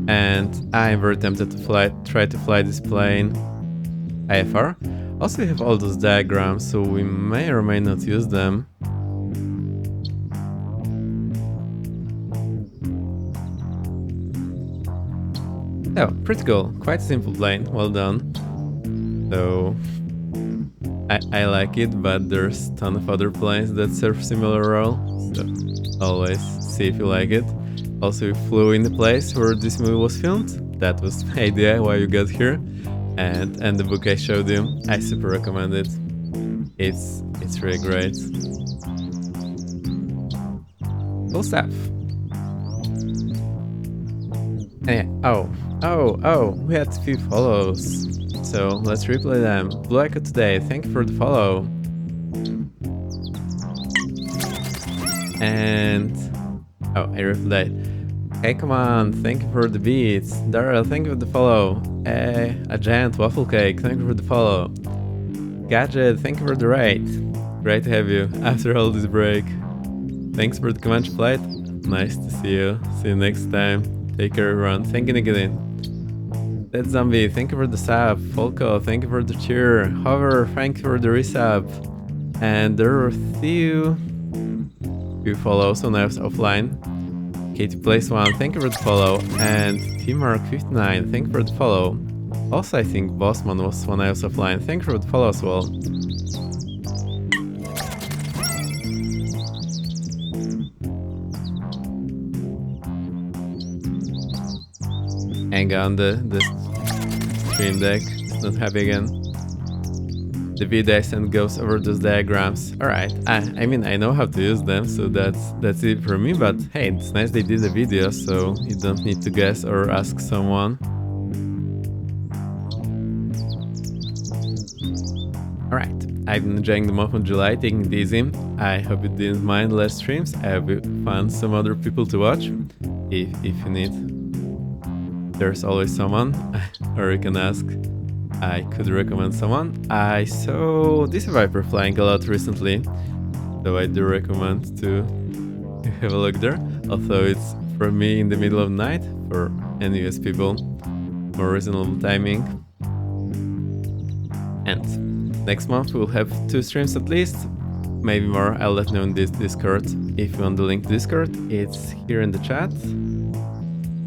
And I'm very tempted to try to fly this plane IFR. Also we have all those diagrams, so we may or may not use them. Oh, pretty cool. Quite simple plane, well done. So I like it, but there's a ton of other planes that serve similar role, so always see if you like it. Also we flew in the place where this movie was filmed. That was the idea why you got here. And the book I showed you, I super recommend it. It's really great. Cool stuff. And yeah, oh, we had a few follows. So let's replay them. Blue Echo today, thank you for the follow. And oh, I replied. Hey, come on, thank you for the beats. Daryl, thank you for the follow. A giant waffle cake, thank you for the follow. Gadget, thank you for the raid. Great to have you after all this break. Thanks for the Comanche flight. Nice to see you. See you next time. Take care, everyone. Thank you again. That zombie, thank you for the sub. Folko, thank you for the cheer. Hover, thank you for the resub. And there were few follows when I was offline. Katie Place 1, thank you for the follow. And TMark59, thank you for the follow. Also, I think Bossman was when I was offline. Thank you for the follow as well. Hang on, the stream deck is not happy again. The video I sent goes over those diagrams. Alright, I mean I know how to use them, so that's it for me, but hey, it's nice they did a video, so you don't need to guess or ask someone. Alright, I've been enjoying the month of July, taking it easy. I hope you didn't mind less streams. I hope you found some other people to watch, if you need. There's always someone, or you can ask. I could recommend someone. I saw this Viper flying a lot recently, so I do recommend to have a look there. Although it's for me in the middle of the night, for any US people, more reasonable timing. And next month we'll have 2 streams at least, maybe more. I'll let you know in this Discord. If you want the link to Discord, it's here in the chat,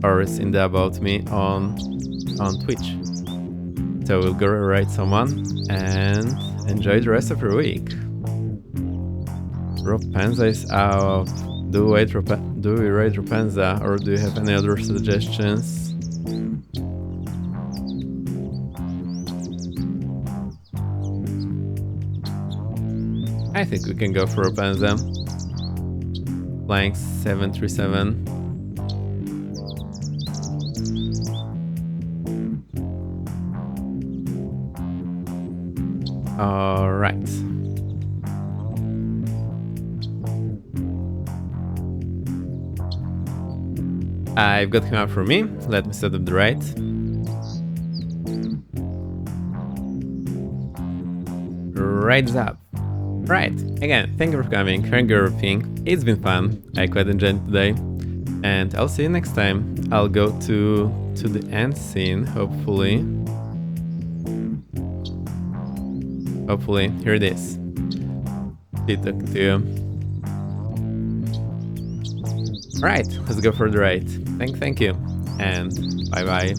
or it's in the About Me on Twitch. So we'll go raid someone and enjoy the rest of your week. Rapunza is out. Do we raid Rapunza, or do you have any other suggestions? I think we can go for Rapunza. Flying 737. Alright. I've got him out for me. Let me set up the right. rides up. Right, again, thank you for coming, sharing your thing. It's been fun. I quite enjoyed it today. And I'll see you next time. I'll go to the end scene, hopefully. Hopefully, here it is. See, talking to you. Right, let's go for the ride. Thank you, and bye bye.